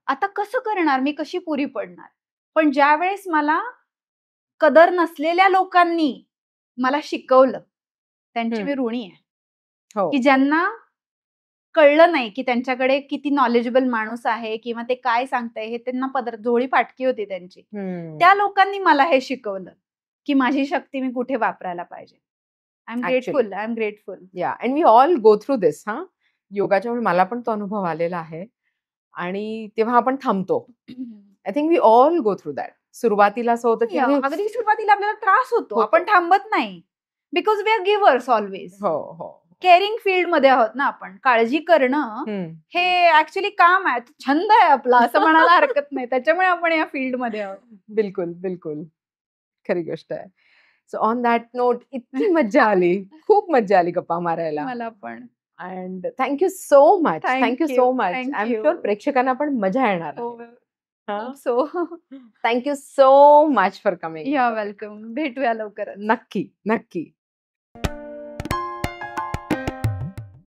Speaker 1: आता कसं करणार मी, कशी पुरी पडणार? पण ज्या वेळेस मला कदर नसलेल्या लोकांनी मला शिकवलं, त्यांची मी ऋणी आहे. की ज्यांना कळलं नाही की त्यांच्याकडे किती नॉलेजेबल माणूस आहे किंवा ते काय सांगताय हे त्यांना जोळी फाटकी होती त्यांची. त्या लोकांनी मला हे शिकवलं की माझी शक्ती मी कुठे वापरायला पाहिजे. I am grateful.
Speaker 2: Yeah, and we all go through this. योगाच्या वेळी मला पण तो अनुभव आलेला आहे आणि तेव्हा आपण थांबतो. I think we all go through that. सुरुवातीला असं होतं की
Speaker 1: अगदी सुरुवातीला आपल्याला त्रास होतो, आपण थांबत नाही, because we are givers always. Caring field मध्ये आहोत ना आपण. काळजी करणं हे ऍक्च्युली काम आहे, छंद आहे आपला, असं म्हणायला हरकत नाही. त्याच्यामुळे आपण या फील्ड मध्ये आहोत.
Speaker 2: बिलकुल बिलकुल खरी गोष्ट आहे. सो ऑन दॅट नोट, इतकी मज्जा आली, खूप मज्जा आली गप्पा मारायला.
Speaker 1: मला पण.
Speaker 2: And thank you so much. Thank you so much. I am sure प्रेक्षकांना पण मजा येणार.
Speaker 1: So
Speaker 2: thank you so much for coming.
Speaker 1: You are welcome. भेटूया लवकरच.
Speaker 2: नक्की नक्की.